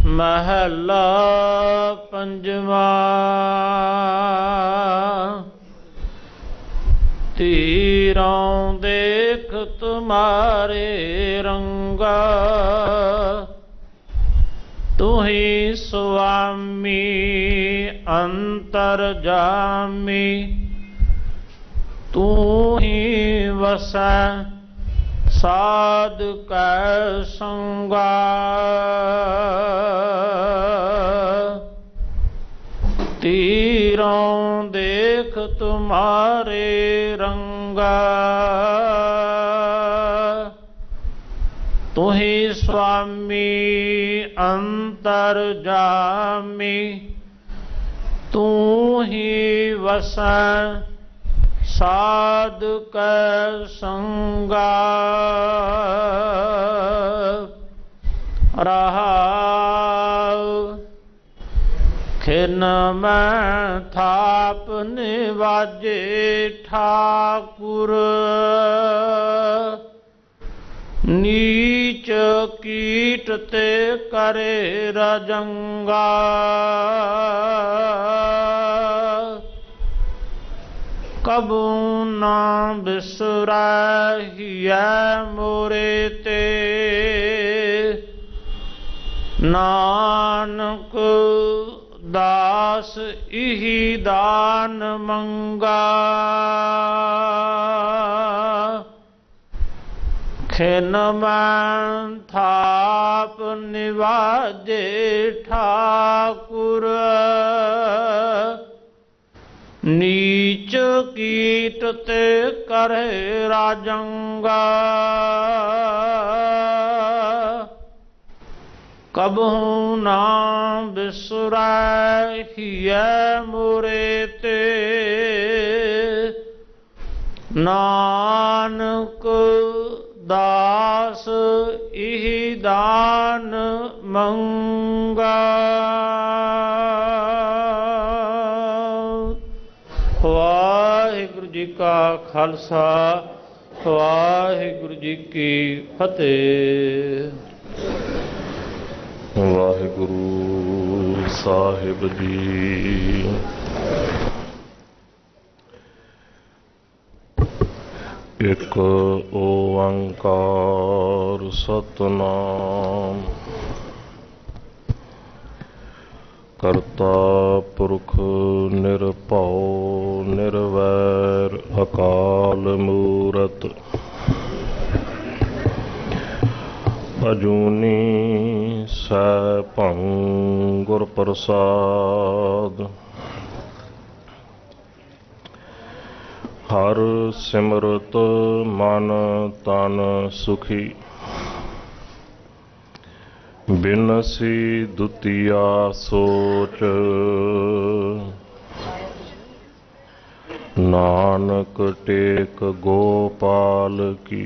महला पंजवा। तीरों देख तुम्हारे रंगा, तुही स्वामी अंतरजामी, तू ही वसै साध कै संगा। तीरों देख तुम्हारे रंगा, तुही स्वामी अंतरजामी, तू ही वसै साध कै संगा। रहाउ खिन मैं थाप निवाजे ठाकुर, नीच कीट ते करे रजंगा। कबू ना बिसराहिया मोरे ते, नानक दास इही दान मंगा। खिन मैं थाप निवाजे ठाकुर, नीच कीट ते करे राजंगा। कबहू ना बिसराहिया मोरे ते, नानक दास इही दान मंगा। वाहिगुरु जी का खालसा, वाहिगुरु जी की फतेह। वाहिगुरु साहिब जी। एक ओंकार सतनाम, करता पुरख निरभउ निर्वैर अकाल मूरत, अजूनी सैभं गुर प्रसाद। हर सिमरत मन तन सुखी, बिनसी दुतिया सोच। नानक टेक गोपाल की,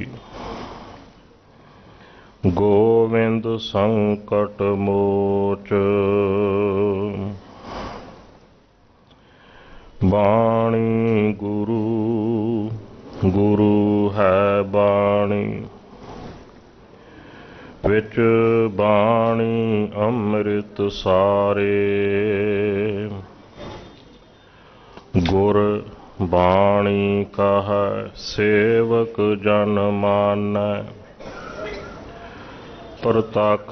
गोविंद संकट मोच। बाणी गुरु गुरु है बाणी, विच बाणी अमृत सारे। गुर बाणी कहा सेवक जन मानै, प्रतख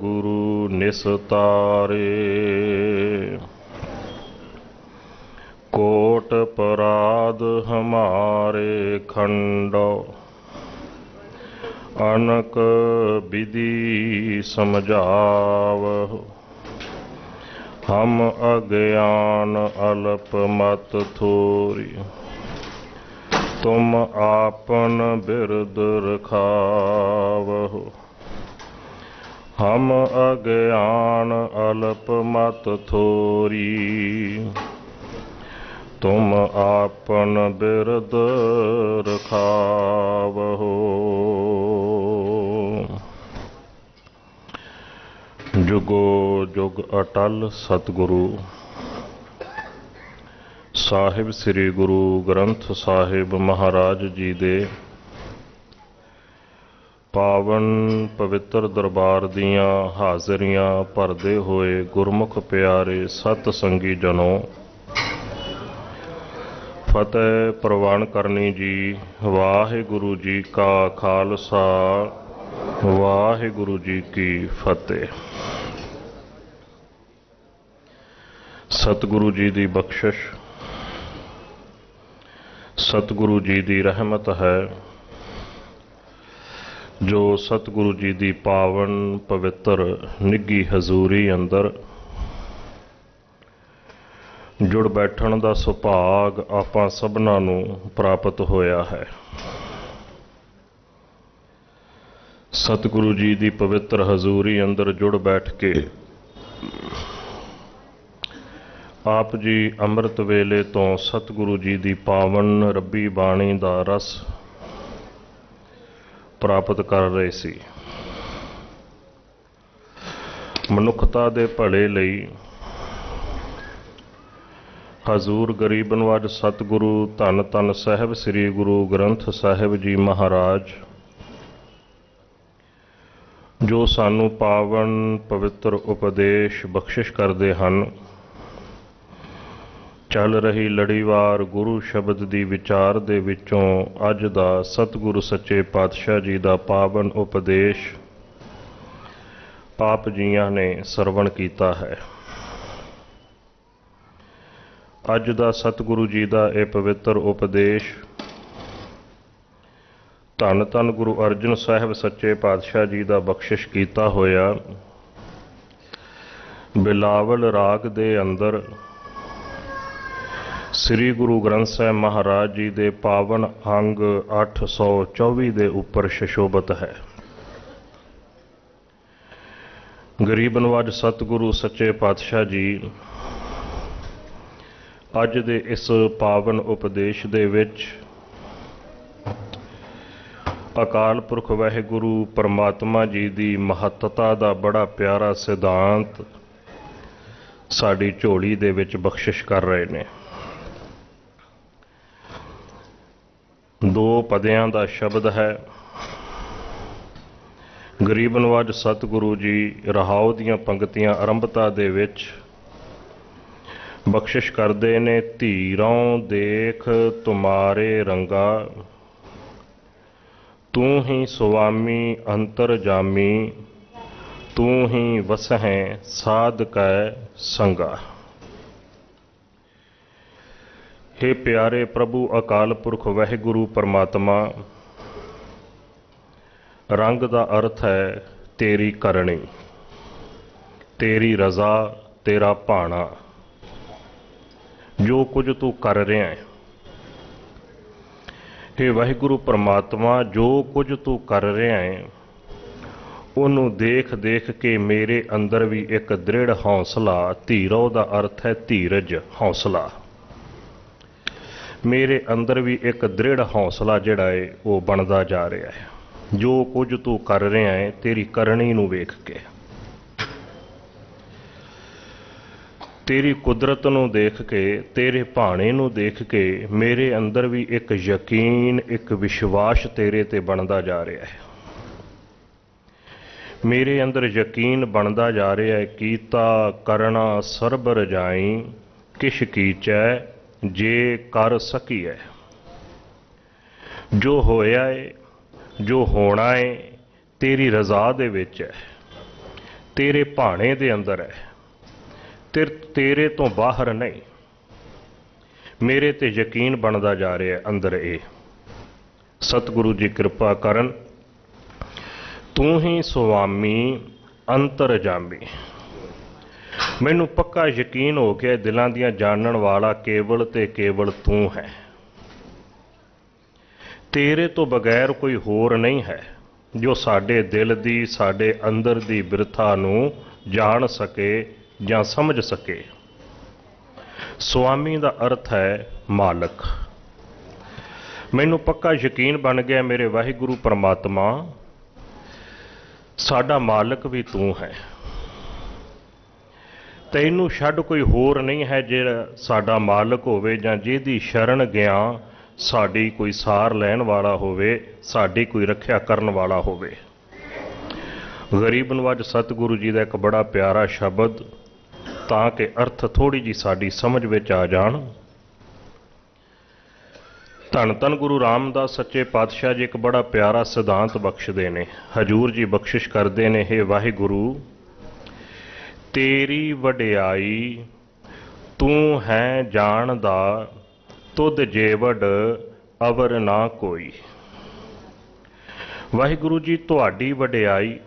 गुरु निस्तारे। कोट पराध हमारे खंडो, अनक विधि समझावहु। हम अज्ञान अल्प मत थोरी, तुम आपन बिरद रखावहु। हम अज्ञान अल्प मत थोरी, तुम आपन बिरद रखावहु। जुगो जुग अटल सतगुरु साहिब श्री गुरु ग्रंथ साहिब महाराज जी दे ਪਾਵਨ ਪਵਿੱਤਰ ਦਰਬਾਰ ਦੀਆਂ ਹਾਜ਼ਰੀਆਂ ਭਰਦੇ ਹੋਏ ਗੁਰਮੁਖ ਪਿਆਰੇ ਸਤ ਸੰਗੀ ਜਨੋ, ਫਤਿਹ ਪ੍ਰਵਾਨ ਕਰਨੀ ਜੀ। ਵਾਹਿਗੁਰੂ ਜੀ ਕਾ ਖਾਲਸਾ, ਵਾਹਿਗੁਰੂ ਜੀ ਕੀ ਫਤਿਹ। ਸਤਿਗੁਰੂ ਜੀ ਦੀ ਬਖਸ਼ਿਸ਼, ਸਤਿਗੁਰੂ ਜੀ ਦੀ ਰਹਿਮਤ ਹੈ, ਜੋ ਸਤਿਗੁਰੂ ਜੀ ਦੀ ਪਾਵਨ ਪਵਿੱਤਰ ਨਿੱਘੀ ਹਜ਼ੂਰੀ ਅੰਦਰ ਜੁੜ ਬੈਠਣ ਦਾ ਸੁਭਾਗ ਆਪਾਂ ਸਭਨਾਂ ਨੂੰ ਪ੍ਰਾਪਤ ਹੋਇਆ ਹੈ। ਸਤਿਗੁਰੂ ਜੀ ਦੀ ਪਵਿੱਤਰ ਹਜ਼ੂਰੀ ਅੰਦਰ ਜੁੜ ਬੈਠ ਕੇ ਆਪ ਜੀ ਅੰਮ੍ਰਿਤ ਵੇਲੇ ਤੋਂ ਸਤਿਗੁਰੂ ਜੀ ਦੀ ਪਾਵਨ ਰੱਬੀ ਬਾਣੀ ਦਾ ਰਸ ਪ੍ਰਾਪਤ ਕਰ ਰਹੇ ਸੀ। ਮਨੁੱਖਤਾ ਦੇ ਭਲੇ ਲਈ ਹਜ਼ੂਰ ਗਰੀਬ ਨਵਾਜ ਸਤਿਗੁਰੂ ਧੰਨ ਧੰਨ ਸਾਹਿਬ ਸ੍ਰੀ ਗੁਰੂ ਗ੍ਰੰਥ ਸਾਹਿਬ ਜੀ ਮਹਾਰਾਜ, ਜੋ ਸਾਨੂੰ ਪਾਵਨ ਪਵਿੱਤਰ ਉਪਦੇਸ਼ ਬਖਸ਼ਿਸ਼ ਕਰਦੇ ਹਨ, ਚੱਲ ਰਹੀ ਲੜੀਵਾਰ ਗੁਰੂ ਸ਼ਬਦ ਦੀ ਵਿਚਾਰ ਦੇ ਵਿੱਚੋਂ ਅੱਜ ਦਾ ਸਤਿਗੁਰੂ ਸੱਚੇ ਪਾਤਸ਼ਾਹ ਜੀ ਦਾ ਪਾਵਨ ਉਪਦੇਸ਼ ਆਪ ਜੀਆਂ ਨੇ ਸਰਵਣ ਕੀਤਾ ਹੈ। ਅੱਜ ਦਾ ਸਤਿਗੁਰੂ ਜੀ ਦਾ ਇਹ ਪਵਿੱਤਰ ਉਪਦੇਸ਼ ਧੰਨ ਧੰਨ ਗੁਰੂ ਅਰਜਨ ਸਾਹਿਬ ਸੱਚੇ ਪਾਤਸ਼ਾਹ ਜੀ ਦਾ ਬਖਸ਼ਿਸ਼ ਕੀਤਾ ਹੋਇਆ ਬਿਲਾਵਲ ਰਾਗ ਦੇ ਅੰਦਰ ਸ੍ਰੀ ਗੁਰੂ ਗ੍ਰੰਥ ਸਾਹਿਬ ਮਹਾਰਾਜ ਜੀ ਦੇ ਪਾਵਨ ਅੰਗ 824 ਦੇ ਉੱਪਰ ਸ਼ਸ਼ੋਭਤ ਹੈ। ਗਰੀਬ ਨਵਾਜ ਸਤਿਗੁਰੂ ਸੱਚੇ ਪਾਤਸ਼ਾਹ ਜੀ ਅੱਜ ਦੇ ਇਸ ਪਾਵਨ ਉਪਦੇਸ਼ ਦੇ ਵਿੱਚ ਅਕਾਲ ਪੁਰਖ ਵਾਹਿਗੁਰੂ ਪਰਮਾਤਮਾ ਜੀ ਦੀ ਮਹੱਤਤਾ ਦਾ ਬੜਾ ਪਿਆਰਾ ਸਿਧਾਂਤ ਸਾਡੀ ਝੋਲੀ ਦੇ ਵਿੱਚ ਬਖਸ਼ਿਸ਼ ਕਰ ਰਹੇ ਨੇ। ਦੋ ਪਦਿਆਂ ਦਾ ਸ਼ਬਦ ਹੈ। ਗਰੀਬ ਨਵਾਜ ਸਤਿਗੁਰੂ ਜੀ ਰਹਾਉ ਦੀਆਂ ਪੰਕਤੀਆਂ ਆਰੰਭਤਾ ਦੇ ਵਿੱਚ ਬਖਸ਼ਿਸ਼ ਕਰਦੇ ਨੇ। ਧੀਰੋਂ ਦੇਖ ਤੁਮਾਰੇ ਰੰਗਾ, ਤੂੰ ਹੀ ਸੁਆਮੀ ਅੰਤਰ ਜਾਮੀ, ਤੂੰ ਹੀ ਵਸਹਿ ਸਾਧ ਕੈ ਸੰਗਾ। हे ਪਿਆਰੇ ਪ੍ਰਭੂ ਅਕਾਲ ਪੁਰਖ ਵਾਹਿਗੁਰੂ ਪਰਮਾਤਮਾ, ਰੰਗ ਦਾ ਅਰਥ ਹੈ ਤੇਰੀ ਕਰਨੀ, ਤੇਰੀ ਰਜ਼ਾ, ਤੇਰਾ ਭਾਣਾ, ਜੋ ਕੁਝ ਤੂੰ ਕਰ ਰਿਹਾ ਹੈ। हे ਵਾਹਿਗੁਰੂ ਪਰਮਾਤਮਾ, ਜੋ ਕੁਝ ਤੂੰ ਕਰ ਰਿਹਾ ਹੈ ਉਹਨੂੰ ਦੇਖ ਦੇਖ ਕੇ ਮੇਰੇ ਅੰਦਰ ਵੀ ਇੱਕ ਦ੍ਰਿੜ ਹੌਸਲਾ, ਧੀਰੋ ਦਾ ਅਰਥ ਹੈ ਧੀਰਜ, ਹੌਸਲਾ, ਮੇਰੇ ਅੰਦਰ ਵੀ ਇੱਕ ਦ੍ਰਿੜ ਹੌਸਲਾ ਜਿਹੜਾ ਹੈ ਉਹ ਬਣਦਾ ਜਾ ਰਿਹਾ ਹੈ। ਜੋ ਕੁਝ ਤੂੰ ਕਰ ਰਿਹਾ ਹੈ ਤੇਰੀ ਕਰਨੀ ਨੂੰ ਵੇਖ ਕੇ, ਤੇਰੀ ਕੁਦਰਤ ਨੂੰ ਦੇਖ ਕੇ, ਤੇਰੇ ਭਾਣੇ ਨੂੰ ਦੇਖ ਕੇ ਮੇਰੇ ਅੰਦਰ ਵੀ ਇੱਕ ਯਕੀਨ, ਇੱਕ ਵਿਸ਼ਵਾਸ ਤੇਰੇ ਤੇ ਬਣਦਾ ਜਾ ਰਿਹਾ ਹੈ। ਮੇਰੇ ਅੰਦਰ ਯਕੀਨ ਬਣਦਾ ਜਾ ਰਿਹਾ ਹੈ। ਕੀਤਾ ਕਰਨਾ ਸਰਬ ਰਜਾਈ, ਕਿਛ ਕੀਚੈ ਜੇ ਕਰ ਸਕੀਐ। ਜੋ ਹੋਇਆ ਹੈ, ਜੋ ਹੋਣਾ ਹੈ, ਤੇਰੀ ਰਜ਼ਾ ਦੇ ਵਿੱਚ ਹੈ, ਤੇਰੇ ਭਾਣੇ ਦੇ ਅੰਦਰ ਹੈ, ਤੇਰੇ ਤੋਂ ਬਾਹਰ ਨਹੀਂ। ਮੇਰੇ ਤੇ ਯਕੀਨ ਬਣਦਾ ਜਾ ਰਿਹਾ ਅੰਦਰ। ਇਹ ਸਤਿਗੁਰੂ ਜੀ ਕਿਰਪਾ ਕਰਨ। ਤੂੰ ਹੀ ਸੁਆਮੀ ਅੰਤਰ ਜਾਮੀ, ਮੈਨੂੰ ਪੱਕਾ ਯਕੀਨ ਹੋ ਗਿਆ ਦਿਲਾਂ ਦੀਆਂ ਜਾਣਨ ਵਾਲਾ ਕੇਵਲ ਤੇ ਕੇਵਲ ਤੂੰ ਹੈ। ਤੇਰੇ ਤੋਂ ਬਗੈਰ ਕੋਈ ਹੋਰ ਨਹੀਂ ਹੈ ਜੋ ਸਾਡੇ ਦਿਲ ਦੀ, ਸਾਡੇ ਅੰਦਰ ਦੀ ਬਿਰਥਾ ਨੂੰ ਜਾਣ ਸਕੇ ਜਾਂ ਸਮਝ ਸਕੇ। ਸੁਆਮੀ ਦਾ ਅਰਥ ਹੈ ਮਾਲਕ। ਮੈਨੂੰ ਪੱਕਾ ਯਕੀਨ ਬਣ ਗਿਆ ਮੇਰੇ ਵਾਹਿਗੁਰੂ ਪਰਮਾਤਮਾ, ਸਾਡਾ ਮਾਲਕ ਵੀ ਤੂੰ ਹੈ। ਤੈਨੂੰ ਛੱਡ ਕੋਈ ਹੋਰ ਨਹੀਂ ਹੈ ਜਿਹੜਾ ਸਾਡਾ ਮਾਲਕ ਹੋਵੇ ਜਾਂ ਜਿਹਦੀ ਸ਼ਰਨ ਗਿਆ ਸਾਡੀ ਕੋਈ ਸਾਰ ਲੈਣ ਵਾਲਾ ਹੋਵੇ, ਸਾਡੀ ਕੋਈ ਰੱਖਿਆ ਕਰਨ ਵਾਲਾ ਹੋਵੇ। ਗਰੀਬ ਨਵਾਜ ਸਤਿਗੁਰੂ ਜੀ ਦਾ ਇੱਕ ਬੜਾ ਪਿਆਰਾ ਸ਼ਬਦ, ਤਾਂ ਕਿ ਅਰਥ ਥੋੜੀ ਜੀ ਸਾਡੀ ਸਮਝ ਵਿੱਚ ਆ ਜਾਣ। ਧੰਨ ਧੰਨ ਗੁਰੂ ਰਾਮਦਾਸ ਸੱਚੇ ਪਾਤਸ਼ਾਹ ਜੀ ਇੱਕ ਬੜਾ ਪਿਆਰਾ ਸਿਧਾਂਤ ਬਖਸ਼ਦੇ ਨੇ। ਹਜੂਰ ਜੀ ਬਖਸ਼ਿਸ਼ ਕਰਦੇ ਨੇ, ਹੇ ਵਾਹਿਗੁਰੂ ਤੇਰੀ ਵਡਿਆਈ ਤੂੰ ਹੈ ਜਾਣਦਾ, ਤੁਧ ਜੇਵੜ ਅਵਰ ਨਾ ਕੋਈ। ਵਾਹਿਗੁਰੂ ਜੀ ਤੁਹਾਡੀ ਵਡਿਆਈ,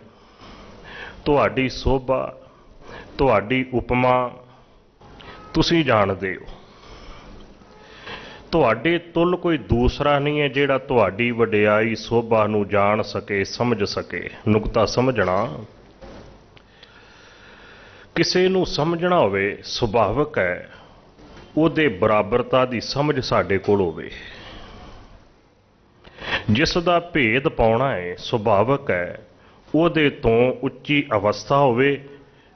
ਤੁਹਾਡੀ ਸੋਭਾ, ਤੁਹਾਡੀ ਉਪਮਾ ਤੁਸੀਂ ਜਾਣਦੇ ਹੋ। ਤੁਹਾਡੇ ਤੁਲ ਕੋਈ ਦੂਸਰਾ ਨਹੀਂ ਹੈ ਜਿਹੜਾ ਤੁਹਾਡੀ ਵਡਿਆਈ ਸੋਭਾ ਨੂੰ ਜਾਣ ਸਕੇ, ਸਮਝ ਸਕੇ। ਨੁਕਤਾ ਸਮਝਣਾ, ਕਿਸੇ ਨੂੰ ਸਮਝਣਾ ਹੋਵੇ ਸੁਭਾਵਿਕ ਹੈ ਉਹਦੇ ਬਰਾਬਰਤਾ ਦੀ ਸਮਝ ਸਾਡੇ ਕੋਲ ਹੋਵੇ। ਜਿਸ ਦਾ ਭੇਦ ਪਾਉਣਾ ਹੈ ਸੁਭਾਵਿਕ ਹੈ ਉਹਦੇ ਤੋਂ ਉੱਚੀ ਅਵਸਥਾ ਹੋਵੇ,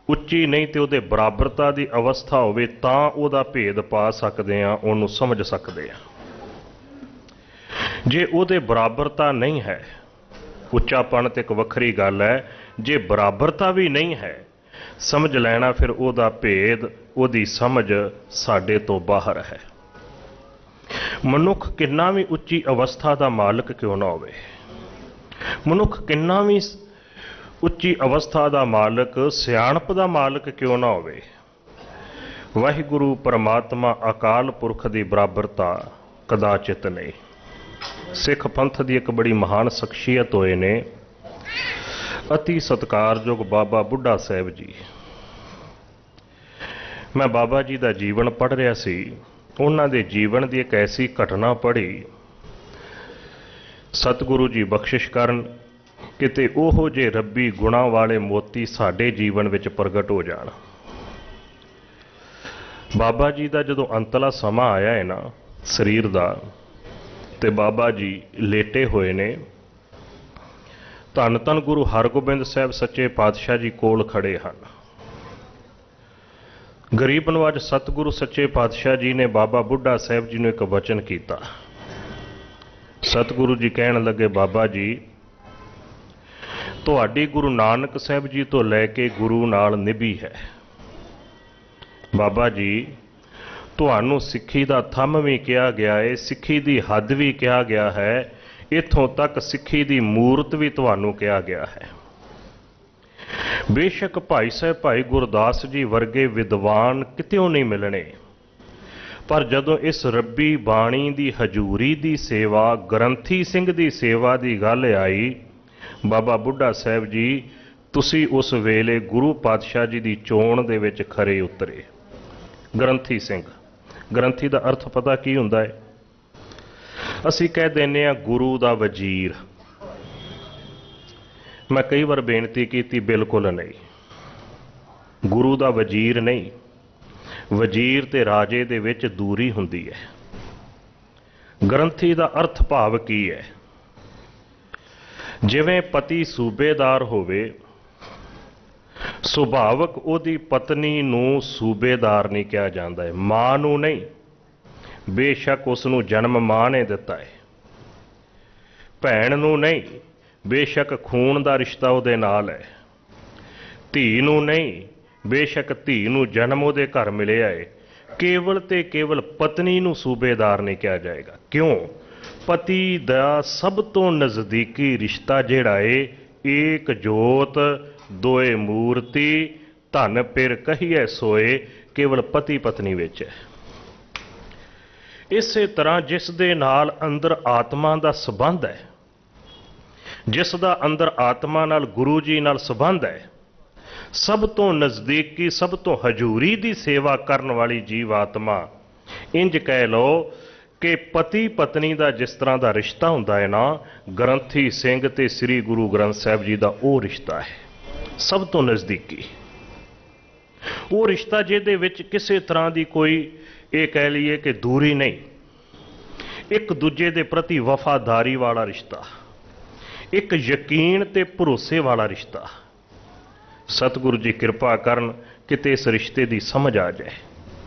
ਉੱਚੀ ਨਹੀਂ ਤੇ ਉਹਦੇ ਬਰਾਬਰਤਾ ਦੀ ਅਵਸਥਾ ਹੋਵੇ ਤਾਂ ਉਹਦਾ ਭੇਦ ਪਾ ਸਕਦੇ ਆ, ਉਹਨੂੰ ਸਮਝ ਸਕਦੇ ਆ। ਜੇ ਉਹਦੇ ਬਰਾਬਰਤਾ ਨਹੀਂ ਹੈ, ਉੱਚਾਪਣ ਤੇ ਇੱਕ ਵੱਖਰੀ ਗੱਲ ਹੈ, ਜੇ ਬਰਾਬਰਤਾ ਵੀ ਨਹੀਂ ਹੈ, ਸਮਝ ਲੈਣਾ ਫਿਰ ਉਹਦਾ ਭੇਦ, ਉਹਦੀ ਸਮਝ ਸਾਡੇ ਤੋਂ ਬਾਹਰ ਹੈ। ਮਨੁੱਖ ਕਿੰਨਾ ਵੀ ਉੱਚੀ ਅਵਸਥਾ ਦਾ ਮਾਲਕ ਕਿਉਂ ਨਾ ਹੋਵੇ, ਮਨੁੱਖ ਕਿੰਨਾ ਵੀ ਉੱਚੀ ਅਵਸਥਾ ਦਾ ਮਾਲਕ, ਸਿਆਣਪ ਦਾ ਮਾਲਕ ਕਿਉਂ ਨਾ ਹੋਵੇ, ਵਾਹਿਗੁਰੂ ਪਰਮਾਤਮਾ ਅਕਾਲ ਪੁਰਖ ਦੀ ਬਰਾਬਰਤਾ ਕਦਾਚਿਤ ਨਹੀਂ। ਸਿੱਖ ਪੰਥ ਦੀ ਇੱਕ ਬੜੀ ਮਹਾਨ ਸ਼ਖਸੀਅਤ ਹੋਏ ਨੇ, ਅਤੀ ਸਤਿਕਾਰਯੋਗ ਬਾਬਾ ਬੁੱਢਾ ਸਾਹਿਬ ਜੀ। ਮੈਂ ਬਾਬਾ ਜੀ ਦਾ ਜੀਵਨ ਪੜ੍ਹ ਰਿਹਾ ਸੀ, ਉਹਨਾਂ ਦੇ ਜੀਵਨ ਦੀ ਇੱਕ ਐਸੀ ਘਟਨਾ ਪੜ੍ਹੀ, ਸਤਿਗੁਰੂ ਜੀ ਬਖਸ਼ਿਸ਼ ਕਰਨ ਕਿਤੇ ਉਹੋ ਜਿਹੇ ਰੱਬੀ ਗੁਣਾਂ ਵਾਲੇ ਮੋਤੀ ਸਾਡੇ ਜੀਵਨ ਵਿੱਚ ਪ੍ਰਗਟ ਹੋ ਜਾਣ। ਬਾਬਾ ਜੀ ਦਾ ਜਦੋਂ ਅੰਤਲਾ ਸਮਾਂ ਆਇਆ ਹੈ ਨਾ ਸਰੀਰ ਦਾ, ਤੇ ਬਾਬਾ ਜੀ ਲੇਟੇ ਹੋਏ ਨੇ, ਧੰਨ ਧੰਨ ਗੁਰੂ ਹਰਗੋਬਿੰਦ ਸਾਹਿਬ ਸੱਚੇ ਪਾਤਸ਼ਾਹ ਜੀ ਕੋਲ ਖੜੇ ਹਨ। ਗਰੀਬ ਨਵਾਜ ਸਤਿਗੁਰੂ ਸੱਚੇ ਪਾਤਸ਼ਾਹ ਜੀ ਨੇ ਬਾਬਾ ਬੁੱਢਾ ਸਾਹਿਬ ਜੀ ਨੂੰ ਇੱਕ ਵਚਨ ਕੀਤਾ। ਸਤਿਗੁਰੂ ਜੀ ਕਹਿਣ ਲੱਗੇ, ਬਾਬਾ ਜੀ ਤੁਹਾਡੀ ਗੁਰੂ ਨਾਨਕ ਸਾਹਿਬ ਜੀ ਤੋਂ ਲੈ ਕੇ ਗੁਰੂ ਨਾਲ ਨਿਭੀ ਹੈ। ਬਾਬਾ ਜੀ ਤੁਹਾਨੂੰ ਸਿੱਖੀ ਦਾ ਥੰਮ ਵੀ ਕਿਹਾ ਗਿਆ ਹੈ, ਸਿੱਖੀ ਦੀ ਹੱਦ ਵੀ ਕਿਹਾ ਗਿਆ ਹੈ, ਇੱਥੋਂ ਤੱਕ ਸਿੱਖੀ ਦੀ ਮੂਰਤ ਵੀ ਤੁਹਾਨੂੰ ਕਿਹਾ ਗਿਆ ਹੈ। ਬੇਸ਼ੱਕ ਭਾਈ ਸਾਹਿਬ ਭਾਈ ਗੁਰਦਾਸ ਜੀ ਵਰਗੇ ਵਿਦਵਾਨ ਕਿਤਿਓਂ ਨਹੀਂ ਮਿਲਣੇ, ਪਰ ਜਦੋਂ ਇਸ ਰੱਬੀ ਬਾਣੀ ਦੀ ਹਜ਼ੂਰੀ ਦੀ ਸੇਵਾ, ਗ੍ਰੰਥੀ ਸਿੰਘ ਦੀ ਸੇਵਾ ਦੀ ਗੱਲ ਆਈ, ਬਾਬਾ ਬੁੱਢਾ ਸਾਹਿਬ ਜੀ ਤੁਸੀਂ ਉਸ ਵੇਲੇ ਗੁਰੂ ਪਾਤਸ਼ਾਹ ਜੀ ਦੀ ਚੋਣ ਦੇ ਵਿੱਚ ਖਰੇ ਉਤਰੇ। ਗ੍ਰੰਥੀ ਸਿੰਘ, ਗ੍ਰੰਥੀ ਦਾ ਅਰਥ ਪਤਾ ਕੀ ਹੁੰਦਾ ਹੈ? ਅਸੀਂ ਕਹਿ ਦਿੰਦੇ ਹਾਂ ਗੁਰੂ ਦਾ ਵਜ਼ੀਰ। ਮੈਂ ਕਈ ਵਾਰ ਬੇਨਤੀ ਕੀਤੀ, ਬਿਲਕੁਲ ਨਹੀਂ, ਗੁਰੂ ਦਾ ਵਜ਼ੀਰ ਨਹੀਂ। ਵਜ਼ੀਰ ਤੇ ਰਾਜੇ ਦੇ ਵਿੱਚ ਦੂਰੀ ਹੁੰਦੀ ਹੈ। ਗ੍ਰੰਥੀ ਦਾ ਅਰਥ ਭਾਵ ਕੀ ਹੈ? ਜਿਵੇਂ ਪਤੀ ਸੂਬੇਦਾਰ ਹੋਵੇ, ਸੁਭਾਵਕ ਉਹਦੀ ਪਤਨੀ ਨੂੰ ਸੂਬੇਦਾਰ ਨਹੀਂ ਕਿਹਾ ਜਾਂਦਾ ਹੈ, ਮਾਂ ਨੂੰ ਨਹੀਂ। ਬੇਸ਼ੱਕ ਉਸ ਨੂੰ ਜਨਮ ਮਾਂ ਨੇ ਦਿੱਤਾ ਹੈ, ਭੈਣ ਨੂੰ ਨਹੀਂ, ਬੇਸ਼ੱਕ ਖੂਨ ਦਾ ਰਿਸ਼ਤਾ ਉਹਦੇ ਨਾਲ ਹੈ। ਧੀ ਨੂੰ ਨਹੀਂ, ਬੇਸ਼ੱਕ ਧੀ ਨੂੰ ਜਨਮ ਉਹਦੇ ਘਰ ਮਿਲਿਆ ਹੈ। ਕੇਵਲ ਤੇ ਕੇਵਲ ਪਤਨੀ ਨੂੰ ਸੂਬੇਦਾਰ ਨਹੀਂ ਕਿਹਾ ਜਾਏਗਾ। ਕਿਉਂ? ਪਤੀ ਦਾ ਸਭ ਤੋਂ ਨਜ਼ਦੀਕੀ ਰਿਸ਼ਤਾ ਜਿਹੜਾ ਏ, ਏਕ ਜੋਤ ਦੋਏ ਮੂਰਤੀ ਧਨ ਪਿਰ ਕਹੀਏ ਸੋਏ, ਕੇਵਲ ਪਤੀ ਪਤਨੀ ਵਿੱਚ ਹੈ। ਇਸੇ ਤਰ੍ਹਾਂ ਜਿਸ ਦੇ ਨਾਲ ਅੰਦਰ ਆਤਮਾ ਦਾ ਸੰਬੰਧ ਹੈ, ਜਿਸ ਦਾ ਅੰਦਰ ਆਤਮਾ ਨਾਲ ਗੁਰੂ ਜੀ ਨਾਲ ਸੰਬੰਧ ਹੈ, ਸਭ ਤੋਂ ਨਜ਼ਦੀਕੀ, ਸਭ ਤੋਂ ਹਜ਼ੂਰੀ ਦੀ ਸੇਵਾ ਕਰਨ ਵਾਲੀ ਜੀਵ ਆਤਮਾ, ਇੰਜ ਕਹਿ ਲਓ ਕਿ ਪਤੀ ਪਤਨੀ ਦਾ ਜਿਸ ਤਰ੍ਹਾਂ ਦਾ ਰਿਸ਼ਤਾ ਹੁੰਦਾ ਹੈ ਨਾ, ਗ੍ਰੰਥੀ ਸਿੰਘ ਤੇ ਸ੍ਰੀ ਗੁਰੂ ਗ੍ਰੰਥ ਸਾਹਿਬ ਜੀ ਦਾ ਉਹ ਰਿਸ਼ਤਾ ਹੈ, ਸਭ ਤੋਂ ਨਜ਼ਦੀਕੀ। ਉਹ ਰਿਸ਼ਤਾ ਜਿਹਦੇ ਵਿੱਚ ਕਿਸੇ ਤਰ੍ਹਾਂ ਦੀ ਕੋਈ, ਇਹ ਕਹਿ ਲਈਏ ਕਿ ਦੂਰੀ ਨਹੀਂ, ਇੱਕ ਦੂਜੇ ਦੇ ਪ੍ਰਤੀ ਵਫਾਦਾਰੀ ਵਾਲਾ ਰਿਸ਼ਤਾ, ਇੱਕ ਯਕੀਨ ਤੇ ਭਰੋਸੇ ਵਾਲਾ ਰਿਸ਼ਤਾ। ਸਤਿਗੁਰੂ ਜੀ ਕਿਰਪਾ ਕਰਨ ਕਿਤੇ ਇਸ ਰਿਸ਼ਤੇ ਦੀ ਸਮਝ ਆ ਜਾਏ।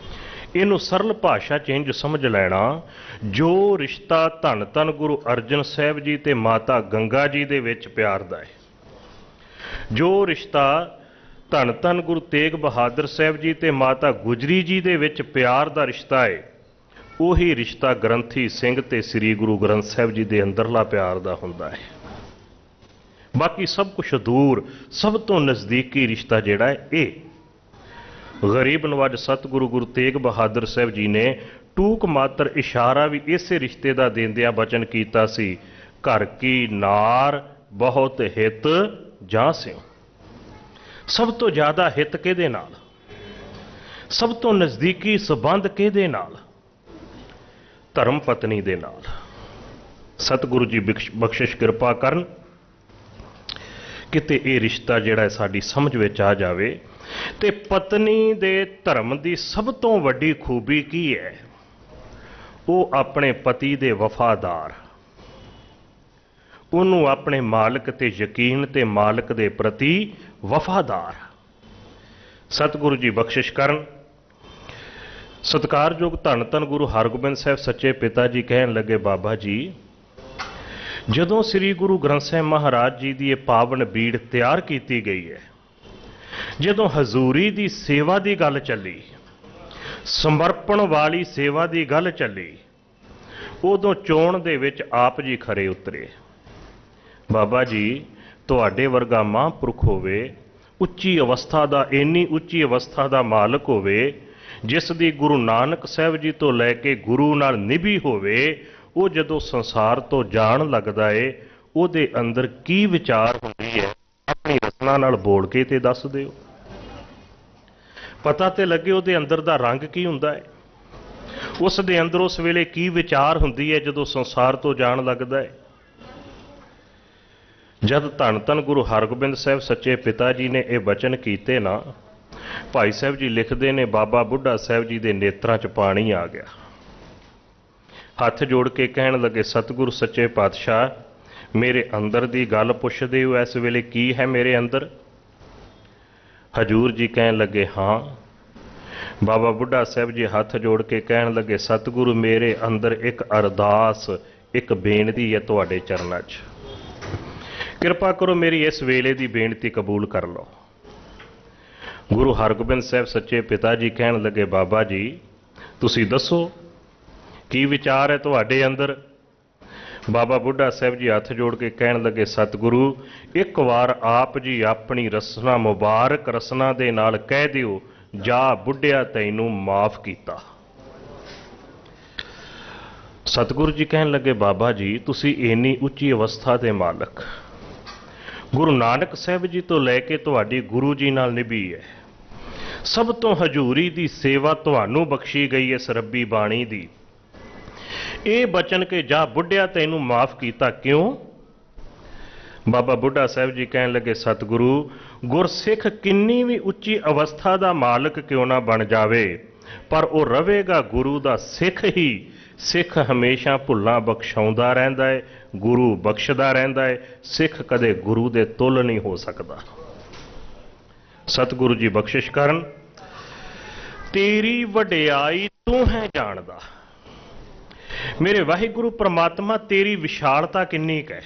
ਇਹਨੂੰ ਸਰਲ ਭਾਸ਼ਾ 'ਚ ਇੰਝ ਸਮਝ ਲੈਣਾ, ਜੋ ਰਿਸ਼ਤਾ ਧੰਨ ਧੰਨ ਗੁਰੂ ਅਰਜਨ ਸਾਹਿਬ ਜੀ ਤੇ ਮਾਤਾ ਗੰਗਾ ਜੀ ਦੇ ਵਿੱਚ ਪਿਆਰ ਦਾ ਹੈ, ਜੋ ਰਿਸ਼ਤਾ ਧੰਨ ਧੰਨ ਗੁਰੂ ਤੇਗ ਬਹਾਦਰ ਸਾਹਿਬ ਜੀ ਤੇ ਮਾਤਾ ਗੁਜਰੀ ਜੀ ਦੇ ਵਿੱਚ ਪਿਆਰ ਦਾ ਰਿਸ਼ਤਾ ਹੈ, ਉਹੀ ਰਿਸ਼ਤਾ ਗ੍ਰੰਥੀ ਸਿੰਘ ਤੇ ਸ੍ਰੀ ਗੁਰੂ ਗ੍ਰੰਥ ਸਾਹਿਬ ਜੀ ਦੇ ਅੰਦਰਲਾ ਪਿਆਰ ਦਾ ਹੁੰਦਾ ਹੈ। ਬਾਕੀ ਸਭ ਕੁਝ ਦੂਰ, ਸਭ ਤੋਂ ਨਜ਼ਦੀਕੀ ਰਿਸ਼ਤਾ ਜਿਹੜਾ ਹੈ ਇਹ ਗਰੀਬ ਨਵਾਜ ਸਤਿਗੁਰੂ ਗੁਰੂ ਤੇਗ ਬਹਾਦਰ ਸਾਹਿਬ ਜੀ ਨੇ ਟੂਕ ਮਾਤਰ ਇਸ਼ਾਰਾ ਵੀ ਇਸੇ ਰਿਸ਼ਤੇ ਦਾ ਦੇਂਦਿਆਂ ਬਚਨ ਕੀਤਾ ਸੀ, ਘਰ ਕੀ ਨਾਰ ਬਹੁਤ ਹਿੱਤ ਜਾਂ ਸਿਉ। ਸਭ ਤੋਂ ਜ਼ਿਆਦਾ ਹਿੱਤ ਕਿਹਦੇ ਨਾਲ, ਸਭ ਤੋਂ ਨਜ਼ਦੀਕੀ ਸੰਬੰਧ ਕਿਹਦੇ ਨਾਲ? ਧਰਮ ਪਤਨੀ ਦੇ ਨਾਲ। ਸਤਿਗੁਰੂ ਜੀ ਬਖਸ਼ਿਸ਼ ਕਿਰਪਾ ਕਰਨ, ਕਿਤੇ ਇਹ ਰਿਸ਼ਤਾ ਜਿਹੜਾ ਸਾਡੀ ਸਮਝ ਵਿੱਚ ਆ ਜਾਵੇ। ਤੇ ਪਤਨੀ ਦੇ ਧਰਮ ਦੀ ਸਭ ਤੋਂ ਵੱਡੀ ਖੂਬੀ ਕੀ ਹੈ? ਉਹ ਆਪਣੇ ਪਤੀ ਦੇ ਵਫਾਦਾਰ, ਉਹਨੂੰ ਆਪਣੇ ਮਾਲਕ ਤੇ ਯਕੀਨ ਤੇ ਮਾਲਕ ਦੇ ਪ੍ਰਤੀ ਵਫਾਦਾਰ। ਸਤਿਗੁਰੂ ਜੀ ਬਖਸ਼ਿਸ਼ ਕਰਨ। ਸਤਿਕਾਰਯੋਗ ਧੰਨ ਧੰਨ ਗੁਰੂ ਹਰਗੋਬਿੰਦ ਸਾਹਿਬ ਸੱਚੇ ਪਿਤਾ ਜੀ ਕਹਿਣ ਲੱਗੇ, ਬਾਬਾ ਜੀ ਜਦੋਂ ਸ੍ਰੀ ਗੁਰੂ ਗ੍ਰੰਥ ਸਾਹਿਬ ਮਹਾਰਾਜ ਜੀ ਦੀ ਇਹ ਪਾਵਨ ਬੀੜ ਤਿਆਰ ਕੀਤੀ ਗਈ ਹੈ, ਜਦੋਂ ਹਜ਼ੂਰੀ ਦੀ ਸੇਵਾ ਦੀ ਗੱਲ ਚੱਲੀ, ਸਮਰਪਣ ਵਾਲੀ ਸੇਵਾ ਦੀ ਗੱਲ ਚੱਲੀ, ਉਦੋਂ ਚੋਣ ਦੇ ਵਿੱਚ ਆਪ ਜੀ ਖਰੇ ਉਤਰੇ। ਬਾਬਾ ਜੀ ਤੁਹਾਡੇ ਵਰਗਾ ਮਹਾਂਪੁਰਖ ਹੋਵੇ, ਉੱਚੀ ਅਵਸਥਾ ਦਾ, ਇੰਨੀ ਉੱਚੀ ਅਵਸਥਾ ਦਾ ਮਾਲਕ ਹੋਵੇ, ਜਿਸ ਦੀ ਗੁਰੂ ਨਾਨਕ ਸਾਹਿਬ ਜੀ ਤੋਂ ਲੈ ਕੇ ਗੁਰੂ ਨਾਲ ਨਿਭੀ ਹੋਵੇ, ਉਹ ਜਦੋਂ ਸੰਸਾਰ ਤੋਂ ਜਾਣ ਲੱਗਦਾ ਏ, ਉਹਦੇ ਅੰਦਰ ਕੀ ਵਿਚਾਰ ਹੁੰਦੀ ਹੈ? ਆਪਣੀ ਰਸਨਾ ਨਾਲ ਬੋਲ ਕੇ ਤੇ ਦੱਸ ਦਿਓ, ਪਤਾ ਤੇ ਲੱਗੇ ਉਹਦੇ ਅੰਦਰ ਦਾ ਰੰਗ ਕੀ ਹੁੰਦਾ ਹੈ, ਉਸ ਦੇ ਅੰਦਰ ਉਸ ਵੇਲੇ ਕੀ ਵਿਚਾਰ ਹੁੰਦੀ ਹੈ ਜਦੋਂ ਸੰਸਾਰ ਤੋਂ ਜਾਣ ਲੱਗਦਾ ਹੈ। ਜਦ ਧੰਨ ਧੰਨ ਗੁਰੂ ਹਰਗੋਬਿੰਦ ਸਾਹਿਬ ਸੱਚੇ ਪਿਤਾ ਜੀ ਨੇ ਇਹ ਬਚਨ ਕੀਤੇ ਨਾ, ਭਾਈ ਸਾਹਿਬ ਜੀ ਲਿਖਦੇ ਨੇ, ਬਾਬਾ ਬੁੱਢਾ ਸਾਹਿਬ ਜੀ ਦੇ ਨੇਤਰਾਂ 'ਚ ਪਾਣੀ ਆ ਗਿਆ। ਹੱਥ ਜੋੜ ਕੇ ਕਹਿਣ ਲੱਗੇ, ਸਤਿਗੁਰੂ ਸੱਚੇ ਪਾਤਸ਼ਾਹ, ਮੇਰੇ ਅੰਦਰ ਦੀ ਗੱਲ ਪੁੱਛਦੇ ਹੋ ਇਸ ਵੇਲੇ, ਕੀ ਹੈ ਮੇਰੇ ਅੰਦਰ? ਹਜੂਰ ਜੀ ਕਹਿਣ ਲੱਗੇ, ਹਾਂ। ਬਾਬਾ ਬੁੱਢਾ ਸਾਹਿਬ ਜੀ ਹੱਥ ਜੋੜ ਕੇ ਕਹਿਣ ਲੱਗੇ, ਸਤਿਗੁਰੂ ਮੇਰੇ ਅੰਦਰ ਇੱਕ ਅਰਦਾਸ, ਇੱਕ ਬੇਨਤੀ ਹੈ ਤੁਹਾਡੇ ਚਰਨਾਂ 'ਚ, ਕਿਰਪਾ ਕਰੋ ਮੇਰੀ ਇਸ ਵੇਲੇ ਦੀ ਬੇਨਤੀ ਕਬੂਲ ਕਰ ਲਓ। ਗੁਰੂ ਹਰਗੋਬਿੰਦ ਸਾਹਿਬ ਸੱਚੇ ਪਿਤਾ ਜੀ ਕਹਿਣ ਲੱਗੇ, ਬਾਬਾ ਜੀ ਤੁਸੀਂ ਦੱਸੋ ਕੀ ਵਿਚਾਰ ਹੈ ਤੁਹਾਡੇ ਅੰਦਰ? ਬਾਬਾ ਬੁੱਢਾ ਸਾਹਿਬ ਜੀ ਹੱਥ ਜੋੜ ਕੇ ਕਹਿਣ ਲੱਗੇ, ਸਤਿਗੁਰੂ ਇੱਕ ਵਾਰ ਆਪ ਜੀ ਆਪਣੀ ਰਸਨਾ, ਮੁਬਾਰਕ ਰਸਨਾ ਦੇ ਨਾਲ ਕਹਿ ਦਿਓ, ਜਾ ਬੁੱਢਿਆ ਤੈਨੂੰ ਮਾਫ ਕੀਤਾ। ਸਤਿਗੁਰੂ ਜੀ ਕਹਿਣ ਲੱਗੇ, ਬਾਬਾ ਜੀ ਤੁਸੀਂ ਇੰਨੀ ਉੱਚੀ ਅਵਸਥਾ ਦੇ ਮਾਲਕ, ਗੁਰੂ ਨਾਨਕ ਸਾਹਿਬ ਜੀ ਤੋਂ ਲੈ ਕੇ ਤੁਹਾਡੀ ਗੁਰੂ ਜੀ ਨਾਲ ਨਿਭੀ ਹੈ, ਸਭ ਤੋਂ ਹਜ਼ੂਰੀ ਦੀ ਸੇਵਾ ਤੁਹਾਨੂੰ ਬਖਸ਼ੀ ਗਈ ਇਸ ਰੱਬੀ ਬਾਣੀ ਦੀ, ਇਹ ਬਚਨ ਕਿ ਜਾ ਬੁੱਢਿਆ ਤੈਨੂੰ ਮਾਫ ਕੀਤਾ, ਕਿਉਂ? ਬਾਬਾ ਬੁੱਢਾ ਸਾਹਿਬ ਜੀ ਕਹਿਣ ਲੱਗੇ, ਸਤਿਗੁਰੂ ਗੁਰਸਿੱਖ ਕਿੰਨੀ ਵੀ ਉੱਚੀ ਅਵਸਥਾ ਦਾ ਮਾਲਕ ਕਿਉਂ ਨਾ ਬਣ ਜਾਵੇ, ਪਰ ਉਹ ਰਹੇਗਾ ਗੁਰੂ ਦਾ ਸਿੱਖ ਹੀ। ਸਿੱਖ ਹਮੇਸ਼ਾ ਭੁੱਲਾਂ ਬਖਸ਼ਾਉਂਦਾ ਰਹਿੰਦਾ ਹੈ, ਗੁਰੂ ਬਖਸ਼ਦਾ ਰਹਿੰਦਾ ਹੈ, ਸਿੱਖ ਕਦੇ ਗੁਰੂ ਦੇ ਤੁੱਲ ਨਹੀਂ ਹੋ ਸਕਦਾ। ਸਤਿਗੁਰੂ ਜੀ ਬਖਸ਼ਿਸ਼ ਕਰਨ। ਤੇਰੀ ਵਡਿਆਈ ਤੂੰ ਹੈ ਜਾਣਦਾ, ਮੇਰੇ ਵਾਹਿਗੁਰੂ ਪ੍ਰਮਾਤਮਾ ਤੇਰੀ ਵਿਸ਼ਾਲਤਾ ਕਿੰਨੀ ਕੁ ਹੈ,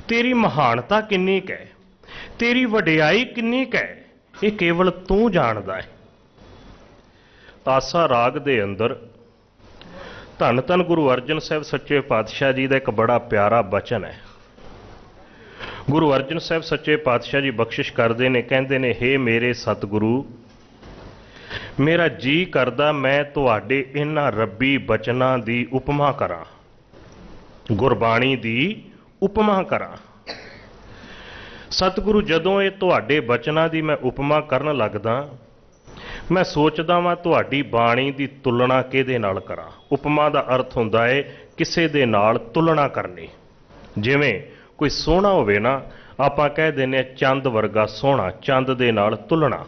ਤੇਰੀ ਮਹਾਨਤਾ ਕਿੰਨੀ ਕੁ ਹੈ, ਤੇਰੀ ਵਡਿਆਈ ਕਿੰਨੀ ਕੁ ਹੈ, ਇਹ ਕੇਵਲ ਤੂੰ ਜਾਣਦਾ ਹੈ। ਆਸਾ ਰਾਗ ਦੇ ਅੰਦਰ ਧੰਨ ਧੰਨ ਗੁਰੂ ਅਰਜਨ ਸਾਹਿਬ ਸੱਚੇ ਪਾਤਸ਼ਾਹ ਜੀ ਦਾ ਇੱਕ ਬੜਾ ਪਿਆਰਾ ਬਚਨ ਹੈ। ਗੁਰੂ ਅਰਜਨ ਸਾਹਿਬ ਸੱਚੇ ਪਾਤਸ਼ਾਹ ਜੀ ਬਖਸ਼ਿਸ਼ ਕਰਦੇ ਨੇ, ਕਹਿੰਦੇ ਨੇ, ਹੇ ਮੇਰੇ ਸਤਿਗੁਰੂ, ਮੇਰਾ ਜੀ ਕਰਦਾ ਮੈਂ ਤੁਹਾਡੇ ਇਹਨਾਂ ਰੱਬੀ ਬਚਨਾਂ ਦੀ ਉਪਮਾ ਕਰਾਂ, ਗੁਰਬਾਣੀ ਦੀ ਉਪਮਾ ਕਰਾਂ। ਸਤਿਗੁਰੂ ਜਦੋਂ ਇਹ ਤੁਹਾਡੇ ਬਚਨਾਂ ਦੀ ਮੈਂ ਉਪਮਾ ਕਰਨ ਲੱਗਦਾ, ਮੈਂ ਸੋਚਦਾ ਵਾਂ ਤੁਹਾਡੀ ਬਾਣੀ ਦੀ ਤੁਲਨਾ ਕਿਹਦੇ ਨਾਲ ਕਰਾਂ। ਉਪਮਾ ਦਾ ਅਰਥ ਹੁੰਦਾ ਹੈ ਕਿਸੇ ਦੇ ਨਾਲ ਤੁਲਨਾ ਕਰਨੀ। ਜਿਵੇਂ ਕੋਈ ਸੋਹਣਾ ਹੋਵੇ ਨਾ, ਆਪਾਂ ਕਹਿ ਦਿੰਦੇ ਹਾਂ ਚੰਦ ਵਰਗਾ ਸੋਹਣਾ, ਚੰਦ ਦੇ ਨਾਲ ਤੁਲਨਾ।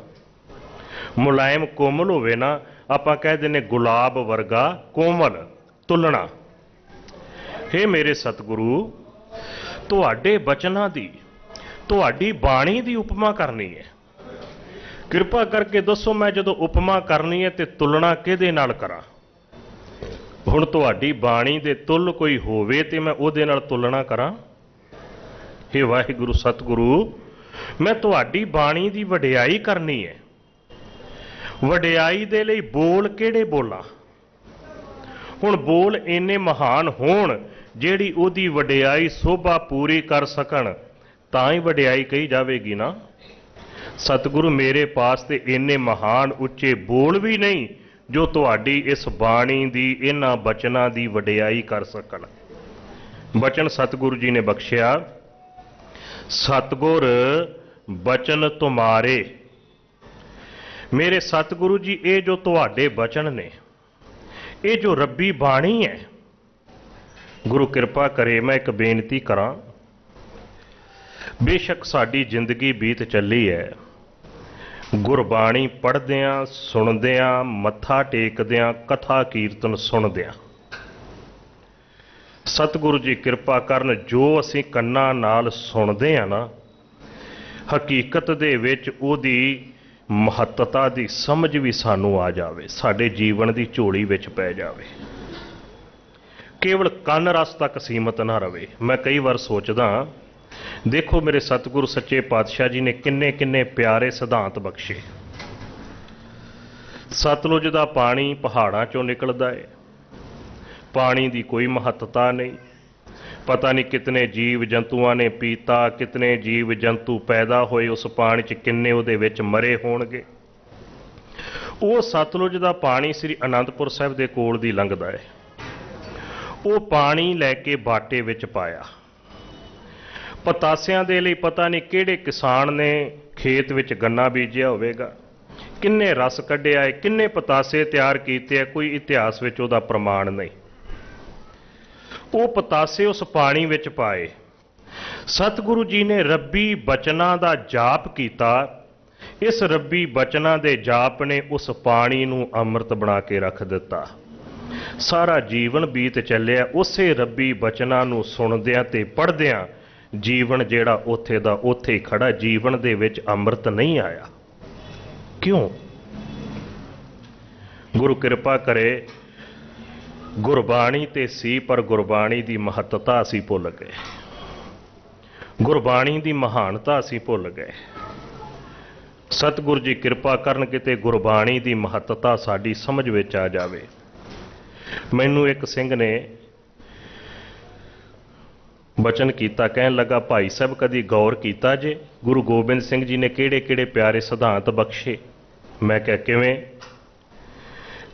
ਮੁਲਾਇਮ ਕੋਮਲ ਹੋਵੇ ਨਾ, ਆਪਾਂ ਕਹਿ ਦਿੰਦੇ ਗੁਲਾਬ ਵਰਗਾ ਕੋਮਲ, ਤੁਲਨਾ। ਹੇ ਮੇਰੇ ਸਤਿਗੁਰੂ, ਤੁਹਾਡੇ ਬਚਨਾਂ ਦੀ, ਤੁਹਾਡੀ ਬਾਣੀ ਦੀ ਉਪਮਾ ਕਰਨੀ ਹੈ। ਕਿਰਪਾ ਕਰਕੇ ਦੱਸੋ ਮੈਂ ਜਦੋਂ ਉਪਮਾ ਕਰਨੀ ਹੈ ਤੇ ਤੁਲਨਾ ਕਿਹਦੇ ਨਾਲ ਕਰਾਂ? ਹੁਣ ਤੁਹਾਡੀ ਬਾਣੀ ਦੇ ਤੁੱਲ ਕੋਈ ਹੋਵੇ ਤੇ ਮੈਂ ਉਹਦੇ ਨਾਲ ਤੁਲਨਾ ਕਰਾਂ? ਹੇ ਵਾਹਿਗੁਰੂ ਸਤਿਗੁਰੂ, ਮੈਂ ਤੁਹਾਡੀ ਬਾਣੀ ਦੀ ਵਡਿਆਈ ਕਰਨੀ ਹੈ। ਵਡਿਆਈ ਦੇ ਲਈ ਬੋਲ ਕਿਹੜੇ ਬੋਲਾਂ? ਹੁਣ ਬੋਲ ਇੰਨੇ ਮਹਾਨ ਹੋਣ ਜਿਹੜੀ ਉਹਦੀ ਵਡਿਆਈ ਸੋਭਾ ਪੂਰੀ ਕਰ ਸਕਣ, ਤਾਂ ਹੀ ਵਡਿਆਈ ਕਹੀ ਜਾਵੇਗੀ ਨਾ। ਸਤਿਗੁਰੂ ਮੇਰੇ ਪਾਸ ਤੇ ਇੰਨੇ ਮਹਾਨ ਉੱਚੇ ਬੋਲ ਵੀ ਨਹੀਂ ਜੋ ਤੁਹਾਡੀ ਇਸ ਬਾਣੀ ਦੀ ਇਹਨਾਂ ਬਚਨਾਂ ਦੀ ਵਡਿਆਈ ਕਰ ਸਕਣ। ਬਚਨ ਸਤਿਗੁਰੂ ਜੀ ਨੇ ਬਖਸ਼ਿਆ, ਸਤਿਗੁਰ ਬਚਨ ਤੁਮਾਰੇ। ਮੇਰੇ ਸਤਿਗੁਰੂ ਜੀ, ਇਹ ਜੋ ਤੁਹਾਡੇ ਬਚਨ ਨੇ, ਇਹ ਜੋ ਰੱਬੀ ਬਾਣੀ ਹੈ, ਗੁਰੂ ਕਿਰਪਾ ਕਰੇ ਮੈਂ ਇੱਕ ਬੇਨਤੀ ਕਰਾਂ। ਬੇਸ਼ੱਕ ਸਾਡੀ ਜ਼ਿੰਦਗੀ ਬੀਤ ਚੱਲੀ ਹੈ, ਗੁਰਬਾਣੀ ਪੜ੍ਹਦਿਆਂ ਸੁਣਦਿਆਂ ਮੱਥਾ ਟੇਕਦਿਆਂ ਕਥਾ ਕੀਰਤਨ ਸੁਣਦਿਆਂ, ਸਤਿਗੁਰੂ ਜੀ ਕਿਰਪਾ ਕਰਨ ਜੋ ਅਸੀਂ ਕੰਨਾਂ ਨਾਲ ਸੁਣਦੇ ਹਾਂ ਨਾ, ਹਕੀਕਤ ਦੇ ਵਿੱਚ ਉਹਦੀ ਮਹੱਤਤਾ ਦੀ ਸਮਝ ਵੀ ਸਾਨੂੰ ਆ ਜਾਵੇ, ਸਾਡੇ ਜੀਵਨ ਦੀ ਝੋਲੀ ਵਿੱਚ ਪੈ ਜਾਵੇ, ਕੇਵਲ ਕੰਨ ਰਸ ਤੱਕ ਸੀਮਤ ਨਾ ਰਵੇ। ਮੈਂ ਕਈ ਵਾਰ ਸੋਚਦਾ, ਦੇਖੋ ਮੇਰੇ ਸਤਿਗੁਰੂ ਸੱਚੇ ਪਾਤਸ਼ਾਹ ਜੀ ਨੇ ਕਿੰਨੇ ਕਿੰਨੇ ਪਿਆਰੇ ਸਿਧਾਂਤ ਬਖਸ਼ੇ। ਸਤਲੁਜ ਦਾ ਪਾਣੀ ਪਹਾੜਾਂ ਚੋਂ ਨਿਕਲਦਾ ਹੈ, ਪਾਣੀ ਦੀ ਕੋਈ ਮਹੱਤਤਾ ਨਹੀਂ, ਪਤਾ ਨਹੀਂ ਕਿਤਨੇ ਜੀਵ ਜੰਤੂਆਂ ਨੇ ਪੀਤਾ, ਕਿਤਨੇ ਜੀਵ ਜੰਤੂ ਪੈਦਾ ਹੋਏ ਉਸ ਪਾਣੀ 'ਚ, ਕਿੰਨੇ ਉਹਦੇ ਵਿੱਚ ਮਰੇ ਹੋਣਗੇ। ਉਹ ਸਤਲੁਜ ਦਾ ਪਾਣੀ ਸ੍ਰੀ ਅਨੰਦਪੁਰ ਸਾਹਿਬ ਦੇ ਕੋਲ ਦੀ ਲੰਘਦਾ ਹੈ। ਉਹ ਪਾਣੀ ਲੈ ਕੇ ਬਾਟੇ ਵਿੱਚ ਪਾਇਆ, ਪਤਾਸਿਆਂ ਦੇ ਲਈ ਪਤਾ ਨਹੀਂ ਕਿਹੜੇ ਕਿਸਾਨ ਨੇ ਖੇਤ ਵਿੱਚ ਗੰਨਾ ਬੀਜਿਆ ਹੋਵੇਗਾ, ਕਿੰਨੇ ਰਸ ਕੱਢਿਆ ਹੈ, ਕਿੰਨੇ ਪਤਾਸੇ ਤਿਆਰ ਕੀਤੇ ਹੈ, ਕੋਈ ਇਤਿਹਾਸ ਵਿੱਚ ਉਹਦਾ ਪ੍ਰਮਾਣ ਨਹੀਂ। ਉਹ ਪਤਾਸੇ ਉਸ ਪਾਣੀ ਵਿੱਚ ਪਾਏ, ਸਤਿਗੁਰੂ ਜੀ ਨੇ ਰੱਬੀ ਬਚਨਾਂ ਦਾ ਜਾਪ ਕੀਤਾ। ਇਸ ਰੱਬੀ ਬਚਨਾਂ ਦੇ ਜਾਪ ਨੇ ਉਸ ਪਾਣੀ ਨੂੰ ਅੰਮ੍ਰਿਤ ਬਣਾ ਕੇ ਰੱਖ ਦਿੱਤਾ। ਸਾਰਾ ਜੀਵਨ ਬੀਤ ਚੱਲਿਆ ਉਸੇ ਰੱਬੀ ਬਚਨਾਂ ਨੂੰ ਸੁਣਦਿਆਂ ਤੇ ਪੜ੍ਹਦਿਆਂ, ਜੀਵਨ ਜਿਹੜਾ ਉੱਥੇ ਦਾ ਉੱਥੇ ਹੀ ਖੜਾ, ਜੀਵਨ ਦੇ ਵਿੱਚ ਅੰਮ੍ਰਿਤ ਨਹੀਂ ਆਇਆ। ਕਿਉਂ? ਗੁਰੂ ਕਿਰਪਾ ਕਰੇ, ਗੁਰਬਾਣੀ ਤੇ ਸੀ ਪਰ ਗੁਰਬਾਣੀ ਦੀ ਮਹੱਤਤਾ ਅਸੀਂ ਭੁੱਲ ਗਏ, ਗੁਰਬਾਣੀ ਦੀ ਮਹਾਨਤਾ ਅਸੀਂ ਭੁੱਲ ਗਏ। ਸਤਿਗੁਰੂ ਜੀ ਕਿਰਪਾ ਕਰਨ ਕਿਤੇ ਗੁਰਬਾਣੀ ਦੀ ਮਹੱਤਤਾ ਸਾਡੀ ਸਮਝ ਵਿੱਚ ਆ ਜਾਵੇ। ਮੈਨੂੰ ਇੱਕ ਸਿੰਘ ਨੇ ਬਚਨ ਕੀਤਾ, ਕਹਿਣ ਲੱਗਾ, ਭਾਈ ਸਾਹਿਬ ਕਦੀ ਗੌਰ ਕੀਤਾ ਜੇ ਗੁਰੂ ਗੋਬਿੰਦ ਸਿੰਘ ਜੀ ਨੇ ਕਿਹੜੇ ਕਿਹੜੇ ਪਿਆਰੇ ਸਿਧਾਂਤ ਬਖਸ਼ੇ? ਮੈਂ ਕਿਹਾ ਕਿਵੇਂ?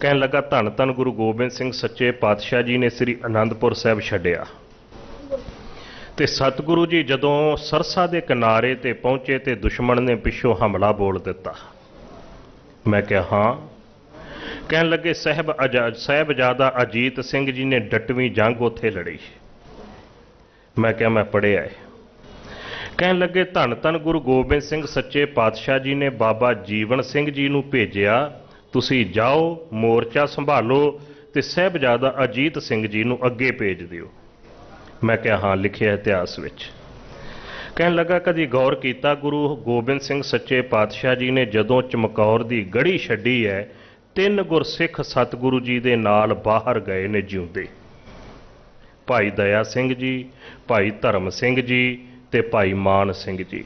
ਕਹਿਣ ਲੱਗਾ, ਧੰਨ ਧੰਨ ਗੁਰੂ ਗੋਬਿੰਦ ਸਿੰਘ ਸੱਚੇ ਪਾਤਸ਼ਾਹ ਜੀ ਨੇ ਸ੍ਰੀ ਅਨੰਦਪੁਰ ਸਾਹਿਬ ਛੱਡਿਆ ਤੇ ਸਤਿਗੁਰੂ ਜੀ ਜਦੋਂ ਸਰਸਾ ਦੇ ਕਿਨਾਰੇ ਤੇ ਪਹੁੰਚੇ ਤੇ ਦੁਸ਼ਮਣ ਨੇ ਪਿੱਛੋਂ ਹਮਲਾ ਬੋਲ ਦਿੱਤਾ। ਮੈਂ ਕਿਹਾ ਹਾਂ। ਕਹਿਣ ਲੱਗੇ, ਸਾਹਿਬਜ਼ਾਦਾ ਅਜੀਤ ਸਿੰਘ ਜੀ ਨੇ ਡਟਵੀਂ ਜੰਗ ਉੱਥੇ ਲੜੀ। ਮੈਂ ਕਿਹਾ ਮੈਂ ਪੜ੍ਹਿਆ ਹੈ। ਕਹਿਣ ਲੱਗੇ, ਧੰਨ ਧੰਨ ਗੁਰੂ ਗੋਬਿੰਦ ਸਿੰਘ ਸੱਚੇ ਪਾਤਸ਼ਾਹ ਜੀ ਨੇ ਬਾਬਾ ਜੀਵਨ ਸਿੰਘ ਜੀ ਨੂੰ ਭੇਜਿਆ, ਤੁਸੀਂ ਜਾਓ ਮੋਰਚਾ ਸੰਭਾਲੋ ਤੇ ਸਾਹਿਬਜ਼ਾਦਾ ਅਜੀਤ ਸਿੰਘ ਜੀ ਨੂੰ ਅੱਗੇ ਭੇਜ ਦਿਓ। ਮੈਂ ਕਿਹਾ ਹਾਂ, ਲਿਖਿਆ ਇਤਿਹਾਸ ਵਿੱਚ। ਕਹਿਣ ਲੱਗਾ, ਕਦੀ ਗੌਰ ਕੀਤਾ ਗੁਰੂ ਗੋਬਿੰਦ ਸਿੰਘ ਸੱਚੇ ਪਾਤਸ਼ਾਹ ਜੀ ਨੇ ਜਦੋਂ ਚਮਕੌਰ ਦੀ ਗੜੀ ਛੱਡੀ ਹੈ, 3 ਗੁਰਸਿੱਖ ਸਤਿਗੁਰੂ ਜੀ ਦੇ ਨਾਲ ਬਾਹਰ ਗਏ ਨੇ ਜਿਉਂਦੇ, ਭਾਈ ਦਇਆ ਸਿੰਘ ਜੀ, ਭਾਈ ਧਰਮ ਸਿੰਘ ਜੀ ਤੇ ਭਾਈ ਮਾਨ ਸਿੰਘ ਜੀ।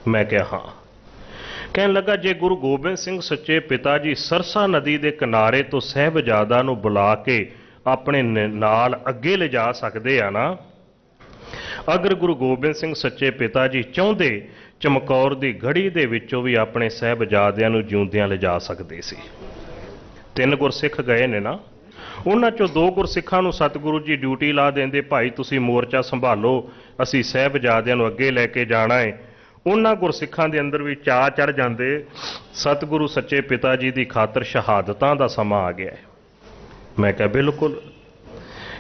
ਮੈਂ ਕਿਹਾ ਹਾਂ। ਕਹਿਣ ਲੱਗਾ, ਜੇ ਗੁਰੂ ਗੋਬਿੰਦ ਸਿੰਘ ਸੱਚੇ ਪਿਤਾ ਜੀ ਸਰਸਾ ਨਦੀ ਦੇ ਕਿਨਾਰੇ ਤੋਂ ਸਾਹਿਬਜ਼ਾਦਾ ਨੂੰ ਬੁਲਾ ਕੇ ਆਪਣੇ ਨਾਲ ਅੱਗੇ ਲਿਜਾ ਸਕਦੇ ਆ ਨਾ, ਅਗਰ ਗੁਰੂ ਗੋਬਿੰਦ ਸਿੰਘ ਸੱਚੇ ਪਿਤਾ ਜੀ ਚਾਹੁੰਦੇ ਚਮਕੌਰ ਦੀ ਗੜੀ ਦੇ ਵਿੱਚੋਂ ਵੀ ਆਪਣੇ ਸਾਹਿਬਜ਼ਾਦਿਆਂ ਨੂੰ ਜਿਉਂਦਿਆਂ ਲਿਜਾ ਸਕਦੇ ਸੀ। 3 ਗੁਰਸਿੱਖ ਗਏ ਨੇ ਨਾ, ਉਹਨਾਂ ਚੋਂ 2 ਗੁਰਸਿੱਖਾਂ ਨੂੰ ਸਤਿਗੁਰੂ ਜੀ ਡਿਊਟੀ ਲਾ ਦਿੰਦੇ, ਭਾਈ ਤੁਸੀਂ ਮੋਰਚਾ ਸੰਭਾਲੋ, ਅਸੀਂ ਸਾਹਿਬਜ਼ਾਦਿਆਂ ਨੂੰ ਅੱਗੇ ਲੈ ਕੇ ਜਾਣਾ ਹੈ। ਉਹਨਾਂ ਗੁਰਸਿੱਖਾਂ ਦੇ ਅੰਦਰ ਵੀ ਚਾਅ ਚੜ੍ਹ ਜਾਂਦੇ, ਸਤਿਗੁਰੂ ਸੱਚੇ ਪਿਤਾ ਜੀ ਦੀ ਖਾਤਰ ਸ਼ਹਾਦਤਾਂ ਦਾ ਸਮਾਂ ਆ ਗਿਆ ਹੈ। ਮੈਂ ਕਿਹਾ ਬਿਲਕੁਲ।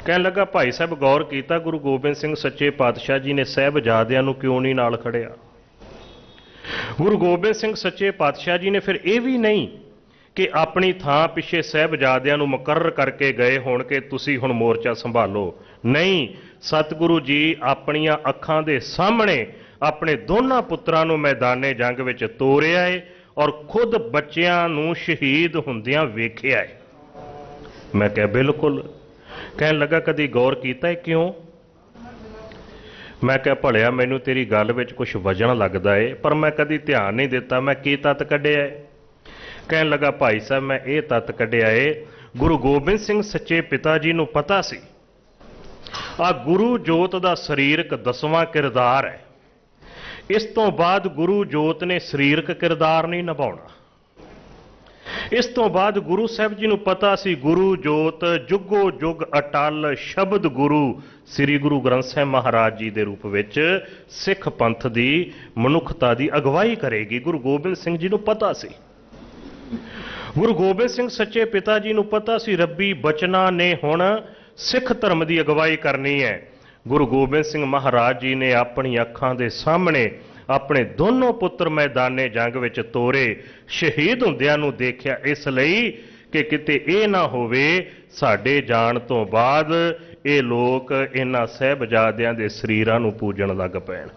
ਕਹਿਣ ਲੱਗਾ, ਭਾਈ ਸਾਹਿਬ ਗੌਰ ਕੀਤਾ ਗੁਰੂ ਗੋਬਿੰਦ ਸਿੰਘ ਸੱਚੇ ਪਾਤਸ਼ਾਹ ਜੀ ਨੇ ਸਾਹਿਬਜ਼ਾਦਿਆਂ ਨੂੰ ਕਿਉਂ ਨਹੀਂ ਨਾਲ ਖੜਿਆ? ਗੁਰੂ ਗੋਬਿੰਦ ਸਿੰਘ ਸੱਚੇ ਪਾਤਸ਼ਾਹ ਜੀ ਨੇ ਫਿਰ ਇਹ ਵੀ ਨਹੀਂ ਕਿ ਆਪਣੀ ਥਾਂ ਪਿੱਛੇ ਸਾਹਿਬਜ਼ਾਦਿਆਂ ਨੂੰ ਮੁਕਰਰ ਕਰਕੇ ਗਏ ਹੋਣ ਕਿ ਤੁਸੀਂ ਹੁਣ ਮੋਰਚਾ ਸੰਭਾਲੋ। ਨਹੀਂ, ਸਤਿਗੁਰੂ ਜੀ ਆਪਣੀਆਂ ਅੱਖਾਂ ਦੇ ਸਾਹਮਣੇ ਆਪਣੇ ਦੋਨਾਂ ਪੁੱਤਰਾਂ ਨੂੰ ਮੈਦਾਨੇ ਜੰਗ ਵਿੱਚ ਤੋਰਿਆ ਏ, ਔਰ ਖੁਦ ਬੱਚਿਆਂ ਨੂੰ ਸ਼ਹੀਦ ਹੁੰਦਿਆਂ ਵੇਖਿਆ ਹੈ। ਮੈਂ ਕਿਹਾ ਬਿਲਕੁਲ। ਕਹਿਣ ਲੱਗਾ ਕਦੀ ਗੌਰ ਕੀਤਾ ਹੈ ਕਿਉਂ? ਮੈਂ ਕਿਹਾ ਭਲਿਆ ਮੈਨੂੰ ਤੇਰੀ ਗੱਲ ਵਿੱਚ ਕੁਝ ਵਜਣ ਲੱਗਦਾ ਏ, ਪਰ ਮੈਂ ਕਦੀ ਧਿਆਨ ਨਹੀਂ ਦਿੱਤਾ ਮੈਂ ਕੀ ਤੱਤ ਕੱਢਿਆ ਏ। ਕਹਿਣ ਲੱਗਾ ਭਾਈ ਸਾਹਿਬ ਮੈਂ ਇਹ ਤੱਤ ਕੱਢਿਆ ਏ, ਗੁਰੂ ਗੋਬਿੰਦ ਸਿੰਘ ਸੱਚੇ ਪਿਤਾ ਜੀ ਨੂੰ ਪਤਾ ਸੀ ਆ ਗੁਰੂ ਜੋਤ ਦਾ ਸਰੀਰਕ 10ਵਾਂ ਕਿਰਦਾਰ ਹੈ, ਇਸ ਤੋਂ ਬਾਅਦ ਗੁਰੂ ਜੋਤ ਨੇ ਸਰੀਰਕ ਕਿਰਦਾਰ ਨਹੀਂ ਨਿਭਾਉਣਾ। ਇਸ ਤੋਂ ਬਾਅਦ ਗੁਰੂ ਸਾਹਿਬ ਜੀ ਨੂੰ ਪਤਾ ਸੀ ਗੁਰੂ ਜੋਤ ਜੁਗੋ ਜੁਗ ਅਟਲ ਸ਼ਬਦ ਗੁਰੂ ਸ੍ਰੀ ਗੁਰੂ ਗ੍ਰੰਥ ਸਾਹਿਬ ਮਹਾਰਾਜ ਜੀ ਦੇ ਰੂਪ ਵਿੱਚ ਸਿੱਖ ਪੰਥ ਦੀ ਮਨੁੱਖਤਾ ਦੀ ਅਗਵਾਈ ਕਰੇਗੀ। ਗੁਰੂ ਗੋਬਿੰਦ ਸਿੰਘ ਜੀ ਨੂੰ ਪਤਾ ਸੀ, ਗੁਰੂ ਗੋਬਿੰਦ ਸਿੰਘ ਸੱਚੇ ਪਿਤਾ ਜੀ ਨੂੰ ਪਤਾ ਸੀ ਰੱਬੀ ਬਚਨਾਂ ਨੇ ਹੁਣ ਸਿੱਖ ਧਰਮ ਦੀ ਅਗਵਾਈ ਕਰਨੀ ਹੈ। ਗੁਰੂ ਗੋਬਿੰਦ ਸਿੰਘ ਮਹਾਰਾਜ ਜੀ ਨੇ ਆਪਣੀ ਅੱਖਾਂ ਦੇ ਸਾਹਮਣੇ ਆਪਣੇ ਦੋਨੋਂ ਪੁੱਤਰ ਮੈਦਾਨੇ ਜੰਗ ਵਿੱਚ ਤੋਰੇ, ਸ਼ਹੀਦ ਹੁੰਦਿਆਂ ਨੂੰ ਦੇਖਿਆ, ਇਸ ਲਈ ਕਿ ਕਿਤੇ ਇਹ ਨਾ ਹੋਵੇ ਸਾਡੇ ਜਾਣ ਤੋਂ ਬਾਅਦ ਇਹ ਲੋਕ ਇਹਨਾਂ ਸਾਹਿਬਜ਼ਾਦਿਆਂ ਦੇ ਸਰੀਰਾਂ ਨੂੰ ਪੂਜਣ ਲੱਗ ਪੈਣ।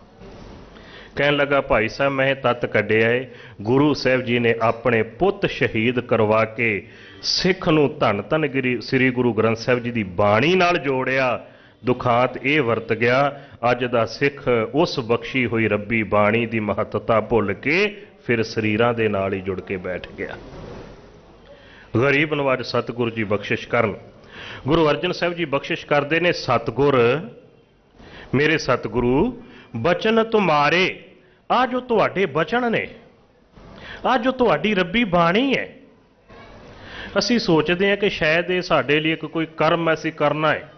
ਕਹਿਣ ਲੱਗਾ ਭਾਈ ਸਾਹਿਬ ਮੈਂ ਤੱਤ ਕੱਢਿਆ ਏ, ਗੁਰੂ ਸਾਹਿਬ ਜੀ ਨੇ ਆਪਣੇ ਪੁੱਤ ਸ਼ਹੀਦ ਕਰਵਾ ਕੇ ਸਿੱਖ ਨੂੰ ਧੰਨ ਧੰਨ ਸ੍ਰੀ ਗੁਰੂ ਗ੍ਰੰਥ ਸਾਹਿਬ ਜੀ ਦੀ ਬਾਣੀ ਨਾਲ ਜੋੜਿਆ। ਦੁਖਾਂਤ ਇਹ ਵਰਤ ਗਿਆ, ਅੱਜ ਦਾ ਸਿੱਖ ਉਸ ਬਖਸ਼ੀ ਹੋਈ ਰੱਬੀ ਬਾਣੀ ਦੀ ਮਹੱਤਤਾ ਭੁੱਲ ਕੇ ਫਿਰ ਸਰੀਰਾਂ ਦੇ ਨਾਲ ਹੀ ਜੁੜ ਕੇ ਬੈਠ ਗਿਆ। ਗਰੀਬ ਨਵਾਜ ਸਤਿਗੁਰੂ ਜੀ ਬਖਸ਼ਿਸ਼ ਕਰਨ। ਗੁਰੂ ਅਰਜਨ ਸਾਹਿਬ ਜੀ ਬਖਸ਼ਿਸ਼ ਕਰਦੇ ਨੇ, ਸਤਿਗੁਰ ਮੇਰੇ ਸਤਿਗੁਰੂ ਬਚਨ ਤੁਮਾਰੇ, ਆ ਜੋ ਤੁਹਾਡੇ ਬਚਨ ਨੇ, ਆ ਜੋ ਤੁਹਾਡੀ ਰੱਬੀ ਬਾਣੀ ਹੈ। ਅਸੀਂ ਸੋਚਦੇ ਹਾਂ ਕਿ ਸ਼ਾਇਦ ਇਹ ਸਾਡੇ ਲਈ ਇੱਕ ਕੋਈ ਕਰਮ ਅਸੀਂ ਕਰਨਾ ਹੈ,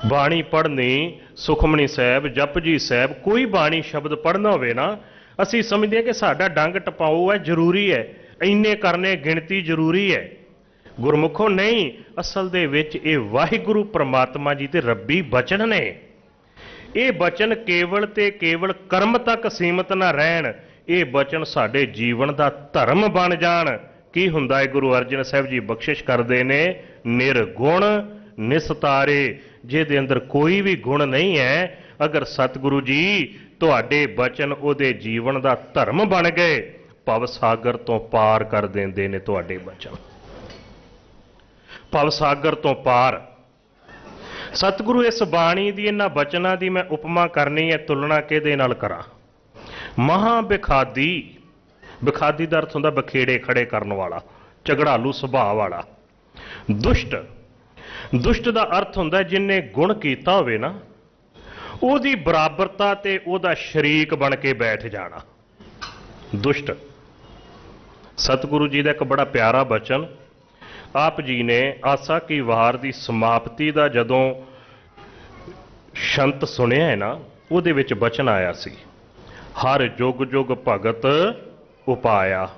ਬਾਣੀ ਪੜ੍ਹਨੀ, ਸੁਖਮਨੀ ਸਾਹਿਬ, ਜਪਜੀ ਸਾਹਿਬ, ਕੋਈ ਬਾਣੀ ਸ਼ਬਦ ਪੜ੍ਹਨਾ ਹੋਵੇ ਨਾ, ਅਸੀਂ ਸਮਝਦੇ ਹਾਂ ਕਿ ਸਾਡਾ ਡੰਗ ਟਪਾਓ ਹੈ, ਜ਼ਰੂਰੀ ਹੈ, ਇੰਨੇ ਕਰਨੇ ਗਿਣਤੀ ਜ਼ਰੂਰੀ ਹੈ। ਗੁਰਮੁਖੋਂ ਨਹੀਂ, ਅਸਲ ਦੇ ਵਿੱਚ ਇਹ ਵਾਹਿਗੁਰੂ ਪ੍ਰਮਾਤਮਾ ਜੀ ਦੇ ਰੱਬੀ ਬਚਨ ਨੇ। ਇਹ ਬਚਨ ਕੇਵਲ ਤੇ ਕੇਵਲ ਕਰਮ ਤੱਕ ਸੀਮਤ ਨਾ ਰਹਿਣ, ਇਹ ਬਚਨ ਸਾਡੇ ਜੀਵਨ ਦਾ ਧਰਮ ਬਣ ਜਾਣ। ਕੀ ਹੁੰਦਾ ਹੈ? ਗੁਰੂ ਅਰਜਨ ਸਾਹਿਬ ਜੀ ਬਖਸ਼ਿਸ਼ ਕਰਦੇ ਨੇ, ਨਿਰਗੁਣ ਨਿਸਤਾਰੇ, ਜਿਹਦੇ ਅੰਦਰ ਕੋਈ ਵੀ ਗੁਣ ਨਹੀਂ ਹੈ, ਅਗਰ ਸਤਿਗੁਰੂ ਜੀ ਤੁਹਾਡੇ ਬਚਨ ਉਹਦੇ ਜੀਵਨ ਦਾ ਧਰਮ ਬਣ ਗਏ, ਭਵ ਸਾਗਰ ਤੋਂ ਪਾਰ ਕਰ ਦਿੰਦੇ ਨੇ ਤੁਹਾਡੇ ਬਚਨ, ਭਵ ਸਾਗਰ ਤੋਂ ਪਾਰ। ਸਤਿਗੁਰੂ ਇਸ ਬਾਣੀ ਦੀ, ਇਹਨਾਂ ਬਚਨਾਂ ਦੀ ਮੈਂ ਉਪਮਾ ਕਰਨੀ ਹੈ, ਤੁਲਨਾ ਕਿਹਦੇ ਨਾਲ ਕਰਾਂ? ਮਹਾ ਬਿਖਾਦੀ, ਬਿਖਾਦੀ ਦਾ ਅਰਥ ਹੁੰਦਾ ਬਖੇੜੇ ਖੜੇ ਕਰਨ ਵਾਲਾ, ਝਗੜਾਲੂ ਸੁਭਾਅ ਵਾਲਾ। ਦੁਸ਼ਟ, ਦੁਸ਼ਟ ਦਾ ਅਰਥ ਹੁੰਦਾ ਜਿਨਨੇ ਗੁਣ ਕੀਤਾ ਹੋਵੇ ਨਾ, ਉਹਦੀ ਬਰਾਬਰਤਾ ਤੇ ਉਹਦਾ ਸ਼ਰੀਕ ਬਣ ਕੇ ਬੈਠ ਜਾਣਾ, ਦੁਸ਼ਟ। ਸਤਿਗੁਰੂ ਜੀ ਦਾ ਇੱਕ ਬੜਾ ਪਿਆਰਾ ਬਚਨ, ਆਪ ਜੀ ਨੇ ਆਸਾ ਕੀ ਵਾਰ ਦੀ ਸਮਾਪਤੀ ਦਾ ਜਦੋਂ ਸ਼ੰਤ ਸੁਣਿਆ ਹੈ ਨਾ, ਉਹਦੇ ਵਿੱਚ ਬਚਨ ਆਇਆ ਸੀ, ਹਰ ਜੁਗ ਜੁਗ ਭਗਤ ਉਪਾਇਆ,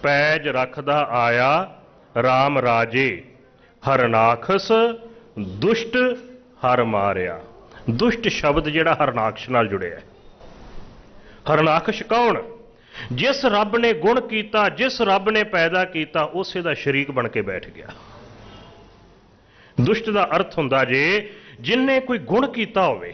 ਪੈਜ ਰੱਖਦਾ ਆਇਆ RAM ਰਾਜੇ, ਹਰਨਾਖਸ ਦੁਸ਼ਟ ਹਰ ਮਾਰਿਆ। ਦੁਸ਼ਟ ਸ਼ਬਦ ਜਿਹੜਾ ਹਰਨਾਖਸ਼ ਨਾਲ ਜੁੜਿਆ। ਹਰਨਾਖਸ਼ ਕੌਣ? ਜਿਸ ਰੱਬ ਨੇ ਗੁਣ ਕੀਤਾ, ਜਿਸ ਰੱਬ ਨੇ ਪੈਦਾ ਕੀਤਾ, ਉਸੇ ਦਾ ਸ਼ਰੀਕ ਬਣ ਕੇ ਬੈਠ ਗਿਆ। ਦੁਸ਼ਟ ਦਾ ਅਰਥ ਹੁੰਦਾ ਜੇ ਜਿਨਨੇ ਕੋਈ ਗੁਣ ਕੀਤਾ ਹੋਵੇ,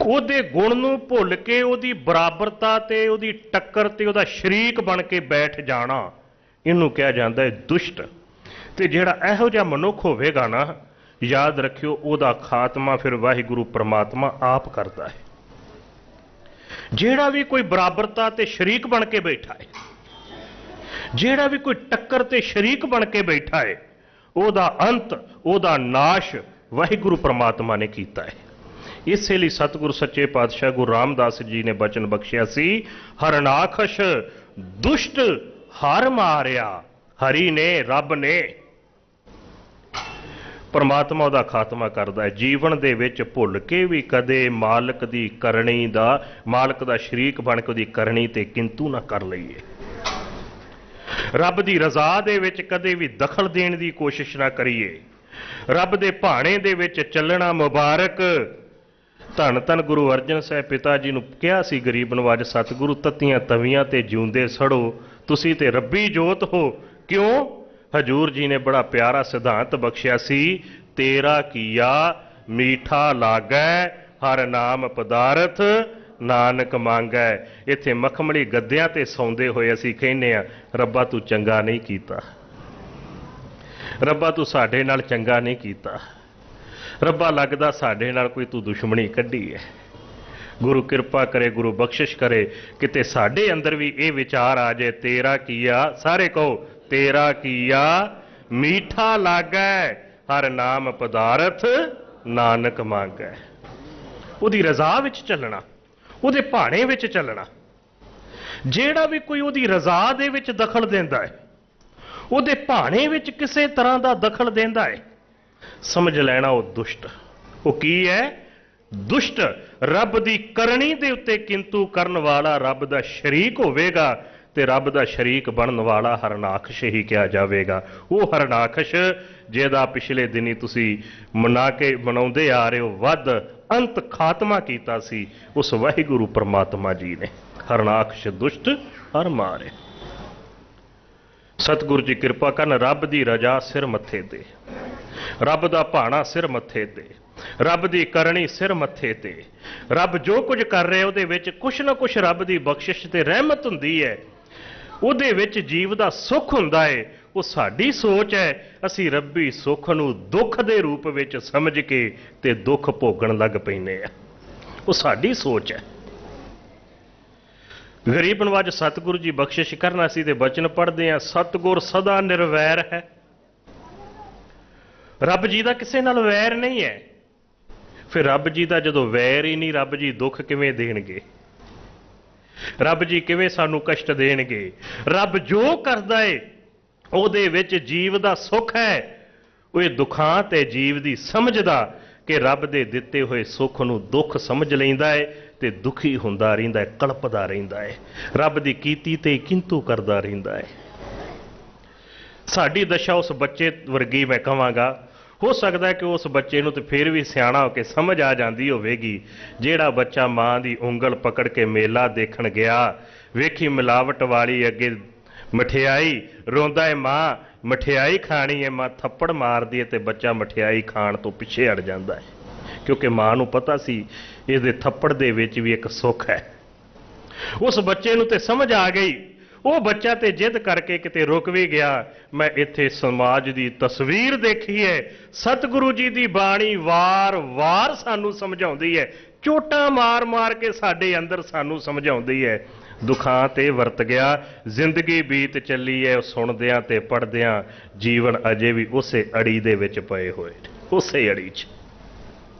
ਉਹਦੇ ਗੁਣ ਨੂੰ ਭੁੱਲ ਕੇ ਉਹਦੀ ਬਰਾਬਰਤਾ ਤੇ ਉਹਦੀ ਟੱਕਰ ਤੇ ਉਹਦਾ ਸ਼ਰੀਕ ਬਣ ਕੇ ਬੈਠ ਜਾਣਾ, ਇਹਨੂੰ ਕਿਹਾ ਜਾਂਦਾ ਹੈ ਦੁਸ਼ਟ। ਤੇ ਜਿਹੜਾ ਇਹੋ ਜਿਹਾ ਮਨੁੱਖ ਹੋਵੇਗਾ ਨਾ, ਯਾਦ ਰੱਖਿਓ ਉਹਦਾ ਖਾਤਮਾ ਫਿਰ ਵਾਹਿਗੁਰੂ ਪ੍ਰਮਾਤਮਾ ਆਪ ਕਰਦਾ ਹੈ। ਜਿਹੜਾ ਵੀ ਕੋਈ ਬਰਾਬਰਤਾ ਤੇ ਸ਼ਰੀਕ ਬਣ ਕੇ ਬੈਠਾ ਹੈ, ਜਿਹੜਾ ਵੀ ਕੋਈ ਟੱਕਰ ਤੇ ਸ਼ਰੀਕ ਬਣ ਕੇ ਬੈਠਾ ਹੈ, ਉਹਦਾ ਅੰਤ, ਉਹਦਾ ਨਾਸ਼ ਵਾਹਿਗੁਰੂ ਪ੍ਰਮਾਤਮਾ ਨੇ ਕੀਤਾ ਹੈ। ਇਸੇ ਲਈ ਸਤਿਗੁਰੂ ਸੱਚੇ ਪਾਤਸ਼ਾਹ ਗੁਰੂ ਰਾਮਦਾਸ ਜੀ ਨੇ ਬਚਨ ਬਖਸ਼ਿਆ ਸੀ, ਹਰਨਾਖਸ਼ ਦੁਸ਼ਟ ਹਰ ਮਾਰਿਆ। ਹਰੀ ਨੇ, ਰੱਬ ਨੇ, ਪਰਮਾਤਮਾ ਉਹਦਾ ਖਾਤਮਾ ਕਰਦਾ ਹੈ। ਜੀਵਨ ਦੇ ਵਿੱਚ ਭੁੱਲ ਕੇ ਵੀ ਕਦੇ ਮਾਲਕ ਦੀ ਕਰਨੀ ਦਾ, ਮਾਲਕ ਦਾ ਸ਼ਰੀਕ ਬਣ ਕੇ ਉਹਦੀ ਕਰਨੀ ਤੇ ਕਿੰਤੂ ਨਾ ਕਰ ਲਈਏ। ਰੱਬ ਦੀ ਰਜ਼ਾ ਦੇ ਵਿੱਚ ਕਦੇ ਵੀ ਦਖਲ ਦੇਣ ਦੀ ਕੋਸ਼ਿਸ਼ ਨਾ ਕਰੀਏ। ਰੱਬ ਦੇ ਭਾਣੇ ਦੇ ਵਿੱਚ ਚੱਲਣਾ ਮੁਬਾਰਕ। ਧੰਨ ਧੰਨ ਗੁਰੂ ਅਰਜਨ ਸਾਹਿਬ ਪਿਤਾ ਜੀ ਨੂੰ ਕਿਹਾ ਸੀ ਗਰੀਬ ਨਵਾਜ ਸਤਿਗੁਰੂ, ਤੱਤੀਆਂ ਤਵੀਆਂ ਤੇ ਜਿਉਂਦੇ ਸੜੋ, ਤੁਸੀਂ ਤੇ ਰੱਬੀ ਜੋਤ ਹੋ। ਕਿਉਂ? ਹਜੂਰ ਜੀ ਨੇ ਬੜਾ ਪਿਆਰਾ ਸਿਧਾਂਤ ਬਖਸ਼ਿਆ ਸੀ, ਤੇਰਾ ਕੀਆ ਮੀਠਾ ਲਾਗੈ ਹਰ ਨਾਮ ਪਦਾਰਥ, ਨਾਨਕ ਮੰਗੈ। ਇੱਥੇ ਮਖਮਲੀ ਗੱਦਿਆਂ ਤੇ ਸੌਂਦੇ ਹੋਏ ਅਸੀਂ ਕਹਿੰਦੇ ਆ, ਰੱਬਾ ਤੂੰ ਚੰਗਾ ਨਹੀਂ ਕੀਤਾ, ਰੱਬਾ ਤੂੰ ਸਾਡੇ ਨਾਲ ਚੰਗਾ ਨਹੀਂ ਕੀਤਾ, ਰੱਬਾ ਲੱਗਦਾ ਸਾਡੇ ਨਾਲ ਕੋਈ ਤੂੰ ਦੁਸ਼ਮਣੀ ਕੱਢੀ ਹੈ। ਗੁਰੂ ਕਿਰਪਾ ਕਰੇ, ਗੁਰੂ ਬਖਸ਼ਿਸ਼ ਕਰੇ, ਕਿਤੇ ਸਾਡੇ ਅੰਦਰ ਵੀ ਇਹ ਵਿਚਾਰ ਆ ਜਾਏ, ਤੇਰਾ ਕੀਆ, ਸਾਰੇ ਕਹੋ ਤੇਰਾ ਕੀਆ ਮੀਠਾ ਲਾਗੈ, ਹਰ ਨਾਮ ਪਦਾਰਥ ਨਾਨਕ ਮੰਗੈ। ਉਹਦੀ ਰਜ਼ਾ ਵਿੱਚ ਚੱਲਣਾ, ਉਹਦੇ ਭਾਣੇ ਵਿੱਚ ਚੱਲਣਾ। ਜਿਹੜਾ ਵੀ ਕੋਈ ਉਹਦੀ ਰਜ਼ਾ ਦੇ ਵਿੱਚ ਦਖਲ ਦਿੰਦਾ ਹੈ, ਉਹਦੇ ਭਾਣੇ ਵਿੱਚ ਕਿਸੇ ਤਰ੍ਹਾਂ ਦਾ ਦਖਲ ਦਿੰਦਾ ਹੈ, ਸਮਝ ਲੈਣਾ ਉਹ ਦੁਸ਼ਟ। ਉਹ ਕੀ ਹੈ? ਦੁਸ਼ਟ। ਰੱਬ ਦੀ ਕਰਨੀ ਦੇ ਉੱਤੇ ਕਿੰਤੂ ਕਰਨ ਵਾਲਾ ਰੱਬ ਦਾ ਸ਼ਰੀਕ ਹੋਵੇਗਾ, ਤੇ ਰੱਬ ਦਾ ਸ਼ਰੀਕ ਬਣਨ ਵਾਲਾ ਹਰਨਾਖਸ਼ ਹੀ ਕਿਹਾ ਜਾਵੇਗਾ। ਉਹ ਹਰਨਾਖਸ਼ ਜਿਹਦਾ ਪਿਛਲੇ ਦਿਨੀ ਤੁਸੀਂ ਮਨਾਉਂਦੇ ਆ ਰਹੇ ਹੋ ਵੱਧ ਅੰਤ ਖਾਤਮਾ ਕੀਤਾ ਸੀ ਉਸ ਵਾਹਿਗੁਰੂ ਪਰਮਾਤਮਾ ਜੀ ਨੇ। ਹਰਨਾਖਸ਼ ਦੁਸ਼ਟ ਹਰ ਮਾਰੇ। ਸਤਿਗੁਰੂ ਜੀ ਕਿਰਪਾ ਕਰਨ, ਰੱਬ ਦੀ ਰਜ਼ਾ ਸਿਰ ਮੱਥੇ ਤੇ, ਰੱਬ ਦਾ ਭਾਣਾ ਸਿਰ ਮੱਥੇ ਤੇ, ਰੱਬ ਦੀ ਕਰਨੀ ਸਿਰ ਮੱਥੇ ਤੇ। ਰੱਬ ਜੋ ਕੁਝ ਕਰ ਰਿਹਾ ਉਹਦੇ ਵਿੱਚ ਕੁਛ ਨਾ ਕੁਛ ਰੱਬ ਦੀ ਬਖਸ਼ਿਸ਼ ਤੇ ਰਹਿਮਤ ਹੁੰਦੀ ਹੈ, ਉਹਦੇ ਵਿੱਚ ਜੀਵ ਦਾ ਸੁੱਖ ਹੁੰਦਾ ਹੈ। ਉਹ ਸਾਡੀ ਸੋਚ ਹੈ, ਅਸੀਂ ਰੱਬੀ ਸੁੱਖ ਨੂੰ ਦੁੱਖ ਦੇ ਰੂਪ ਵਿੱਚ ਸਮਝ ਕੇ ਤੇ ਦੁੱਖ ਭੋਗਣ ਲੱਗ ਪੈਂਦੇ ਆ। ਉਹ ਸਾਡੀ ਸੋਚ ਹੈ। ਗਰੀਬ ਨਵਾਜ ਸਤਿਗੁਰੂ ਜੀ ਬਖਸ਼ਿਸ਼ ਕਰਨਾ ਸੀ ਤੇ ਬਚਨ ਪੜ੍ਹਦੇ ਆ, ਸਤਿਗੁਰ ਸਦਾ ਨਿਰਵੈਰ ਹੈ। ਰੱਬ ਜੀ ਦਾ ਕਿਸੇ ਨਾਲ ਵੈਰ ਨਹੀਂ ਹੈ। ਫਿਰ ਰੱਬ ਜੀ ਦਾ ਜਦੋਂ ਵੈਰ ਹੀ ਨਹੀਂ, ਰੱਬ ਜੀ ਦੁੱਖ ਕਿਵੇਂ ਦੇਣਗੇ? ਰੱਬ ਜੀ ਕਿਵੇਂ ਸਾਨੂੰ ਕਸ਼ਟ ਦੇਣਗੇ? ਰੱਬ ਜੋ ਕਰਦਾ ਏ ਉਹਦੇ ਵਿੱਚ ਜੀਵ ਦਾ ਸੁੱਖ ਹੈ। ਉਹ ਇਹ ਦੁੱਖਾਂ ਤੇ ਜੀਵ ਦੀ ਸਮਝਦਾ ਕਿ ਰੱਬ ਦੇ ਦਿੱਤੇ ਹੋਏ ਸੁੱਖ ਨੂੰ ਦੁੱਖ ਸਮਝ ਲੈਂਦਾ ਏ ਤੇ ਦੁਖੀ ਹੁੰਦਾ ਰਹਿੰਦਾ ਹੈ, ਕਲਪਦਾ ਰਹਿੰਦਾ ਹੈ, ਰੱਬ ਦੀ ਕੀਤੀ ਤੇ ਕਿੰਤੂ ਕਰਦਾ ਰਹਿੰਦਾ ਹੈ। ਸਾਡੀ ਦਸ਼ਾ ਉਸ ਬੱਚੇ ਵਰਗੀ ਮੈਂ ਕਹਾਂਗਾ। ਹੋ ਸਕਦਾ ਕਿ ਉਸ ਬੱਚੇ ਨੂੰ ਤੇ ਫਿਰ ਵੀ ਸਿਆਣਾ ਹੋ ਕੇ ਸਮਝ ਆ ਜਾਂਦੀ ਹੋਵੇਗੀ, ਜਿਹੜਾ ਬੱਚਾ ਮਾਂ ਦੀ ਉਂਗਲ ਪਕੜ ਕੇ ਮੇਲਾ ਦੇਖਣ ਗਿਆ, ਵੇਖੀ ਮਿਲਾਵਟ ਵਾਲੀ ਅੱਗੇ ਮਠਿਆਈ, ਰੋਂਦਾ ਹੈ ਮਾਂ ਮਠਿਆਈ ਖਾਣੀ ਹੈ, ਮਾਂ ਥੱਪੜ ਮਾਰਦੀ ਹੈ ਤੇ ਬੱਚਾ ਮਠਿਆਈ ਖਾਣ ਤੋਂ ਪਿੱਛੇ ਹਟ ਜਾਂਦਾ ਹੈ, ਕਿਉਂਕਿ ਮਾਂ ਨੂੰ ਪਤਾ ਸੀ ਇਹਦੇ ਥੱਪੜ ਦੇ ਵਿੱਚ ਵੀ ਇੱਕ ਸੁੱਖ ਹੈ। ਉਸ ਬੱਚੇ ਨੂੰ ਤੇ ਸਮਝ ਆ ਗਈ। ਉਹ ਬੱਚਾ ਤੇ ਜਿੱਦ ਕਰਕੇ ਕਿਤੇ ਰੁਕ ਵੀ ਗਿਆ। ਮੈਂ ਇੱਥੇ ਸਮਾਜ ਦੀ ਤਸਵੀਰ ਦੇਖੀ ਹੈ। ਸਤਿਗੁਰੂ ਜੀ ਦੀ ਬਾਣੀ ਵਾਰ-ਵਾਰ ਸਾਨੂੰ ਸਮਝਾਉਂਦੀ ਹੈ, ਚੋਟਾਂ ਮਾਰ-ਮਾਰ ਕੇ ਸਾਡੇ ਅੰਦਰ ਸਾਨੂੰ ਸਮਝਾਉਂਦੀ ਹੈ। ਦੁੱਖਾਂ ਤੇ ਵਰਤ ਗਿਆ, ਜ਼ਿੰਦਗੀ ਬੀਤ ਚੱਲੀ ਹੈ, ਸੁਣਦਿਆਂ ਤੇ ਪੜ੍ਹਦਿਆਂ ਜੀਵਨ ਅਜੇ ਵੀ ਉਸੇ ਅੜੀ ਦੇ ਵਿੱਚ ਪਏ ਹੋਏ, ਉਸੇ ਅੜੀ 'ਚ।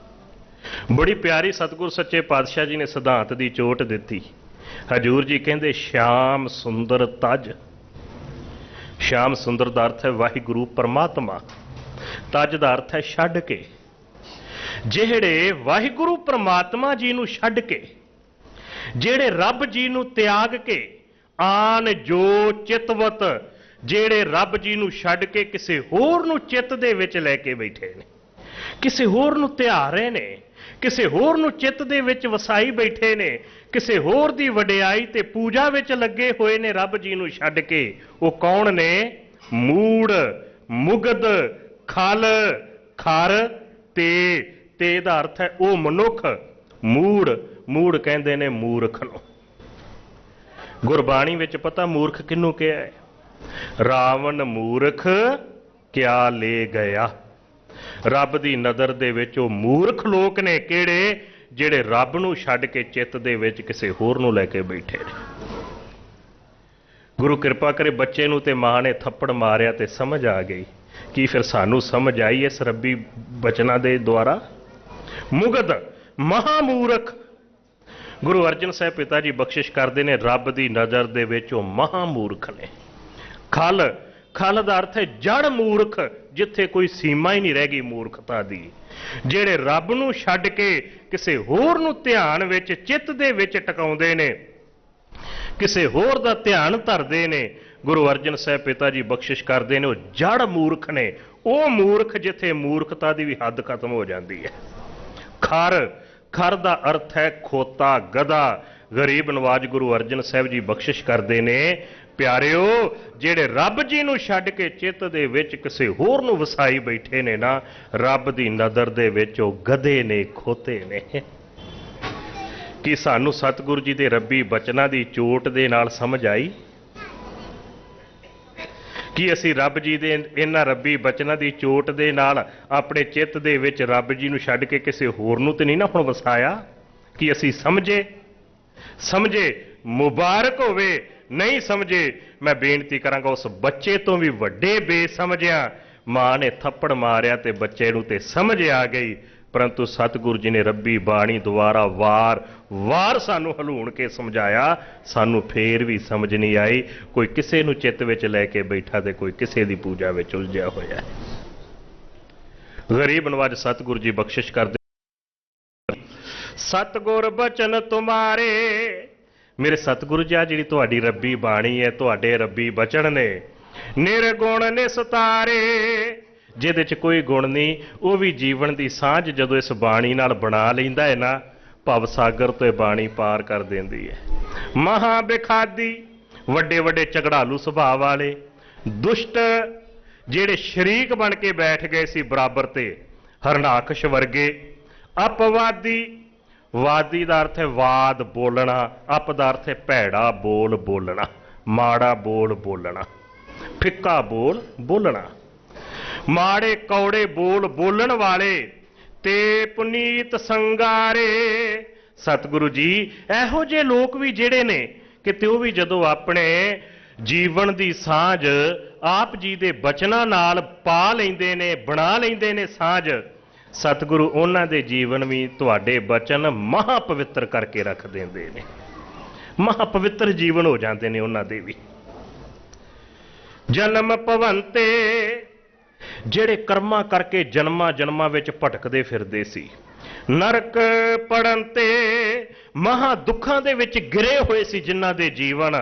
ਬੜੀ ਪਿਆਰੀ ਸਤਿਗੁਰ ਸੱਚੇ ਪਾਤਸ਼ਾਹ ਜੀ ਨੇ ਸਿਧਾਂਤ ਦੀ ਚੋਟ ਦਿੱਤੀ। ਹਜੂਰ ਜੀ ਕਹਿੰਦੇ ਸ਼ਾਮ ਸੁੰਦਰ ਤਜ। ਸ਼ਾਮ ਸੁੰਦਰ ਦਾ ਅਰਥ ਹੈ ਵਾਹਿਗੁਰੂ ਪਰਮਾਤਮਾ, ਤਜ ਦਾ ਅਰਥ ਹੈ ਛੱਡ ਕੇ। ਜਿਹੜੇ ਵਾਹਿਗੁਰੂ ਪਰਮਾਤਮਾ ਜੀ ਨੂੰ ਛੱਡ ਕੇ, ਜਿਹੜੇ ਰੱਬ ਜੀ ਨੂੰ ਤਿਆਗ ਕੇ, ਆਨ ਜੋ ਚਿਤਵਤ, ਜਿਹੜੇ ਰੱਬ ਜੀ ਨੂੰ ਛੱਡ ਕੇ ਕਿਸੇ ਹੋਰ ਨੂੰ ਚਿੱਤ ਦੇ ਵਿੱਚ ਲੈ ਕੇ ਬੈਠੇ ਨੇ, ਕਿਸੇ ਹੋਰ ਨੂੰ ਧਿਆ ਰਹੇ ਨੇ, ਕਿਸੇ ਹੋਰ ਨੂੰ ਚਿੱਤ ਦੇ ਵਿੱਚ ਵਸਾਈ ਬੈਠੇ ਨੇ, ਕਿਸੇ ਹੋਰ ਦੀ ਵਡਿਆਈ ਤੇ ਪੂਜਾ ਵਿੱਚ ਲੱਗੇ ਹੋਏ ਨੇ ਰੱਬ ਜੀ ਨੂੰ ਛੱਡ ਕੇ। ਉਹ ਕੌਣ ਨੇ? ਮੂੜ, ਮੁਗਧ, ਖਲ, ਖਰ ਤੇ ਦਾ ਅਰਥ ਹੈ ਉਹ ਮਨੁੱਖ। ਮੂੜ ਕਹਿੰਦੇ ਨੇ ਮੂਰਖ ਨੂੰ। ਗੁਰਬਾਣੀ ਵਿੱਚ ਪਤਾ ਮੂਰਖ ਕਿਹਨੂੰ ਕਿਹਾ ਹੈ? ਰਾਵਣ ਮੂਰਖ ਕਿਆ ਲੈ ਗਿਆ। ਰੱਬ ਦੀ ਨਜ਼ਰ ਦੇ ਵਿੱਚ ਉਹ ਮੂਰਖ ਲੋਕ ਨੇ ਕਿਹੜੇ? ਜਿਹੜੇ ਰੱਬ ਨੂੰ ਛੱਡ ਕੇ ਚਿੱਤ ਦੇ ਵਿੱਚ ਕਿਸੇ ਹੋਰ ਨੂੰ ਲੈ ਕੇ ਬੈਠੇ ਨੇ। ਗੁਰੂ ਕਿਰਪਾ ਕਰੇ ਬੱਚੇ ਨੂੰ ਤੇ ਮਾਂ ਨੇ ਥੱਪੜ ਮਾਰਿਆ ਤੇ ਸਮਝ ਆ ਗਈ। ਕੀ ਫਿਰ ਸਾਨੂੰ ਸਮਝ ਆਈ ਇਸ ਰੱਬੀ ਬਚਨਾਂ ਦੇ ਦੁਆਰਾ? ਮੁਗਧ, ਮਹਾਮੂਰਖ। ਗੁਰੂ ਅਰਜਨ ਸਾਹਿਬ ਪਿਤਾ ਜੀ ਬਖਸ਼ਿਸ਼ ਕਰਦੇ ਨੇ, ਰੱਬ ਦੀ ਨਜ਼ਰ ਦੇ ਵਿੱਚ ਉਹ ਮਹਾਮੂਰਖ ਨੇ। ਖਲ ਦਾ ਅਰਥ ਹੈ ਜੜ ਮੂਰਖ, ਜਿੱਥੇ ਕੋਈ ਸੀਮਾ ਹੀ ਨਹੀਂ ਰਹਿ ਗਈ ਮੂਰਖਤਾ ਦੀ। ਜਿਹੜੇ ਰੱਬ ਨੂੰ ਛੱਡ ਕੇ ਕਿਸੇ ਹੋਰ ਨੂੰ ਧਿਆਨ ਵਿੱਚ, ਚਿੱਤ ਦੇ ਵਿੱਚ ਟਿਕਾਉਂਦੇ ਨੇ, ਕਿਸੇ ਹੋਰ ਦਾ ਧਿਆਨ ਧਰਦੇ ਨੇ, ਗੁਰੂ ਅਰਜਨ ਸਾਹਿਬ ਪਿਤਾ ਜੀ ਬਖਸ਼ਿਸ਼ ਕਰਦੇ ਨੇ, ਉਹ ਜੜ ਮੂਰਖ ਨੇ। ਉਹ ਮੂਰਖ ਜਿੱਥੇ ਮੂਰਖਤਾ ਦੀ ਵੀ ਹੱਦ ਖਤਮ ਹੋ ਜਾਂਦੀ ਹੈ। ਖਰ ਦਾ ਅਰਥ ਹੈ ਖੋਤਾ, ਗਧਾ। ਗਰੀਬ ਨਵਾਜ ਗੁਰੂ ਅਰਜਨ ਸਾਹਿਬ ਜੀ ਬਖਸ਼ਿਸ਼ ਕਰਦੇ ਨੇ, ਪਿਆਰਿਓ ਜਿਹੜੇ ਰੱਬ ਜੀ ਨੂੰ ਛੱਡ ਕੇ ਚਿੱਤ ਦੇ ਵਿੱਚ ਕਿਸੇ ਹੋਰ ਨੂੰ ਵਸਾਈ ਬੈਠੇ ਨੇ ਨਾ, ਰੱਬ ਦੀ ਨਜ਼ਰ ਦੇ ਵਿੱਚ ਉਹ ਗਧੇ ਨੇ, ਖੋਤੇ ਨੇ। ਕਿ ਸਾਨੂੰ ਸਤਿਗੁਰੂ ਜੀ ਦੇ ਰੱਬੀ ਬਚਨਾਂ ਦੀ ਚੋਟ ਦੇ ਨਾਲ ਸਮਝ ਆਈ ਕਿ ਅਸੀਂ ਰੱਬ ਜੀ ਦੇ ਇਹਨਾਂ ਰੱਬੀ ਬਚਨਾਂ ਦੀ ਚੋਟ ਦੇ ਨਾਲ ਆਪਣੇ ਚਿੱਤ ਦੇ ਵਿੱਚ ਰੱਬ ਜੀ ਨੂੰ ਛੱਡ ਕੇ ਕਿਸੇ ਹੋਰ ਨੂੰ ਤੇ ਨਹੀਂ ਨਾ ਹੁਣ ਵਸਾਇਆ। ਕਿ ਅਸੀਂ ਸਮਝੇ ਮੁਬਾਰਕ ਹੋਵੇ, ਨਹੀਂ ਸਮਝੇ ਮੈਂ ਬੇਨਤੀ ਕਰਾਂਗਾ ਉਸ ਬੱਚੇ ਤੋਂ ਵੀ ਵੱਡੇ ਬੇਸਮਝਿਆ। ਮਾਂ ਨੇ ਥੱਪੜ ਮਾਰਿਆ ਤੇ ਬੱਚੇ ਨੂੰ ਤੇ ਸਮਝ ਆ ਗਈ, ਪਰੰਤੂ ਸਤਿਗੁਰੂ ਜੀ ਨੇ ਰੱਬੀ ਬਾਣੀ ਦੁਆਰਾ ਵਾਰ ਸਾਨੂੰ ਹਲੂਣ ਕੇ ਸਮਝਾਇਆ, ਸਾਨੂੰ ਫੇਰ ਵੀ ਸਮਝ ਨਹੀਂ ਆਈ। ਕੋਈ ਕਿਸੇ ਨੂੰ ਚਿੱਤ ਵਿੱਚ ਲੈ ਕੇ ਬੈਠਾ ਤੇ ਕੋਈ ਕਿਸੇ ਦੀ ਪੂਜਾ ਵਿੱਚ ਉਲਝਿਆ ਹੋਇਆ। ਗਰੀਬ ਨਵਾਜ ਸਤਿਗੁਰੂ ਜੀ ਬਖਸ਼ਿਸ਼ ਕਰਦੇ। ਸਤਿਗੁਰ ਬਚਨ ਤੁਮਾਰੇ, ਮੇਰੇ ਸਤਿਗੁਰੂ ਜੀ ਆ ਜਿਹੜੀ ਤੁਹਾਡੀ ਰੱਬੀ ਬਾਣੀ ਹੈ, ਤੁਹਾਡੇ ਰੱਬੀ ਬਚਨ ਨੇ, ਨਿਰਗੁਣ ਨਿਸਤਾਰੇ, ਜਿਹਦੇ 'ਚ ਕੋਈ ਗੁਣ ਨਹੀਂ, ਉਹ ਵੀ ਜੀਵਨ ਦੀ ਸਾਂਝ ਜਦੋਂ ਇਸ ਬਾਣੀ ਨਾਲ ਬਣਾ ਲੈਂਦਾ ਹੈ ਨਾ, ਭਵ ਸਾਗਰ ਤੋਂ ਇਹ ਬਾਣੀ ਪਾਰ ਕਰ ਦਿੰਦੀ ਹੈ। ਮਹਾਂ ਬੇਖਾਦੀ, ਵੱਡੇ ਝਗੜਾਲੂ ਸੁਭਾਅ ਵਾਲੇ ਦੁਸ਼ਟ ਜਿਹੜੇ ਸ਼ਰੀਕ ਬਣ ਕੇ ਬੈਠ ਗਏ ਸੀ ਬਰਾਬਰ ਤੇ, ਹਰਨਾਕਸ਼ ਵਰਗੇ ਅਪਵਾਦੀ, ਵਾਦੀ ਦਾ ਅਰਥ ਹੈ ਵਾਦ ਬੋਲਣਾ, ਅਪ ਦਾ ਅਰਥ ਹੈ ਭੈੜਾ ਬੋਲ ਬੋਲਣਾ, ਮਾੜਾ ਬੋਲ ਬੋਲਣਾ, ਫਿੱਕਾ ਬੋਲ ਬੋਲਣਾ, ਮਾੜੇ ਕੌੜੇ ਬੋਲ ਬੋਲਣ ਵਾਲੇ ਤੇ ਪੁਨੀਤ ਸੰਗਾਰੇ। ਸਤਿਗੁਰੂ ਜੀ ਇਹੋ ਜਿਹੇ ਲੋਕ ਵੀ ਜਿਹੜੇ ਨੇ ਕਿਤੇ ਉਹ ਵੀ ਜਦੋਂ ਆਪਣੇ ਜੀਵਨ ਦੀ ਸਾਂਝ ਆਪ ਜੀ ਦੇ ਬਚਨਾਂ ਨਾਲ ਪਾ ਲੈਂਦੇ ਨੇ, ਬਣਾ ਲੈਂਦੇ ਨੇ ਸਾਂਝ, ਸਤਿਗੁਰੂ ਉਹਨਾਂ ਦੇ ਜੀਵਨ ਵੀ ਤੁਹਾਡੇ ਬਚਨ ਮਹਾ ਪਵਿੱਤਰ ਕਰਕੇ ਰੱਖ ਦਿੰਦੇ ਨੇ, ਮਹਾ ਪਵਿੱਤਰ ਜੀਵਨ ਹੋ ਜਾਂਦੇ ਨੇ ਉਹਨਾਂ ਦੇ ਵੀ। ਜਨਮ ਭਵੰਤੇ, ਜਿਹੜੇ ਕਰਮਾਂ ਕਰਕੇ ਜਨਮਾਂ ਵਿੱਚ ਭਟਕਦੇ ਫਿਰਦੇ ਸੀ, ਨਰਕ ਪੜਨ ਤੇ ਮਹਾ ਦੁੱਖਾਂ ਦੇ ਵਿੱਚ ਗਿਰੇ ਹੋਏ ਸੀ ਜਿਨ੍ਹਾਂ ਦੇ ਜੀਵਨ,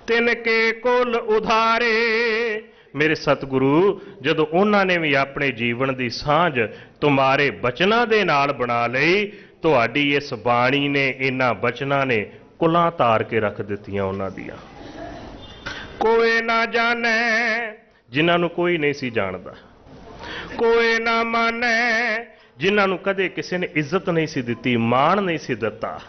ਤਿਨ ਕੇ ਕੁਲ ਉਧਾਰੇ। ਮੇਰੇ ਸਤਿਗੁਰੂ ਜਦੋਂ ਉਹਨਾਂ ਨੇ ਵੀ ਆਪਣੇ ਜੀਵਨ ਦੀ ਸਾਂਝ ਤੁਮਾਰੇ ਬਚਨਾਂ ਦੇ ਨਾਲ ਬਣਾ ਲਈ, ਤੁਹਾਡੀ ਇਸ ਬਾਣੀ ਨੇ, ਇਹਨਾਂ ਬਚਨਾਂ ਨੇ ਕੁਲਾਂ ਤਾਰ ਕੇ ਰੱਖ ਦਿੱਤੀਆਂ ਉਹਨਾਂ ਦੀਆਂ। ਕੋਈ ਨਾ ਜਾਣੈ, ਜਿਨ੍ਹਾਂ ਨੂੰ ਕੋਈ ਨਹੀਂ ਸੀ ਜਾਣਦਾ, ਕੋਈ ਨਾ ਮਾਨੈ, ਜਿਨ੍ਹਾਂ ਨੂੰ ਕਦੇ ਕਿਸੇ ਨੇ ਇੱਜ਼ਤ ਨਹੀਂ ਸੀ ਦਿੱਤੀ, ਮਾਣ ਨਹੀਂ ਸੀ ਦਿੱਤਾ,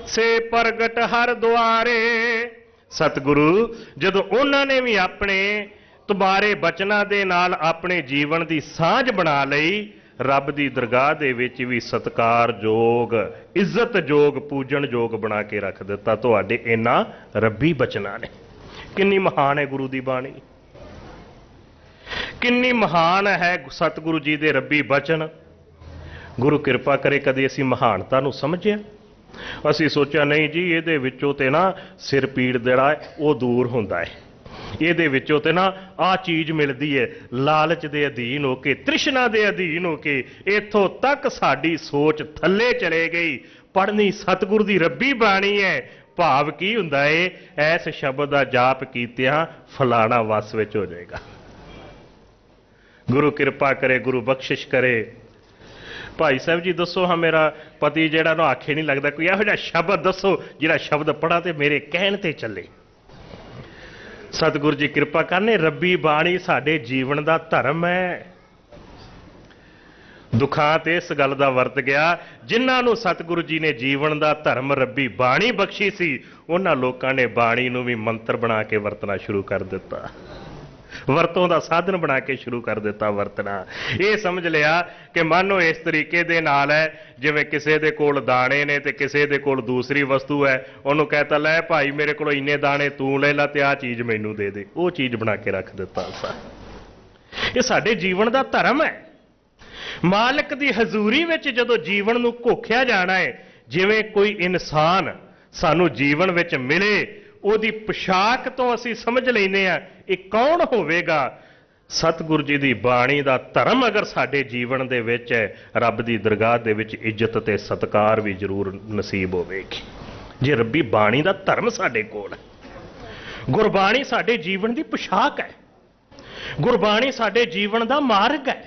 ਸੇ ਪ੍ਰਗਟ ਹਰ ਦੁਆਰੇ। ਸਤਿਗੁਰੂ ਜਦੋਂ ਉਹਨਾਂ ਨੇ ਵੀ ਆਪਣੇ ਤੁਮਾਰੇ ਬਚਨਾਂ ਦੇ ਨਾਲ ਆਪਣੇ ਜੀਵਨ ਦੀ ਸਾਂਝ ਬਣਾ ਲਈ, ਰੱਬ ਦੀ ਦਰਗਾਹ ਦੇ ਵਿੱਚ ਵੀ ਸਤਿਕਾਰਯੋਗ, ਇੱਜ਼ਤਯੋਗ, ਪੂਜਣਯੋਗ ਬਣਾ ਕੇ ਰੱਖ ਦਿੱਤਾ ਤੁਹਾਡੇ ਇਹਨਾਂ ਰੱਬੀ ਬਚਨਾਂ ਨੇ। ਕਿੰਨੀ ਮਹਾਨ ਹੈ ਗੁਰੂ ਦੀ ਬਾਣੀ, ਕਿੰਨੀ ਮਹਾਨ ਹੈ ਸਤਿਗੁਰੂ ਜੀ ਦੇ ਰੱਬੀ ਬਚਨ। ਗੁਰੂ ਕਿਰਪਾ ਕਰੇ ਕਦੇ ਅਸੀਂ ਮਹਾਨਤਾ ਨੂੰ ਸਮਝਿਆ? ਅਸੀਂ ਸੋਚਿਆ ਨਹੀਂ ਜੀ ਇਹਦੇ ਵਿੱਚੋਂ ਤੇ ਨਾ ਸਿਰ ਪੀੜ ਜਿਹੜਾ ਉਹ ਦੂਰ ਹੁੰਦਾ ਹੈ, ਇਹਦੇ ਵਿੱਚੋਂ ਤੇ ਨਾ ਆਹ ਚੀਜ਼ ਮਿਲਦੀ ਹੈ, ਲਾਲਚ ਦੇ ਅਧੀਨ ਹੋ ਕੇ, ਤ੍ਰਿਸ਼ਨਾ ਦੇ ਅਧੀਨ ਹੋ ਕੇ ਇੱਥੋਂ ਤੱਕ ਸਾਡੀ ਸੋਚ ਥੱਲੇ ਚਲੇ ਗਈ। ਪੜ੍ਹਨੀ ਸਤਿਗੁਰੂ ਦੀ ਰੱਬੀ ਬਾਣੀ ਹੈ, ਭਾਵ ਕੀ ਹੁੰਦਾ ਏ, ਐਸ ਸ਼ਬਦ ਦਾ ਜਾਪ ਕੀਤਿਆਂ ਫਲਾਣਾ ਵਸ ਵਿੱਚ ਹੋ ਜਾਏਗਾ। ਗੁਰੂ ਕਿਰਪਾ ਕਰੇ, ਗੁਰੂ ਬਖਸ਼ਿਸ਼ ਕਰੇ। ਭਾਈ ਸਾਹਿਬ ਜੀ ਦੱਸੋ, ਹਾਂ ਮੇਰਾ ਪਤੀ ਜਿਹੜਾ ਨੂੰ ਆਖੇ ਨਹੀਂ ਲੱਗਦਾ, ਕੋਈ ਇਹੋ ਜਿਹਾ ਸ਼ਬਦ ਦੱਸੋ ਜਿਹੜਾ ਸ਼ਬਦ ਪੜ੍ਹਾ ਤੇ ਮੇਰੇ ਕਹਿਣ ਤੇ ਚੱਲੇ। ਸਤਿਗੁਰੂ ਜੀ ਕਿਰਪਾ ਕਰਨੇ, ਰੱਬੀ ਬਾਣੀ ਸਾਡੇ ਜੀਵਨ ਦਾ ਧਰਮ ਹੈ। ਦੁੱਖਾਂ ਤੇ ਇਸ ਗੱਲ ਦਾ ਵਰਤ ਗਿਆ, ਜਿਨ੍ਹਾਂ ਨੂੰ ਸਤਿਗੁਰੂ ਜੀ ਨੇ ਜੀਵਨ ਦਾ ਧਰਮ ਰੱਬੀ ਬਾਣੀ ਬਖਸ਼ੀ ਸੀ, ਉਹਨਾਂ ਲੋਕਾਂ ਨੇ ਬਾਣੀ ਨੂੰ ਵੀ ਮੰਤਰ ਬਣਾ ਕੇ ਵਰਤਣਾ ਸ਼ੁਰੂ ਕਰ ਦਿੱਤਾ, ਵਰਤੋਂ ਦਾ ਸਾਧਨ ਬਣਾ ਕੇ ਸ਼ੁਰੂ ਕਰ ਦਿੱਤਾ ਵਰਤਣਾ। ਇਹ ਸਮਝ ਲਿਆ ਕਿ ਮਾਨੋ ਇਸ ਤਰੀਕੇ ਦੇ ਨਾਲ ਹੈ ਜਿਵੇਂ ਕਿਸੇ ਦੇ ਕੋਲ ਦਾਣੇ ਨੇ ਤੇ ਕਿਸੇ ਦੇ ਕੋਲ ਦੂਸਰੀ ਵਸਤੂ ਹੈ, ਉਹਨੂੰ ਕਹਿਤਾ ਲੈ ਭਾਈ ਮੇਰੇ ਕੋਲ ਇੰਨੇ ਦਾਣੇ ਤੂੰ ਲੈ ਲਾ ਤੇ ਆਹ ਚੀਜ਼ ਮੈਨੂੰ ਦੇ ਦੇ, ਉਹ ਚੀਜ਼ ਬਣਾ ਕੇ ਰੱਖ ਦਿੱਤਾ। ਇਹ ਸਾਡੇ ਜੀਵਨ ਦਾ ਧਰਮ ਹੈ। ਮਾਲਕ ਦੀ ਹਜ਼ੂਰੀ ਵਿੱਚ ਜਦੋਂ ਜੀਵਨ ਨੂੰ ਘੋਖਿਆ ਜਾਣਾ ਹੈ, ਜਿਵੇਂ ਕੋਈ ਇਨਸਾਨ ਸਾਨੂੰ ਜੀਵਨ ਵਿੱਚ ਮਿਲੇ, ਉਹਦੀ ਪੋਸ਼ਾਕ ਤੋਂ ਅਸੀਂ ਸਮਝ ਲੈਂਦੇ ਹਾਂ ਇਹ ਕੌਣ ਹੋਵੇਗਾ। ਸਤਿਗੁਰੂ ਜੀ ਦੀ ਬਾਣੀ ਦਾ ਧਰਮ ਅਗਰ ਸਾਡੇ ਜੀਵਨ ਦੇ ਵਿੱਚ ਹੈ, ਰੱਬ ਦੀ ਦਰਗਾਹ ਦੇ ਵਿੱਚ ਇੱਜ਼ਤ ਤੇ ਸਤਿਕਾਰ ਵੀ ਜ਼ਰੂਰ ਨਸੀਬ ਹੋਵੇਗੀ। ਜੇ ਰੱਬੀ ਬਾਣੀ ਦਾ ਧਰਮ ਸਾਡੇ ਕੋਲ ਹੈ, ਗੁਰਬਾਣੀ ਸਾਡੇ ਜੀਵਨ ਦੀ ਪੋਸ਼ਾਕ ਹੈ, ਗੁਰਬਾਣੀ ਸਾਡੇ ਜੀਵਨ ਦਾ ਮਾਰਗ ਹੈ।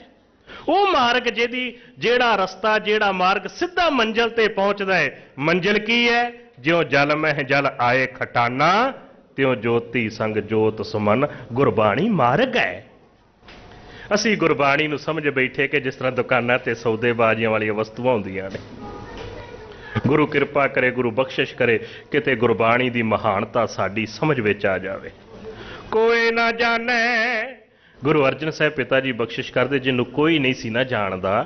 ਉਹ ਮਾਰਗ ਜਿਹੜਾ ਰਸਤਾ, ਜਿਹੜਾ ਮਾਰਗ ਸਿੱਧਾ ਮੰਜ਼ਿਲ ਤੇ ਪਹੁੰਚਦਾ ਹੈ। ਮੰਜ਼ਿਲ ਕੀ ਹੈ? ਜਿਉਂ ਜਲ ਮਹਿ ਜਲ ਆਏ ਖਟਾਨਾ, ਤਿਉਂ ਜੋਤੀ ਸੰਗ ਜੋਤ ਸੁਮਨ। ਗੁਰਬਾਣੀ ਮਾਰਗ ਹੈ। ਅਸੀਂ ਗੁਰਬਾਣੀ ਨੂੰ ਸਮਝ ਬੈਠੇ ਕਿ ਜਿਸ ਤਰ੍ਹਾਂ ਦੁਕਾਨਾਂ ਤੇ ਸੌਦੇਬਾਜ਼ੀਆਂ ਵਾਲੀਆਂ ਵਸਤੂਆਂ ਹੁੰਦੀਆਂ ਨੇ, ਗੁਰੂ ਕਿਰਪਾ ਕਰੇ, ਗੁਰੂ ਬਖਸ਼ਿਸ਼ ਕਰੇ, ਕਿਤੇ ਗੁਰਬਾਣੀ ਦੀ ਮਹਾਨਤਾ ਸਾਡੀ ਸਮਝ ਵਿੱਚ ਆ ਜਾਵੇ। ਕੋਈ ਨਾ ਜਾਣੈ, ਗੁਰੂ ਅਰਜਨ ਸਾਹਿਬ ਪਿਤਾ ਜੀ ਬਖਸ਼ਿਸ਼ ਕਰਦੇ, ਜਿਹਨੂੰ ਕੋਈ ਨਹੀਂ ਸੀ ਨਾ ਜਾਣਦਾ।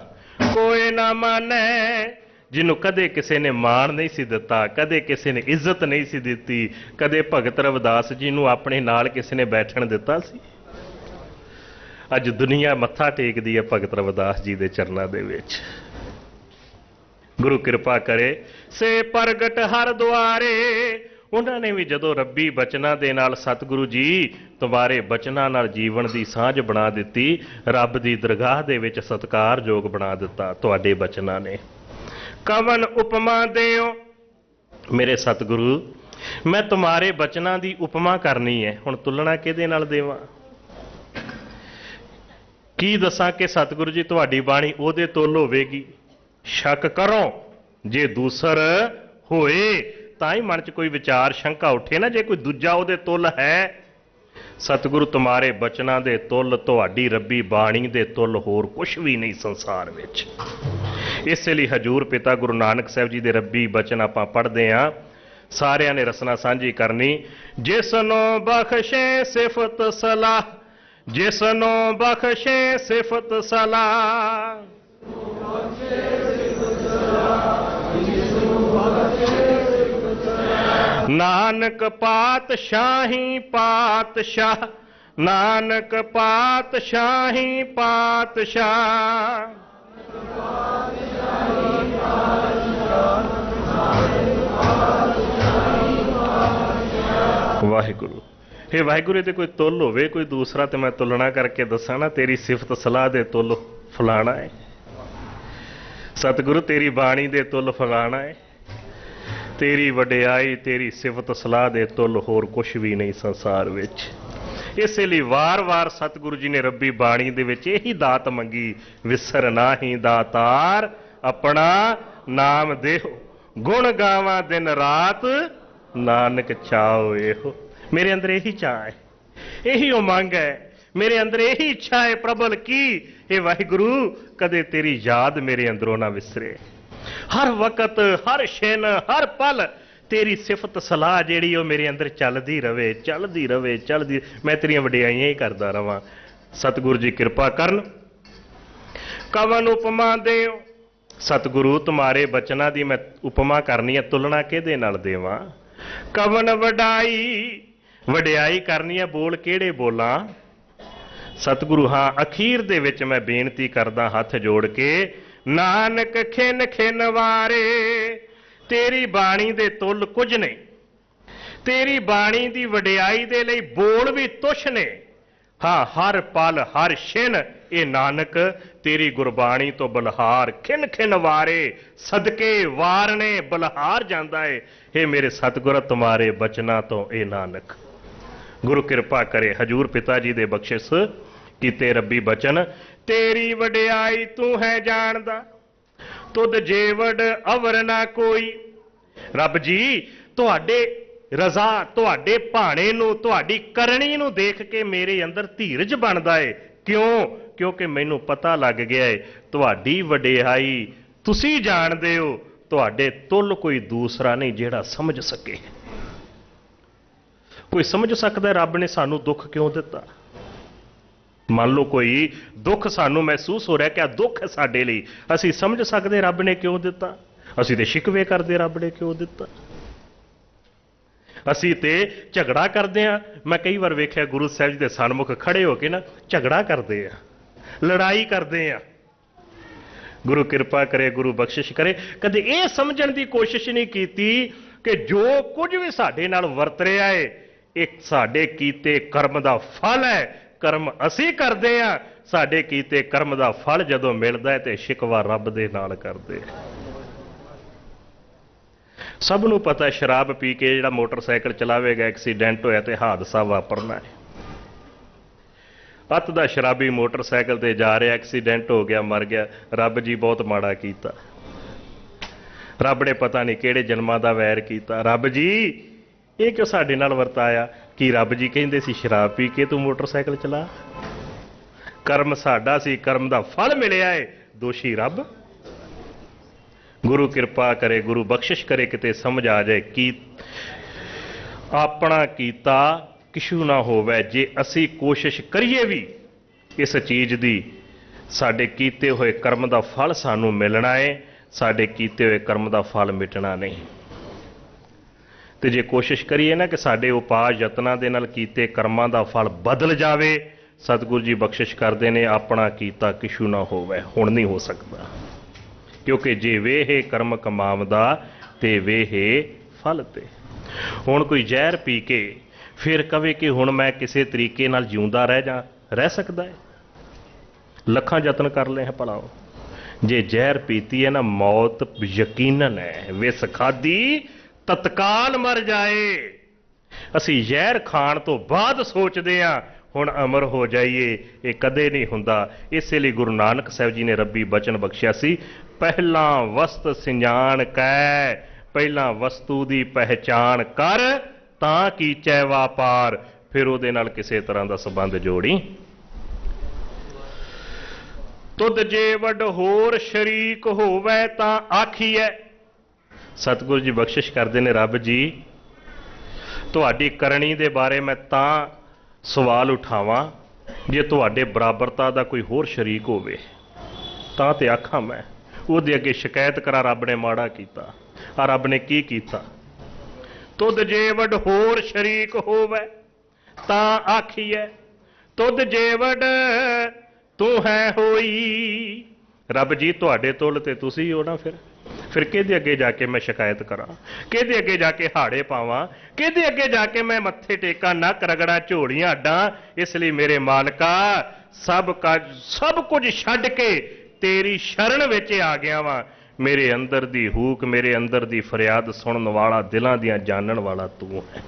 ਕੋਈ ਨਾ ਮਾਨੈ, ਜਿਹਨੂੰ ਕਦੇ ਕਿਸੇ ਨੇ ਮਾਣ ਨਹੀਂ ਸੀ ਦਿੱਤਾ, ਕਦੇ ਕਿਸੇ ਨੇ ਇੱਜ਼ਤ ਨਹੀਂ ਸੀ ਦਿੱਤੀ, ਕਦੇ ਭਗਤ ਰਵਿਦਾਸ ਜੀ ਨੂੰ ਆਪਣੇ ਨਾਲ ਕਿਸੇ ਨੇ ਬੈਠਣ ਦਿੱਤਾ ਸੀ। ਅੱਜ ਦੁਨੀਆ ਮੱਥਾ ਟੇਕਦੀ ਹੈ ਭਗਤ ਰਵਿਦਾਸ ਜੀ ਦੇ ਚਰਨਾਂ ਦੇ ਵਿੱਚ। ਗੁਰੂ ਕਿਰਪਾ ਕਰੇ, ਸੇ ਪ੍ਰਗਟ ਹਰ ਦੁਆਰੇ। ਉਹਨਾਂ ਨੇ ਵੀ ਜਦੋਂ ਰੱਬੀ ਬਚਨਾਂ ਦੇ ਨਾਲ ਸਤਿਗੁਰੂ ਜੀ ਤੁਹਾਰੇ ਬਚਨਾਂ ਨਾਲ ਜੀਵਨ ਦੀ ਸਾਂਝ ਬਣਾ ਦਿੱਤੀ, ਰੱਬ ਦੀ ਦਰਗਾਹ ਦੇ ਵਿੱਚ ਸਤਿਕਾਰਯੋਗ ਬਣਾ ਦਿੱਤਾ ਤੁਹਾਡੇ ਬਚਨਾਂ ਨੇ। ਕਵਨ ਉਪਮਾ ਦਿਓ, ਮੇਰੇ ਸਤਿਗੁਰੂ ਮੈਂ ਤੁਹਾਰੇ ਬਚਨਾਂ ਦੀ ਉਪਮਾ ਕਰਨੀ ਹੈ, ਹੁਣ ਤੁਲਨਾ ਕਿਹਦੇ ਨਾਲ ਦੇਵਾਂ? ਕੀ ਦੱਸਾਂ ਕਿ ਸਤਿਗੁਰੂ ਜੀ ਤੁਹਾਡੀ ਬਾਣੀ ਉਹਦੇ ਤੁੱਲ ਹੋਵੇਗੀ? ਸ਼ੱਕ ਕਰੋ ਜੇ ਦੂਸਰ ਹੋਏ, ਤਾਂ ਹੀ ਮਨ 'ਚ ਕੋਈ ਵਿਚਾਰ ਸ਼ੰਕਾ ਉੱਠੇ ਨਾ, ਜੇ ਕੋਈ ਦੂਜਾ ਉਹਦੇ ਤੁੱਲ ਹੈ। ਸਤਿਗੁਰੂ ਤੁਹਾਰੇ ਬਚਨਾਂ ਦੇ ਤੁੱਲ, ਤੁਹਾਡੀ ਰੱਬੀ ਬਾਣੀ ਦੇ ਤੁੱਲ ਹੋਰ ਕੁਛ ਵੀ ਨਹੀਂ ਸੰਸਾਰ ਵਿੱਚ। ਇਸੇ ਲਈ ਹਜੂਰ ਪਿਤਾ ਗੁਰੂ ਨਾਨਕ ਸਾਹਿਬ ਜੀ ਦੇ ਰੱਬੀ ਬਚਨ ਆਪਾਂ ਪੜ੍ਹਦੇ ਹਾਂ, ਸਾਰਿਆਂ ਨੇ ਰਸਨਾ ਸਾਂਝੀ ਕਰਨੀ। ਜਿਸਨੋਂ ਬਖਸ਼ੇ ਸਿਫਤ ਸਲਾਹ, ਜਿਸਨੋਂ ਬਖਸ਼ੇ ਸਿਫਤ ਸਲਾਹ, ਨਾਨਕ ਪਾਤਸ਼ਾਹੀ ਪਾਤਸ਼ਾਹ, ਨਾਨਕ ਪਾਤਸ਼ਾਹੀ ਪਾਤਸ਼ਾਹ। ਵਾਹਿਗੁਰੂ, ਇਹ ਵਾਹਿਗੁਰੂ ਦੇ ਕੋਈ ਤੁੱਲ ਹੋਵੇ ਕੋਈ ਦੂਸਰਾ ਤੇ ਮੈਂ ਤੁਲਨਾ ਕਰਕੇ ਦੱਸਾਂ ਨਾ, ਤੇਰੀ ਸਿਫਤ ਸਲਾਹ ਦੇ ਤੁੱਲ ਫਲਾਣਾ ਹੈ। ਸਤਿਗੁਰੂ ਤੇਰੀ ਬਾਣੀ ਦੇ ਤੁੱਲ ਫਲਾਣਾ ਹੈ, ਤੇਰੀ ਵਡਿਆਈ ਤੇਰੀ ਸਿਫਤ ਸਲਾਹ ਦੇ ਤੁੱਲ ਹੋਰ ਕੁਛ ਵੀ ਨਹੀਂ ਸੰਸਾਰ ਵਿੱਚ। ਇਸੇ ਲਈ ਵਾਰ-ਵਾਰ ਸਤਿਗੁਰੂ ਜੀ ਨੇ ਰੱਬੀ ਬਾਣੀ ਦੇ ਵਿੱਚ ਇਹੀ ਦਾਤ ਮੰਗੀ, ਵਿਸਰ ਨਾਹੀ ਦਾਤਾਰ ਆਪਣਾ ਨਾਮ ਦੇਹੋ, ਗੁਣ ਗਾਵਾਂ ਦਿਨ ਰਾਤ ਨਾਨਕ ਚਾਓ ਇਹੋ। ਮੇਰੇ ਅੰਦਰ ਇਹੀ ਚਾਹ ਹੈ, ਇਹੀ ਉਮੰਗ ਹੈ, ਮੇਰੇ ਅੰਦਰ ਇਹੀ ਇੱਛਾ ਹੈ ਪ੍ਰਬਲ ਕੀ, ਇਹ ਵਾਹਿਗੁਰੂ ਕਦੇ ਤੇਰੀ ਯਾਦ ਮੇਰੇ ਅੰਦਰੋਂ ਨਾ ਵਿਸਰੇ। ਹਰ ਵਕਤ, ਹਰ ਛਿਨ, ਹਰ ਪਲ ਤੇਰੀ ਸਿਫਤ ਸਲਾਹ ਜਿਹੜੀ ਉਹ ਮੇਰੇ ਅੰਦਰ ਚੱਲਦੀ ਰਵੇ, ਚੱਲਦੀ ਰਵੇ, ਚੱਲਦੀ। ਮੈਂ ਤੇਰੀਆਂ ਵਡਿਆਈਆਂ ਹੀ ਕਰਦਾ ਰਵਾਂ। ਸਤਿਗੁਰੂ ਜੀ ਕਿਰਪਾ ਕਰਨ। ਕਵਨ ਉਪਮਾ ਦਿਓ, ਸਤਿਗੁਰੂ ਤੁਹਾਰੇ ਬਚਨਾਂ ਦੀ ਮੈਂ ਉਪਮਾ ਕਰਨੀ ਹੈ, ਤੁਲਨਾ ਕਿਹਦੇ ਨਾਲ ਦੇਵਾਂ? ਕਵਨ ਵਡਾਈ, ਵਡਿਆਈ ਕਰਨੀ ਹੈ, ਬੋਲ ਕਿਹੜੇ ਬੋਲਾਂ? ਸਤਿਗੁਰੂ ਹਾਂ ਅਖੀਰ ਦੇ ਵਿੱਚ ਮੈਂ ਬੇਨਤੀ ਕਰਦਾ ਹੱਥ ਜੋੜ ਕੇ, ਨਾਨਕ ਖਿਨ ਖਿਨ ਵਾਰੇ। ਤੇਰੀ ਬਾਣੀ ਦੇ ਤੁੱਲ ਕੁਝ ਨੇ, ਤੇਰੀ ਬਾਣੀ ਦੀ ਵਡਿਆਈ ਦੇ ਲਈ ਬੋਲ ਵੀ ਤੁਛ ਨੇ। ਹਾਂ ਹਰ ਪਲ ਹਰ ਛਿਨ ਇਹ ਨਾਨਕ ਤੇਰੀ ਗੁਰਬਾਣੀ ਤੋਂ ਬਲਹਾਰ ਖਿਨ ਖਿਨ ਵਾਰੇ, ਸਦਕੇ ਵਾਰਨੇ ਬਲਹਾਰ ਜਾਂਦਾ ਏ। ਇਹ ਮੇਰੇ ਸਤਿਗੁਰ ਤੁਹਾਰੇ ਬਚਨਾਂ ਤੋਂ ਇਹ ਨਾਨਕ। ਗੁਰੂ ਕਿਰਪਾ ਕਰੇ, ਹਜੂਰ ਪਿਤਾ ਜੀ ਦੇ ਬਖਸ਼ਿਸ਼ ਕੀਤੇ ਰੱਬੀ ਬਚਨ। ਤੇਰੀ ਵਡਿਆਈ ਤੂੰ ਹੈ ਜਾਣਦਾ, ਤੁਧ ਜੇਵੜ ਅਵਰ ਨਾ ਕੋਈ। ਰੱਬ ਜੀ ਤੁਹਾਡੇ ਰਜ਼ਾ, ਤੁਹਾਡੇ ਭਾਣੇ ਨੂੰ, ਤੁਹਾਡੀ ਕਰਨੀ ਨੂੰ ਦੇਖ ਕੇ ਮੇਰੇ ਅੰਦਰ ਧੀਰਜ ਬਣਦਾ ਏ। ਕਿਉਂ? ਕਿਉਂਕਿ ਮੈਨੂੰ ਪਤਾ ਲੱਗ ਗਿਆ ਏ ਤੁਹਾਡੀ ਵਡਿਆਈ ਤੁਸੀਂ ਜਾਣਦੇ ਹੋ, ਤੁਹਾਡੇ ਤੁੱਲ ਕੋਈ ਦੂਸਰਾ ਨਹੀਂ ਜਿਹੜਾ ਸਮਝ ਸਕੇ। ਕੋਈ ਸਮਝ ਸਕਦਾ ਰੱਬ ਨੇ ਸਾਨੂੰ ਦੁੱਖ ਕਿਉਂ ਦਿੱਤਾ? ਮੰਨ ਲਓ ਕੋਈ ਦੁੱਖ ਸਾਨੂੰ ਮਹਿਸੂਸ ਹੋ ਰਿਹਾ ਕਿ ਆ ਦੁੱਖ ਹੈ ਸਾਡੇ ਲਈ, ਅਸੀਂ ਸਮਝ ਸਕਦੇ ਰੱਬ ਨੇ ਕਿਉਂ ਦਿੱਤਾ? ਅਸੀਂ ਤੇ ਸ਼ਿਕਵੇ ਕਰਦੇ ਰੱਬ ਨੇ ਕਿਉਂ ਦਿੱਤਾ, ਅਸੀਂ ਤੇ ਝਗੜਾ ਕਰਦੇ ਆ। ਮੈਂ ਕਈ ਵਾਰ ਵੇਖਿਆ ਗੁਰੂ ਸਾਹਿਬ ਜੀ ਦੇ ਸਨਮੁਖ ਖੜੇ ਹੋ ਕੇ ਨਾ ਝਗੜਾ ਕਰਦੇ ਆ, ਲੜਾਈ ਕਰਦੇ ਆ। ਗੁਰੂ ਕਿਰਪਾ ਕਰੇ, ਗੁਰੂ ਬਖਸ਼ਿਸ਼ ਕਰੇ, ਕਦੇ ਇਹ ਸਮਝਣ ਦੀ ਕੋਸ਼ਿਸ਼ ਨਹੀਂ ਕੀਤੀ ਕਿ ਜੋ ਕੁਝ ਵੀ ਸਾਡੇ ਨਾਲ ਵਰਤ ਰਿਹਾ ਏ ਇਹ ਸਾਡੇ ਕੀਤੇ ਕਰਮ ਦਾ ਫਲ ਹੈ। ਕਰਮ ਅਸੀਂ ਕਰਦੇ ਆ, ਸਾਡੇ ਕੀਤੇ ਕਰਮ ਦਾ ਫਲ ਜਦੋਂ ਮਿਲਦਾ ਹੈ ਤੇ ਸ਼ਿਕਵਾ ਰੱਬ ਦੇ ਨਾਲ ਕਰਦੇ। ਸਭ ਨੂੰ ਪਤਾ ਸ਼ਰਾਬ ਪੀ ਕੇ ਜਿਹੜਾ ਮੋਟਰਸਾਈਕਲ ਚਲਾਵੇਗਾ ਐਕਸੀਡੈਂਟ ਹੋਇਆ ਤੇ ਹਾਦਸਾ ਵਾਪਰਨਾ ਹੈ। ਅੱਤ ਦਾ ਸ਼ਰਾਬੀ ਮੋਟਰਸਾਈਕਲ ਤੇ ਜਾ ਰਿਹਾ, ਐਕਸੀਡੈਂਟ ਹੋ ਗਿਆ, ਮਰ ਗਿਆ। ਰੱਬ ਜੀ ਬਹੁਤ ਮਾੜਾ ਕੀਤਾ, ਰੱਬ ਨੇ ਪਤਾ ਨਹੀਂ ਕਿਹੜੇ ਜਨਮਾਂ ਦਾ ਵੈਰ ਕੀਤਾ। ਰੱਬ ਜੀ ਇਹ ਕਿਉਂ ਸਾਡੇ ਨਾਲ ਵਰਤਾਇਆ? ਕੀ ਰੱਬ ਜੀ ਕਹਿੰਦੇ ਸੀ ਸ਼ਰਾਬ ਪੀ ਕੇ ਤੂੰ ਮੋਟਰਸਾਈਕਲ ਚਲਾ? ਕਰਮ ਸਾਡਾ ਸੀ, ਕਰਮ ਦਾ ਫਲ ਮਿਲਿਆ ਏ, ਦੋਸ਼ੀ ਰੱਬ। गुरु कृपा करे, गुरु बख्शिश करे किते समझ आ जाए कि अपना कीता किशु ना होवे। जे असी कोशिश करिए भी इस चीज़ दी, साडे कीते हुए कर्म दा फल सानू मिलना है, साडे कीते हुए कर्म दा फल मिटना नहीं। तो जे कोशिश करिए ना कि साडे उपाय यत्नां दे नाल कीते कर्मां दा फल बदल जावे, सतगुरु जी बख्शिश करते ने अपना कीता किशु ना होवे, हुण नहीं हो सकता। क्योंकि जे वेहे कर्म कमावदा ते वेहे फल ते। हुण कोई जहर पी के फिर कवे कि हुण मैं किसी तरीके नाल जिउंदा रह सकदा है? लखां यतन कर ले हैं भला। जे जहर पीती है ना, मौत यकीनन है। विस खाधी तत्काल मर जाए। असी जहर खाण तो बाद सोचते हैं हुण अमर हो जाइए, ये कदे नहीं हुंदा। इसलिए गुरु नानक साहब जी ने रब्बी बचन बख्शिया सी, पहला वस्त सिंजान कै, पहला वस्तु की पहचान कर, तां कीचै वापार, फिर उहदे नाल किसी तरह का संबंध जोड़ी। तुद जे वड होर शरीक होवै तां आखीऐ। सतगुरु जी बख्शिश करते ने, रब जी तुहाडी करनी दे बारे मैं तां सवाल उठावां जे तुहाडे बराबरता दा कोई होर शरीक होवे, तां ते आखां मैं। उहदे अगे शिकायत करा रब ने माड़ा कीता। आ रब ने की कीता? तुद जे वड होर शरीक होवै तां आखीऐ, तुद जे वड तू है होई। रब जी तुहाडे तुल ते तुसी हो ना, फिर किहदे अगे जाके मैं शिकायत करा, किहदे अगे जाके हाड़े पावां, किहदे अगे जाके मैं मत्थे टेका, नक रगड़ा, झोड़ियां अड्डा। इसलिए मेरे मालका सब कुछ छड्ड के तेरी शरण विच आ गया वां। मेरे अंदर दी हूक, मेरे अंदर दी फरियाद सुनन वाला, दिलां दियां जानन वाला तू है।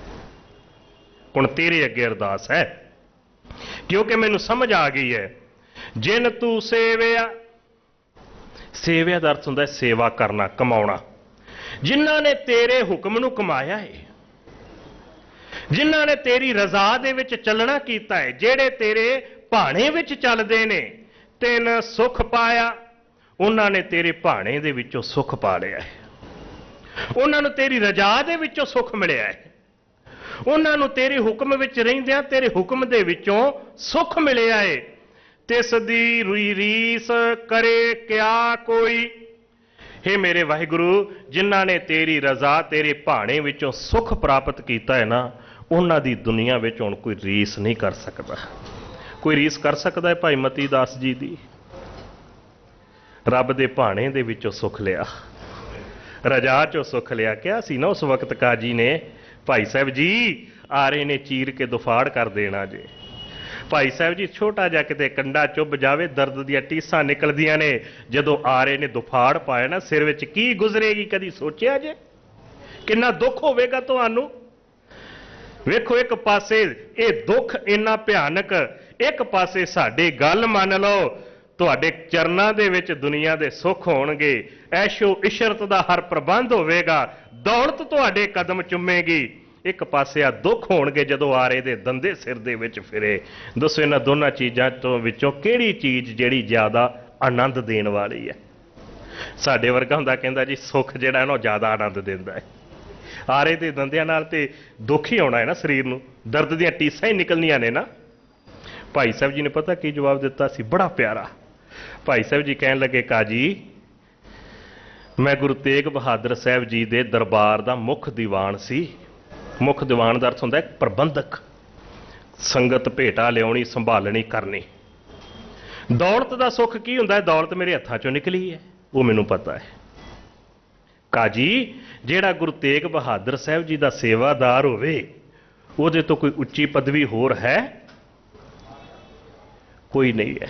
हुण तेरे अगे अरदास है, क्योंकि मैनूं समझ आ गई है, जिन तू सेविया, सेविया का अर्थ होंदा है सेवा करना, कमाउणा। जिन्हां ने तेरे हुक्म नूं कमाया है, जिन्हां ने तेरी रजा दे विच चलना कीता है, जेड़े तेरे भाणे विच चलदे ने, तिन सुख पाया। उन्हां ने तेरे भाणे दे विचों सुख पा लिया है। उन्हां नूं तेरी रजा दे विचों सुख मिलिया है। उन्हां नूं तेरे हुक्म विच रहिंदिआं तेरे हुक्म दे विचों सुख मिलिया है। तिस दी रीस करे क्या कोई। हे मेरे वाहिगुरु, जिन्हां ने तेरी रजा, तेरे भाणे विचों सुख प्राप्त किया है ना, उन्हां दी दुनिया विच हुण कोई रीस नहीं कर सकता। कोई रीस कर सकता है भाई मती दास जी दी? रब दे भाणे दे विचों सुख लिया, रजा चों सुख लिया। क्या सी ना उस वक्त काजी ने, भाई साहब जी आरे ने चीर के दुफाड़ कर देना जे। भाई साहब जी छोटा जा किते कंडा चुभ जावे, दर्द दियां टीसां निकलदियां ने, जदों आरे ने दुफाड़ पाया ना सिर विच, की गुजरेगी कदी सोचिया जे? किन्ना दुख होवेगा तुहानू। वेखो एक पासे ये दुख इन्ना भयानक, एक पासे साडे गल मन लो, तुहाडे चरनां दे विच दुनिया दे सुख होणगे, ऐशो इशरत दा हर प्रबंध होवेगा, दौलत तुहाडे कदम चुमेगी। एक पासे आ दुख होणगे जदों आरे दे दंदे सिर दे विच फिरे। दसो इन्हां दोनां चीज़ां तो विचों किहड़ी चीज़ जिहड़ी ज़्यादा आनंद देण वाली है? साडे वर्गा हुंदा कहंदा जी सुख जिहड़ा ना ज़्यादा आनंद दिंदा है। आरे दे दंदियां नाल ते दुख ही आउणा है ना, शरीर नूं दर्द दीयां टीसां ही निकलणियां ने ना। भाई साहब जी ने पता की जवाब दिता सी, बड़ा प्यारा। भाई साहब जी कहण लगे, काजी मैं गुरु तेग बहादुर साहब जी दे दरबार दा मुख दीवान सी। मुख दीवान का अर्थ होंदा है प्रबंधक, संगत भेटा लियाउणी, संभालनी करनी। दौलत का सुख की हुंदा है? दौलत मेरे हत्थां चों निकली है, वो मैनूं पता है। काजी जिहड़ा गुरु तेग बहादुर साहब जी का सेवादार होवे, उहदे तो कोई उच्ची पदवी होर है? कोई नहीं है।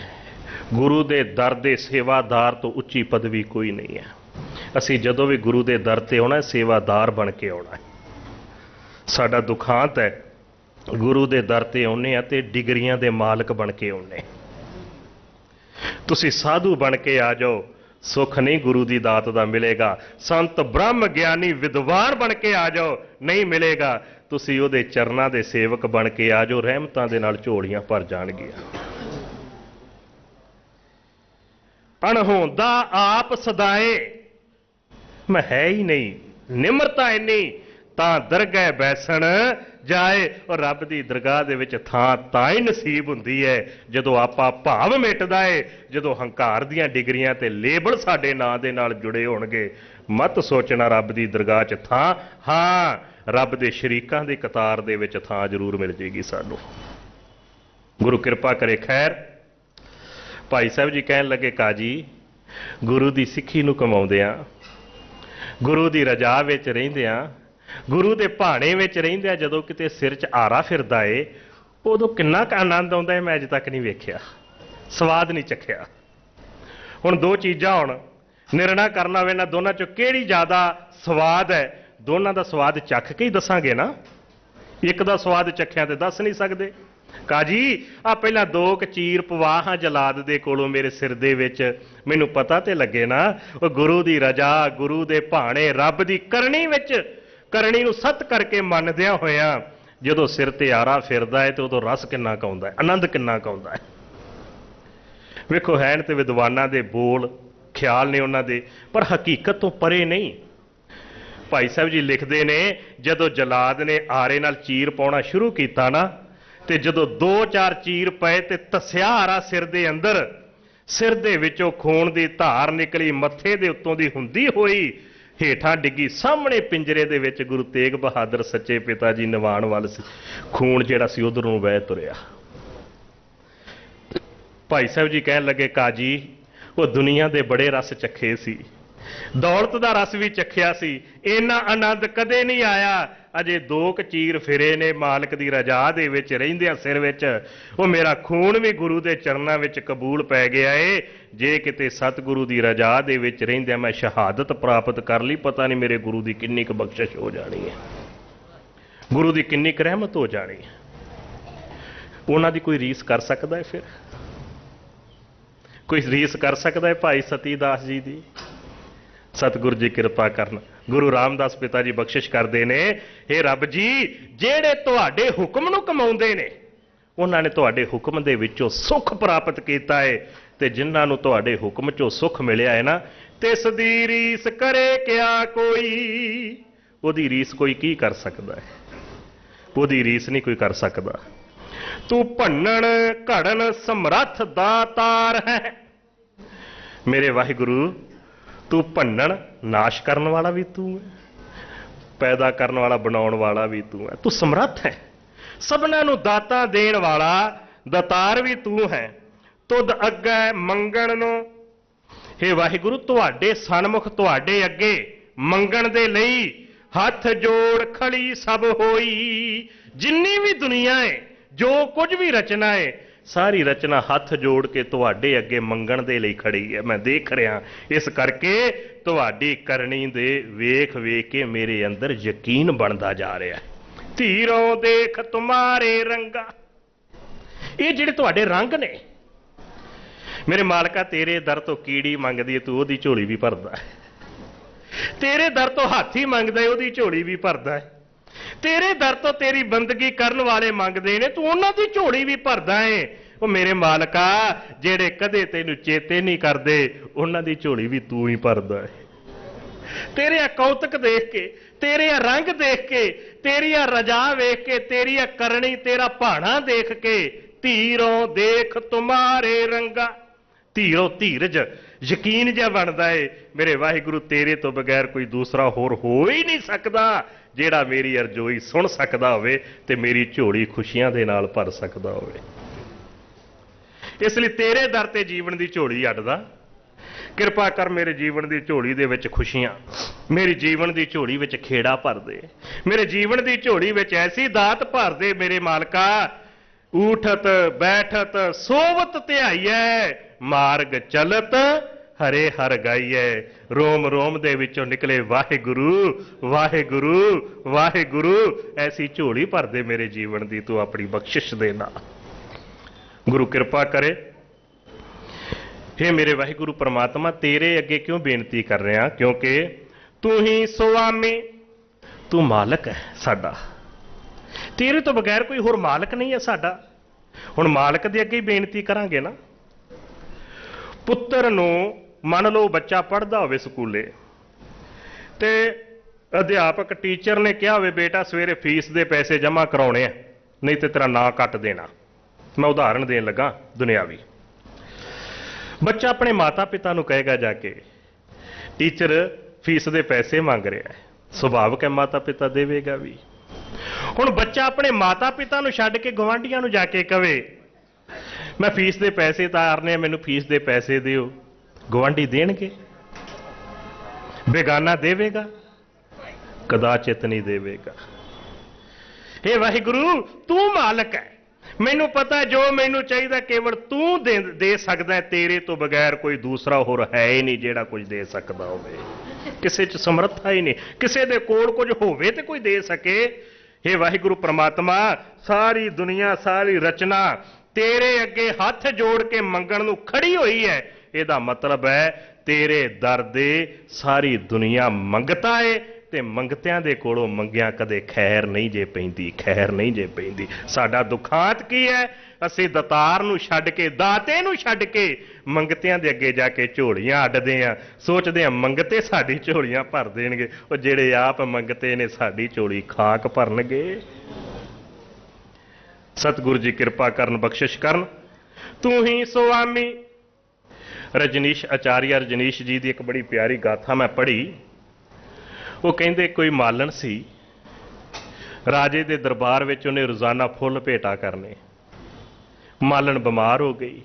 गुरु दे दर दे सेवादार तो उच्ची पदवी कोई नहीं है। असी जदों भी गुरु दे दर ते आउणा, सेवादार बन के आउणा है। साडा दुखांत है, गुरु दे दर ते आउने आ ते डिगरियां दे मालक बन के आउने। तुसी साधु बन के आ जाओ, सुख नहीं गुरु दी दात दा मिलेगा। संत ब्रह्म ज्ञानी विद्वान बन के आ जाओ, नहीं मिलेगा। तुसी उहदे चरनां दे सेवक बन के आ जाओ, रहमतां दे नाल झोलियां भर जाणगियां। अणहोंदा आप सदाए, मैं है ही नहीं, ਨਿਮਰਤਾ ਇੰਨੀ ਤਾਂ ਦਰਗਹਿ ਬੈਸਣ ਜਾਏ। ਔਰ ਰੱਬ ਦੀ ਦਰਗਾਹ ਦੇ ਵਿੱਚ ਥਾਂ ਤਾਂ ਹੀ ਨਸੀਬ ਹੁੰਦੀ ਹੈ ਜਦੋਂ ਆਪਾਂ ਭਾਵ ਮਿਟਦਾ ਏ, ਜਦੋਂ ਹੰਕਾਰ ਦੀਆਂ ਡਿਗਰੀਆਂ ਤੇ ਲੇਬਲ ਸਾਡੇ ਨਾਂ ਦੇ ਨਾਲ ਜੁੜੇ ਹੋਣਗੇ। ਮਤ ਸੋਚਣਾ ਰੱਬ ਦੀ ਦਰਗਾਹ 'ਚ ਥਾਂ, ਹਾਂ ਰੱਬ ਦੇ ਸ਼ਰੀਕਾਂ ਦੀ ਕਤਾਰ ਦੇ ਵਿੱਚ ਥਾਂ ਜ਼ਰੂਰ ਮਿਲ ਜੇਗੀ ਸਾਨੂੰ। ਗੁਰੂ ਕਿਰਪਾ ਕਰੇ। ਖੈਰ ਭਾਈ ਸਾਹਿਬ ਜੀ ਕਹਿਣ ਲੱਗੇ, ਕਾਜੀ ਗੁਰੂ ਦੀ ਸਿੱਖੀ ਨੂੰ ਕਮਾਉਂਦਿਆਂ, ਗੁਰੂ ਦੀ ਰਜਾ ਵਿੱਚ ਰਹਿੰਦਿਆਂ, ਗੁਰੂ ਦੇ ਭਾਣੇ ਵਿੱਚ ਰਹਿੰਦਿਆਂ ਜਦੋਂ ਕਿਤੇ ਸਿਰ 'ਚ ਆਰਾ ਫਿਰਦਾ ਏ ਉਦੋਂ ਕਿੰਨਾ ਕੁ ਆਨੰਦ ਆਉਂਦਾ ਏ, ਮੈਂ ਅਜੇ ਤੱਕ ਨਹੀਂ ਵੇਖਿਆ, ਸਵਾਦ ਨਹੀਂ ਚੱਖਿਆ। ਹੁਣ ਦੋ ਚੀਜ਼ਾਂ, ਹੁਣ ਨਿਰਣਾ ਕਰਨਾ ਹੋਵੇ ਇਹਨਾਂ ਦੋਨਾਂ 'ਚੋਂ ਕਿਹੜੀ ਜ਼ਿਆਦਾ ਸਵਾਦ ਹੈ, ਦੋਨਾਂ ਦਾ ਸਵਾਦ ਚੱਖ ਕੇ ਹੀ ਦੱਸਾਂਗੇ ਨਾ। ਇੱਕ ਦਾ ਸਵਾਦ ਚੱਖਿਆ ਤੇ ਦੱਸ ਨਹੀਂ ਸਕਦੇ। ਕਾਜੀ ਆ ਪਹਿਲਾਂ ਦੋ ਕੁ ਚੀਰ ਪਵਾ ਹਾਂ ਜਲਾਦ ਦੇ ਕੋਲੋਂ ਮੇਰੇ ਸਿਰ ਦੇ ਵਿੱਚ, ਮੈਨੂੰ ਪਤਾ ਤੇ ਲੱਗੇ ਨਾ ਉਹ ਗੁਰੂ ਦੀ ਰਜਾ, ਗੁਰੂ ਦੇ ਭਾਣੇ, ਰੱਬ ਦੀ ਕਰਨੀ ਵਿੱਚ, ਕਰਨੀ ਨੂੰ ਸੱਤ ਕਰਕੇ ਮੰਨਦਿਆਂ ਹੋਇਆਂ ਜਦੋਂ ਸਿਰ ਤੇ ਆਰਾ ਫਿਰਦਾ ਹੈ ਤੇ ਉਦੋਂ ਰਸ ਕਿੰਨਾ ਕੁ ਆਉਂਦਾ ਹੈ, ਆਨੰਦ ਕਿੰਨਾ ਕੁ ਆਉਂਦਾ ਹੈ। ਵੇਖੋ ਹੈਨ ਤੇ ਵਿਦਵਾਨਾਂ ਦੇ ਬੋਲ, ਖਿਆਲ ਨੇ ਉਹਨਾਂ ਦੇ, ਪਰ ਹਕੀਕਤ ਤੋਂ ਪਰੇ ਨਹੀਂ। ਭਾਈ ਸਾਹਿਬ ਜੀ ਲਿਖਦੇ ਨੇ ਜਦੋਂ ਜਲਾਦ ਨੇ ਆਰੇ ਨਾਲ ਚੀਰ ਪਾਉਣਾ ਸ਼ੁਰੂ ਕੀਤਾ ਨਾ, ਤੇ ਜਦੋਂ 2-4 ਚੀਰ ਪਏ ਤੇ ਧੱਸਿਆ ਆਰਾ ਸਿਰ ਦੇ ਅੰਦਰ, ਸਿਰ ਦੇ ਵਿੱਚੋਂ ਖੂਨ ਦੀ ਧਾਰ ਨਿਕਲੀ, ਮੱਥੇ ਦੇ ਉੱਤੋਂ ਦੀ ਹੁੰਦੀ ਹੋਈ ਹੇਠਾਂ ਡਿੱਗੀ, ਸਾਹਮਣੇ ਪਿੰਜਰੇ ਦੇ ਵਿੱਚ ਗੁਰੂ ਤੇਗ ਬਹਾਦਰ ਸੱਚੇ ਪਿਤਾ ਜੀ ਨਿਵਾਣ ਵੱਲ ਸੀ, ਖੂਨ ਜਿਹੜਾ ਸੀ ਉਧਰ ਨੂੰ ਵਹਿ ਤੁਰਿਆ। ਭਾਈ ਸਾਹਿਬ ਜੀ ਕਹਿਣ ਲੱਗੇ, ਕਾਜੀ ਉਹ ਦੁਨੀਆ ਦੇ ਬੜੇ ਰਸ ਚੱਖੇ ਸੀ, ਦੌਲਤ ਦਾ ਰਸ ਵੀ ਚੱਖਿਆ ਸੀ, ਇੰਨਾ ਆਨੰਦ ਕਦੇ ਨਹੀਂ ਆਇਆ। ਅਜੇ ਦੋ ਕੁ ਚੀਰ ਫਿਰੇ ਨੇ ਮਾਲਕ ਦੀ ਰਜਾ ਦੇ ਵਿੱਚ ਰਹਿੰਦਿਆਂ ਸਿਰ ਵਿੱਚ, ਉਹ ਮੇਰਾ ਖੂਨ ਵੀ ਗੁਰੂ ਦੇ ਚਰਨਾਂ ਵਿੱਚ ਕਬੂਲ ਪੈ ਗਿਆ ਏ। ਜੇ ਕਿਤੇ ਸਤਿਗੁਰੂ ਦੀ ਰਜਾ ਦੇ ਵਿੱਚ ਰਹਿੰਦਿਆਂ ਮੈਂ ਸ਼ਹਾਦਤ ਪ੍ਰਾਪਤ ਕਰ ਲਈ, ਪਤਾ ਨਹੀਂ ਮੇਰੇ ਗੁਰੂ ਦੀ ਕਿੰਨੀ ਕੁ ਬਖਸ਼ਿਸ਼ ਹੋ ਜਾਣੀ ਹੈ, ਗੁਰੂ ਦੀ ਕਿੰਨੀ ਕੁ ਰਹਿਮਤ ਹੋ ਜਾਣੀ ਹੈ। ਉਹਨਾਂ ਦੀ ਕੋਈ ਰੀਸ ਕਰ ਸਕਦਾ ਹੈ? ਫਿਰ ਕੋਈ ਰੀਸ ਕਰ ਸਕਦਾ ਹੈ ਭਾਈ ਸਤੀ ਦਾਸ ਜੀ ਦੀ? ਸਤਿਗੁਰੂ ਜੀ ਕਿਰਪਾ ਕਰਨ। ਗੁਰੂ ਰਾਮਦਾਸ ਪਿਤਾ ਜੀ ਬਖਸ਼ਿਸ਼ ਕਰਦੇ ਨੇ, ਹੇ ਰੱਬ ਜੀ ਜਿਹੜੇ ਤੁਹਾਡੇ ਹੁਕਮ ਨੂੰ ਕਮਾਉਂਦੇ ਨੇ ਉਹਨਾਂ ਨੇ ਤੁਹਾਡੇ ਹੁਕਮ ਦੇ ਵਿੱਚੋਂ ਸੁੱਖ ਪ੍ਰਾਪਤ ਕੀਤਾ ਹੈ, ਤੇ ਜਿਨ੍ਹਾਂ ਨੂੰ ਤੁਹਾਡੇ ਹੁਕਮ 'ਚੋਂ ਸੁੱਖ ਮਿਲਿਆ ਹੈ ਨਾ, ਤਿਸ ਦੀ ਰੀਸ ਕਰੇ ਕਿਆ ਕੋਈ। ਉਹਦੀ ਰੀਸ ਕੋਈ ਕੀ ਕਰ ਸਕਦਾ ਹੈ? ਉਹਦੀ ਰੀਸ ਨਹੀਂ ਕੋਈ ਕਰ ਸਕਦਾ। ਤੂੰ ਭੰਨਣ ਘੜਨ ਸਮਰੱਥ ਦਾਤਾਰ ਹੈ ਮੇਰੇ ਵਾਹਿਗੁਰੂ, ਤੂੰ ਭੰਨਣ ਨਾਸ਼ ਕਰਨ ਵਾਲਾ ਵੀ ਤੂੰ ਹੈ, ਪੈਦਾ ਕਰਨ ਵਾਲਾ ਬਣਾਉਣ ਵਾਲਾ ਵੀ ਤੂੰ ਹੈ, ਤੂੰ ਸਮਰੱਥ ਹੈ, ਸਭਨਾਂ ਨੂੰ ਦਾਤਾ ਦੇਣ ਵਾਲਾ ਦਾਤਾਰ ਵੀ ਤੂੰ ਹੈ। ਤੁਧ ਅੱਗੇ ਮੰਗਣ ਨੂੰ, ਹੇ ਵਾਹਿਗੁਰੂ ਤੁਹਾਡੇ ਸਨਮੁਖ, ਤੁਹਾਡੇ ਅੱਗੇ ਮੰਗਣ ਦੇ ਲਈ ਹੱਥ ਜੋੜ ਖੜੀ ਸਭ ਹੋਈ। ਜਿੰਨੀ ਵੀ ਦੁਨੀਆ ਹੈ, ਜੋ ਕੁਝ ਵੀ ਰਚਨਾ ਹੈ, ਸਾਰੀ ਰਚਨਾ ਹੱਥ ਜੋੜ ਕੇ ਤੁਹਾਡੇ ਅੱਗੇ ਮੰਗਣ ਦੇ ਲਈ ਖੜੀ ਹੈ। ਮੈਂ ਦੇਖ ਰਿਹਾ, ਇਸ ਕਰਕੇ ਤੁਹਾਡੀ ਕਰਨੀ ਦੇ ਵੇਖ ਵੇਖ ਕੇ ਮੇਰੇ ਅੰਦਰ ਯਕੀਨ ਬਣਦਾ ਜਾ ਰਿਹਾ ਹੈ। ਧੀਰੋਂ ਦੇਖ ਤੁਮਾਰੇ ਰੰਗਾ, ਇਹ ਜਿਹੜੇ ਤੁਹਾਡੇ ਰੰਗ ਨੇ ਮੇਰੇ ਮਾਲਕਾ, ਤੇਰੇ ਦਰ ਤੋਂ ਕੀੜੀ ਮੰਗਦੀ ਹੈ, ਤੂੰ ਉਹਦੀ ਝੋਲੀ ਵੀ ਭਰਦਾ ਹੈ। ਤੇਰੇ ਦਰ ਤੋਂ ਹਾਥੀ ਮੰਗਦਾ ਹੈ, ਉਹਦੀ ਝੋਲੀ ਵੀ ਭਰਦਾ ਹੈ। ਤੇਰੇ ਦਰ ਤੋਂ ਤੇਰੀ ਬੰਦਗੀ ਕਰਨ ਵਾਲੇ ਮੰਗਦੇ ਨੇ, ਤੂੰ ਉਹਨਾਂ ਦੀ ਝੋਲੀ ਵੀ ਭਰਦਾ ਹੈ। ਉਹ ਮੇਰੇ ਮਾਲਕਾ ਜਿਹੜੇ ਕਦੇ ਤੈਨੂੰ ਚੇਤੇ ਨਹੀਂ ਕਰਦੇ, ਉਹਨਾਂ ਦੀ ਝੋਲੀ ਵੀ ਤੂੰ ਹੀ ਭਰਦਾ ਹੈ। ਤੇਰੇ ਆ ਕੌਤਕ ਦੇਖ ਕੇ, ਤੇਰੇ ਆ ਰੰਗ ਦੇਖ ਕੇ, ਤੇਰੀ ਆ ਰਜਾ ਵੇਖ ਕੇ, ਤੇਰੀ ਆ ਕਰਨੀ, ਤੇਰਾ ਭਾਣਾ ਦੇਖ ਕੇ, ਧੀਰੋਂ ਦੇਖ ਤੁਮਾਰੇ ਰੰਗਾ, ਧੀਰੋਂ ਧੀਰਜ ਯਕੀਨ ਜਿਹਾ ਬਣਦਾ ਏ ਮੇਰੇ ਵਾਹਿਗੁਰੂ, ਤੇਰੇ ਤੋਂ ਬਗੈਰ ਕੋਈ ਦੂਸਰਾ ਹੋਰ ਹੋ ਹੀ ਨਹੀਂ ਸਕਦਾ ਜਿਹੜਾ ਮੇਰੀ ਅਰਜ਼ੋਈ ਸੁਣ ਸਕਦਾ ਹੋਵੇ ਤੇ ਮੇਰੀ ਝੋਲੀ ਖੁਸ਼ੀਆਂ ਦੇ ਨਾਲ ਭਰ ਸਕਦਾ ਹੋਵੇ। ਇਸ ਲਈ ਤੇਰੇ ਦਰ ਤੇ ਜੀਵਨ ਦੀ ਝੋਲੀ ਅੱਡਦਾ, ਕਿਰਪਾ ਕਰ ਮੇਰੇ ਜੀਵਨ ਦੀ ਝੋਲੀ ਦੇ ਵਿੱਚ ਖੁਸ਼ੀਆਂ, ਮੇਰੀ ਜੀਵਨ ਦੀ ਝੋਲੀ ਵਿੱਚ ਖੇੜਾ ਭਰ ਦੇ, ਮੇਰੇ ਜੀਵਨ ਦੀ ਝੋਲੀ ਵਿੱਚ ਐਸੀ ਦਾਤ ਭਰ ਦੇ ਮੇਰੇ ਮਾਲਕਾ, ਊਠਤ ਬੈਠਤ ਸੋਵਤ ਧਿਆਈਐ, ਮਾਰਗ ਚਲਤ ਹਰੇ ਹਰ ਗਾਈਐ। ਰੋਮ ਰੋਮ ਦੇ ਵਿੱਚੋਂ ਨਿਕਲੇ ਵਾਹਿਗੁਰੂ ਵਾਹਿਗੁਰੂ ਵਾਹਿਗੁਰੂ। ਐਸੀ ਝੋਲੀ ਭਰ ਦੇ ਮੇਰੇ ਜੀਵਨ ਦੀ ਤੂੰ ਆਪਣੀ ਬਖਸ਼ਿਸ਼ ਦੇ ਨਾਲ। ਗੁਰੂ ਕਿਰਪਾ ਕਰੇ। ਹੇ ਮੇਰੇ ਵਾਹਿਗੁਰੂ ਪ੍ਰਮਾਤਮਾ, ਤੇਰੇ ਅੱਗੇ ਕਿਉਂ ਬੇਨਤੀ ਕਰ ਰਿਹਾ? ਕਿਉਂਕਿ ਤੂੰ ਹੀ ਸੁਆਮੀ, ਤੂੰ ਮਾਲਕ ਹੈ ਸਾਡਾ, ਤੇਰੇ ਤੋਂ ਬਗੈਰ ਕੋਈ ਹੋਰ ਮਾਲਕ ਨਹੀਂ ਹੈ ਸਾਡਾ। ਹੁਣ ਮਾਲਕ ਦੇ ਅੱਗੇ ਹੀ ਬੇਨਤੀ ਕਰਾਂਗੇ ਨਾ। ਪੁੱਤਰ ਨੂੰ ਮੰਨ ਲਓ ਬੱਚਾ ਪੜ੍ਹਦਾ ਹੋਵੇ ਸਕੂਲੇ, ਤੇ ਅਧਿਆਪਕ ਟੀਚਰ ਨੇ ਕਿਹਾ ਹੋਵੇ ਬੇਟਾ ਸਵੇਰੇ ਫੀਸ ਦੇ ਪੈਸੇ ਜਮ੍ਹਾਂ ਕਰਾਉਣੇ ਆ, ਨਹੀਂ ਤੇ ਤੇਰਾ ਨਾਂ ਕੱਟ ਦੇਣਾ। ਮੈਂ ਉਦਾਹਰਣ ਦੇਣ ਲੱਗਾ ਦੁਨਿਆਵੀ। ਬੱਚਾ ਆਪਣੇ ਮਾਤਾ ਪਿਤਾ ਨੂੰ ਕਹੇਗਾ ਜਾ ਕੇ ਟੀਚਰ ਫੀਸ ਦੇ ਪੈਸੇ ਮੰਗ ਰਿਹਾ ਹੈ, ਸੁਭਾਵਕ ਹੈ ਮਾਤਾ ਪਿਤਾ ਦੇਵੇਗਾ ਵੀ। ਹੁਣ ਬੱਚਾ ਆਪਣੇ ਮਾਤਾ ਪਿਤਾ ਨੂੰ ਛੱਡ ਕੇ ਗਵਾਂਢੀਆਂ ਨੂੰ ਜਾ ਕੇ ਕਵੇ ਮੈਂ ਫੀਸ ਦੇ ਪੈਸੇ ਤਾਰਨੇ ਆ, ਮੈਨੂੰ ਫੀਸ ਦੇ ਪੈਸੇ ਦਿਓ, ਗਵਾਂਢੀ ਦੇਣਗੇ? ਬੇਗਾਨਾ ਦੇਵੇਗਾ? ਕਦਾਚਿਤ ਨਹੀਂ ਦੇਵੇਗਾ। हे ਵਾਹਿਗੁਰੂ ਤੂੰ ਮਾਲਕ ਹੈ, ਮੈਨੂੰ ਪਤਾ ਜੋ ਮੈਨੂੰ ਚਾਹੀਦਾ ਕੇਵਲ ਤੂੰ ਦੇ ਸਕਦਾ ਹੈ, ਤੇਰੇ ਤੋਂ ਬਗੈਰ ਕੋਈ ਦੂਸਰਾ ਹੋਰ ਹੈ ਹੀ ਨਹੀਂ ਜਿਹੜਾ ਕੁਝ ਦੇ ਸਕਦਾ ਹੋਵੇ। ਕਿਸੇ 'ਚ ਸਮਰੱਥਾ ਹੀ ਨਹੀਂ, ਕਿਸੇ ਦੇ ਕੋਲ ਕੁਝ ਹੋਵੇ ਤੇ ਕੋਈ ਦੇ ਸਕੇ। हे ਵਾਹਿਗੁਰੂ ਪ੍ਰਮਾਤਮਾ ਸਾਰੀ ਦੁਨੀਆ ਸਾਰੀ ਰਚਨਾ ਤੇਰੇ ਅੱਗੇ ਹੱਥ ਜੋੜ ਕੇ ਮੰਗਣ ਨੂੰ ਖੜੀ ਹੋਈ ਹੈ। ਇਹਦਾ ਮਤਲਬ ਹੈ ਤੇਰੇ ਦਰ ਦੇ ਸਾਰੀ ਦੁਨੀਆ ਮੰਗਤਾ ਏ ਤੇ ਮੰਗਤਿਆਂ ਦੇ ਕੋਲੋਂ ਮੰਗਿਆ ਕਦੇ ਖੈਰ ਨਹੀਂ ਜੇ ਪੈਂਦੀ, ਖੈਰ ਨਹੀਂ ਜੇ ਪੈਂਦੀ। ਸਾਡਾ ਦੁਖਾਂਤ ਕੀ ਹੈ? ਅਸੀਂ ਦਤਾਰ ਨੂੰ ਛੱਡ ਕੇ ਦਾਤੇ ਨੂੰ ਛੱਡ ਕੇ ਮੰਗਤਿਆਂ ਦੇ ਅੱਗੇ ਜਾ ਕੇ ਝੋਲੀਆਂ ਅੱਡਦੇ ਆ, ਸੋਚਦੇ ਆ ਮੰਗਤੇ ਸਾਡੀ ਝੋਲੀਆਂ ਭਰ ਦੇਣਗੇ। ਉਹ ਜਿਹੜੇ ਆਪ ਮੰਗਤੇ ਨੇ ਸਾਡੀ ਝੋਲੀ ਖਾਕ ਭਰਨਗੇ। ਸਤਿਗੁਰੂ ਜੀ ਕਿਰਪਾ ਕਰਨ, ਬਖਸ਼ਿਸ਼ ਕਰਨ। ਤੂੰ ਹੀ ਸੁਆਮੀ। ਰਜਨੀਸ਼ ਆਚਾਰੀਆ ਰਜਨੀਸ਼ ਜੀ ਦੀ ਇੱਕ ਬੜੀ ਪਿਆਰੀ ਗਾਥਾ ਮੈਂ ਪੜ੍ਹੀ। ਉਹ ਕਹਿੰਦੇ ਕੋਈ ਮਾਲਣ ਸੀ, ਰਾਜੇ ਦੇ ਦਰਬਾਰ ਵਿੱਚ ਉਹਨੇ ਰੋਜ਼ਾਨਾ ਫੁੱਲ ਭੇਟਾ ਕਰਨੇ। ਮਾਲਣ ਬਿਮਾਰ ਹੋ ਗਈ।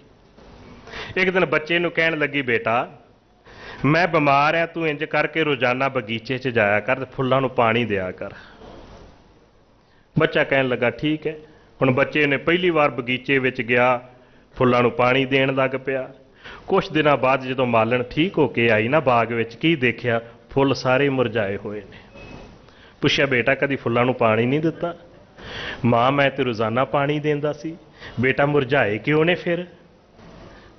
ਇੱਕ ਦਿਨ ਬੱਚੇ ਨੂੰ ਕਹਿਣ ਲੱਗੀ ਬੇਟਾ ਮੈਂ ਬਿਮਾਰ ਆ, ਤੂੰ ਇੰਜ ਕਰਕੇ ਰੋਜ਼ਾਨਾ ਬਗੀਚੇ 'ਚ ਜਾਇਆ ਕਰ ਤੇ ਫੁੱਲਾਂ ਨੂੰ ਪਾਣੀ ਦਿਆ ਕਰ। ਬੱਚਾ ਕਹਿਣ ਲੱਗਾ ਠੀਕ ਹੈ। ਹੁਣ ਬੱਚੇ ਨੇ ਪਹਿਲੀ ਵਾਰ ਬਗੀਚੇ ਵਿੱਚ ਗਿਆ, ਫੁੱਲਾਂ ਨੂੰ ਪਾਣੀ ਦੇਣ ਲੱਗ ਪਿਆ। ਕੁਛ ਦਿਨਾਂ ਬਾਅਦ ਜਦੋਂ ਮਾਲਣ ਠੀਕ ਹੋ ਕੇ ਆਈ ਨਾ ਬਾਗ ਵਿੱਚ, ਕੀ ਦੇਖਿਆ? ਫੁੱਲ ਸਾਰੇ ਮੁਰਝਾਏ ਹੋਏ ਨੇ। ਪੁੱਛਿਆ ਬੇਟਾ ਕਦੀ ਫੁੱਲਾਂ ਨੂੰ ਪਾਣੀ ਨਹੀਂ ਦਿੱਤਾ? ਮਾਂ ਮੈਂ ਤੇ ਰੋਜ਼ਾਨਾ ਪਾਣੀ ਦਿੰਦਾ ਸੀ। ਬੇਟਾ ਮੁਰਝਾਏ ਕਿਉਂ ਨੇ ਫਿਰ?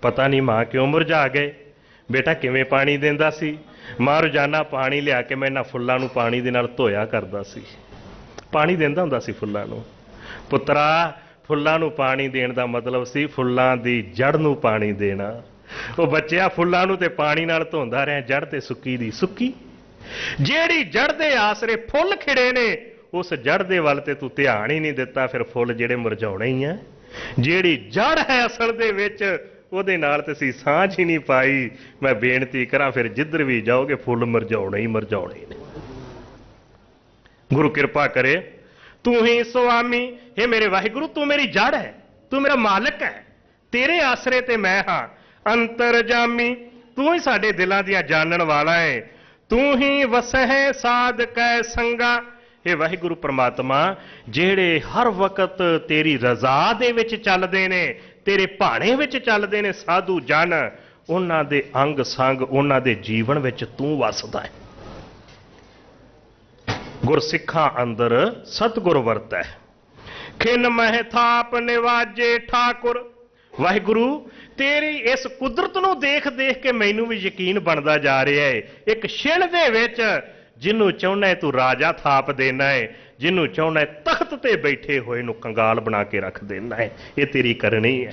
ਪਤਾ ਨਹੀਂ ਮਾਂ ਕਿਉਂ ਮੁਰਝਾ ਗਏ। ਬੇਟਾ ਕਿਵੇਂ ਪਾਣੀ ਦਿੰਦਾ ਸੀ? ਮਾਂ ਰੋਜ਼ਾਨਾ ਪਾਣੀ ਲਿਆ ਕੇ ਮੈਂ ਇਹਨਾਂ ਫੁੱਲਾਂ ਨੂੰ ਪਾਣੀ ਦੇ ਨਾਲ ਧੋਇਆ ਕਰਦਾ ਸੀ, ਪਾਣੀ ਦਿੰਦਾ ਹੁੰਦਾ ਸੀ ਫੁੱਲਾਂ ਨੂੰ। ਪੁੱਤਰਾ ਫੁੱਲਾਂ ਨੂੰ ਪਾਣੀ ਦੇਣ ਦਾ ਮਤਲਬ ਸੀ ਫੁੱਲਾਂ ਦੀ ਜੜ ਨੂੰ ਪਾਣੀ ਦੇਣਾ। ਉਹ ਬੱਚਿਆ ਫੁੱਲਾਂ ਨੂੰ ਤੇ ਪਾਣੀ ਨਾਲ ਧੋਂਦਾ ਰਿਹਾ, ਜੜ ਤੇ ਸੁੱਕੀ ਦੀ ਸੁੱਕੀ। ਜਿਹੜੀ ਜੜ ਦੇ ਆਸਰੇ ਫੁੱਲ ਖਿੜੇ ਨੇ ਉਸ ਜੜ ਦੇ ਵੱਲ ਤੇ ਤੂੰ ਧਿਆਨ ਹੀ ਨਹੀਂ ਦਿੱਤਾ, ਫਿਰ ਫੁੱਲ ਜਿਹੜੇ ਮੁਰਝਾਉਣੇ ਹੀ ਆ। ਜਿਹੜੀ ਜੜ ਹੈ ਅਸਲ ਦੇ ਵਿੱਚ ਉਹਦੇ ਨਾਲ ਤੇ ਅਸੀਂ ਸਾਂਝ ਹੀ ਨਹੀਂ ਪਾਈ। ਮੈਂ ਬੇਨਤੀ ਕਰਾਂ ਫਿਰ ਜਿੱਧਰ ਵੀ ਜਾਓਗੇ ਫੁੱਲ ਮੁਰਝਾਉਣੇ ਹੀ ਮੁਰਝਾਉਣੇ ਨੇ। ਗੁਰੂ ਕਿਰਪਾ ਕਰੇ। ਤੂੰ ਹੀ ਸੁਆਮੀ। हे ਮੇਰੇ ਵਾਹਿਗੁਰੂ ਤੂੰ ਮੇਰੀ ਜੜ ਹੈ, ਤੂੰ ਮੇਰਾ ਮਾਲਕ ਹੈ, ਤੇਰੇ ਆਸਰੇ ਤੇ ਮੈਂ ਹਾਂ। ਅੰਤਰਜਾਮੀ ਤੂੰ ਹੀ ਸਾਡੇ ਦਿਲਾਂ ਦੀਆਂ ਜਾਣਨ ਵਾਲਾ ਹੈ। ਤੂੰ ਹੀ ਵਸਹਿ ਸਾਧ ਕੈ ਸੰਗਾ। ਇਹ ਵਾਹਿਗੁਰੂ ਪ੍ਰਮਾਤਮਾ ਜਿਹੜੇ ਹਰ ਵਕਤ ਤੇਰੀ ਰਜ਼ਾ ਦੇ ਵਿੱਚ ਚੱਲਦੇ ਨੇ, ਤੇਰੇ ਭਾਣੇ ਵਿੱਚ ਚੱਲਦੇ ਨੇ ਸਾਧੂ ਜਨ, ਉਹਨਾਂ ਦੇ ਅੰਗ ਸੰਗ ਉਹਨਾਂ ਦੇ ਜੀਵਨ ਵਿੱਚ ਤੂੰ ਵਸਦਾ ਹੈ। ਗੁਰਸਿੱਖਾਂ ਅੰਦਰ ਸਤਿਗੁਰ ਵਰਤੈ। ਖਿਨ ਮਹਿ ਥਾਪ ਨਿਵਾਜੇ ਠਾਕੁਰ। ਵਾਹਿਗੁਰੂ ਤੇਰੀ ਇਸ ਕੁਦਰਤ ਨੂੰ ਦੇਖ ਦੇਖ ਕੇ ਮੈਨੂੰ ਵੀ ਯਕੀਨ ਬਣਦਾ ਜਾ ਰਿਹਾ ਹੈ। ਇੱਕ ਛਿਣ ਦੇ ਵਿੱਚ ਜਿਹਨੂੰ ਚਾਹੁੰਦਾ ਤੂੰ ਰਾਜਾ ਥਾਪ ਦੇਣਾ ਹੈ, ਜਿਹਨੂੰ ਚਾਹੁੰਦਾ ਤਖਤ ਤੇ ਬੈਠੇ ਹੋਏ ਨੂੰ ਕੰਗਾਲ ਬਣਾ ਕੇ ਰੱਖ ਦੇਣਾ ਹੈ। ਇਹ ਤੇਰੀ ਕਰਨੀ ਹੈ।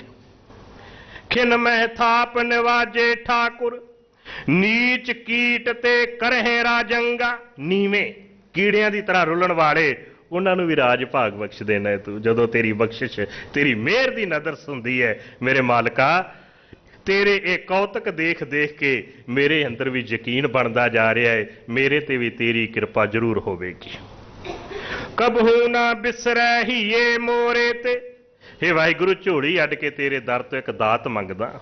ਖਿਨ ਮਹਿ ਥਾਪ ਨਿਵਾਜੇ ਠਾਕੁਰ। ਨੀਚ ਕੀਟ ਤੇ ਕਰਹਿ ਰਾਜੰਗਾ। ਨੀਵੇਂ ਕੀੜਿਆਂ ਦੀ ਤਰ੍ਹਾਂ ਰੁਲਣ ਵਾਲੇ ਉਹਨਾਂ ਨੂੰ ਵੀ ਰਾਜ ਭਾਗ ਬਖਸ਼ ਦੇਣਾ ਹੈ ਤੂੰ, ਜਦੋਂ ਤੇਰੀ ਬਖਸ਼ਿਸ਼ ਤੇਰੀ ਮਿਹਰ ਦੀ ਨਜ਼ਰ ਸੁਣਦੀ ਹੈ। ਮੇਰੇ ਮਾਲਕਾ ਤੇਰੇ ਇਹ ਕੌਤਕ ਦੇਖ ਦੇਖ ਕੇ ਮੇਰੇ ਅੰਦਰ ਵੀ ਯਕੀਨ ਬਣਦਾ ਜਾ ਰਿਹਾ ਹੈ, ਮੇਰੇ ਤੇ ਵੀ ਤੇਰੀ ਕਿਰਪਾ ਜ਼ਰੂਰ ਹੋਵੇਗੀ। ਕਬਹੂ ਨਾ ਬਿਸਰੈ ਹੀਏ ਮੋਰੇ ਤੇ। ਹੇ ਵਾਹਿਗੁਰੂ ਝੋਲੀ ਅੱਡ ਕੇ ਤੇਰੇ ਦਰ ਤੋਂ ਇੱਕ ਦਾਤ ਮੰਗਦਾ,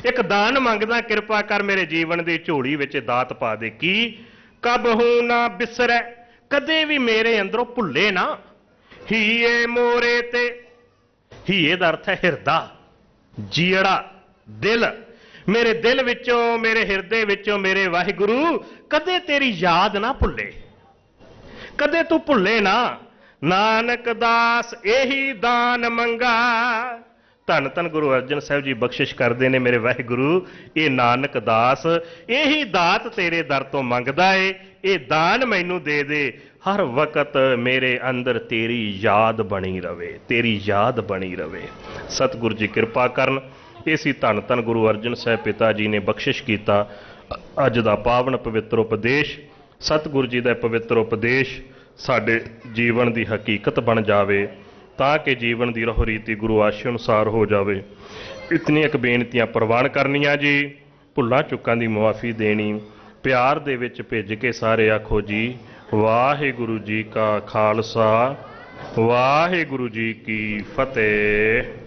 ਇੱਕ ਦਾਨ ਮੰਗਦਾ। ਕਿਰਪਾ ਕਰ ਮੇਰੇ ਜੀਵਨ ਦੀ ਝੋਲੀ ਵਿੱਚ ਦਾਤ ਪਾ ਦੇ। ਕੀ? ਕਬਹੂ ਨਾ ਬਿਸਰੈ, ਕਦੇ ਵੀ ਮੇਰੇ ਅੰਦਰੋਂ ਭੁੱਲੇ ਨਾ। ਹੀਏ ਮੋਰੇ ਤੇ। ਹੀਏ ਦਾ ਅਰਥ ਹੈ ਹਿਰਦਾ, ਜੀੜਾ, ਦਿਲ। ਮੇਰੇ ਦਿਲ ਵਿੱਚੋਂ ਮੇਰੇ ਹਿਰਦੇ ਵਿੱਚੋਂ ਮੇਰੇ ਵਾਹਿਗੁਰੂ ਕਦੇ ਤੇਰੀ ਯਾਦ ਨਾ ਭੁੱਲੇ, ਕਦੇ ਤੂੰ ਭੁੱਲੇ ਨਾ। ਨਾਨਕ ਦਾਸ ਇਹੀ ਦਾਨ ਮੰਗਾ। ਧੰਨ ਧੰਨ ਗੁਰੂ ਅਰਜਨ ਸਾਹਿਬ ਜੀ ਬਖਸ਼ਿਸ਼ ਕਰਦੇ ਨੇ ਮੇਰੇ ਵਾਹਿਗੁਰੂ। ਇਹ ਨਾਨਕ ਦਾਸ ਇਹੀ ਦਾਤ ਤੇਰੇ ਦਰ ਤੋਂ ਮੰਗਦਾ ਏ। ਇਹ ਦਾਨ ਮੈਨੂੰ ਦੇ ਦੇ, ਹਰ ਵਕਤ ਮੇਰੇ ਅੰਦਰ ਤੇਰੀ ਯਾਦ ਬਣੀ ਰਵੇ, ਤੇਰੀ ਯਾਦ ਬਣੀ ਰਵੇ। ਸਤਿਗੁਰੂ ਜੀ ਕਿਰਪਾ ਕਰਨ। ਇਸੀ ਧੰਨ ਧੰਨ ਗੁਰੂ ਅਰਜਨ ਸਾਹਿਬ ਪਿਤਾ ਜੀ ਨੇ ਬਖਸ਼ਿਸ਼ ਕੀਤਾ ਅੱਜ ਦਾ ਪਾਵਨ ਪਵਿੱਤਰ ਉਪਦੇਸ਼ ਸਤਿਗੁਰੂ ਜੀ ਦਾ ਪਵਿੱਤਰ ਉਪਦੇਸ਼ ਸਾਡੇ ਜੀਵਨ ਦੀ ਹਕੀਕਤ ਬਣ ਜਾਵੇ, ਤਾਂ ਕਿ ਜੀਵਨ ਦੀ ਰਹੁ ਰੀਤੀ ਗੁਰੂ ਆਸ਼ੇ ਅਨੁਸਾਰ ਹੋ ਜਾਵੇ। ਇਤਨੀਆਂ ਕੁ ਬੇਨਤੀਆਂ ਪ੍ਰਵਾਨ ਕਰਨੀਆਂ ਜੀ। ਭੁੱਲਾਂ ਚੁੱਕਾਂ ਦੀ ਮੁਆਫੀ ਦੇਣੀ। ਪਿਆਰ ਦੇ ਵਿੱਚ ਭਿੱਜ ਕੇ ਸਾਰੇ ਆਖੋ ਜੀ ਵਾਹਿਗੁਰੂ ਜੀ ਕਾ ਖਾਲਸਾ, ਵਾਹਿਗੁਰੂ ਜੀ ਕੀ ਫਤਿਹ।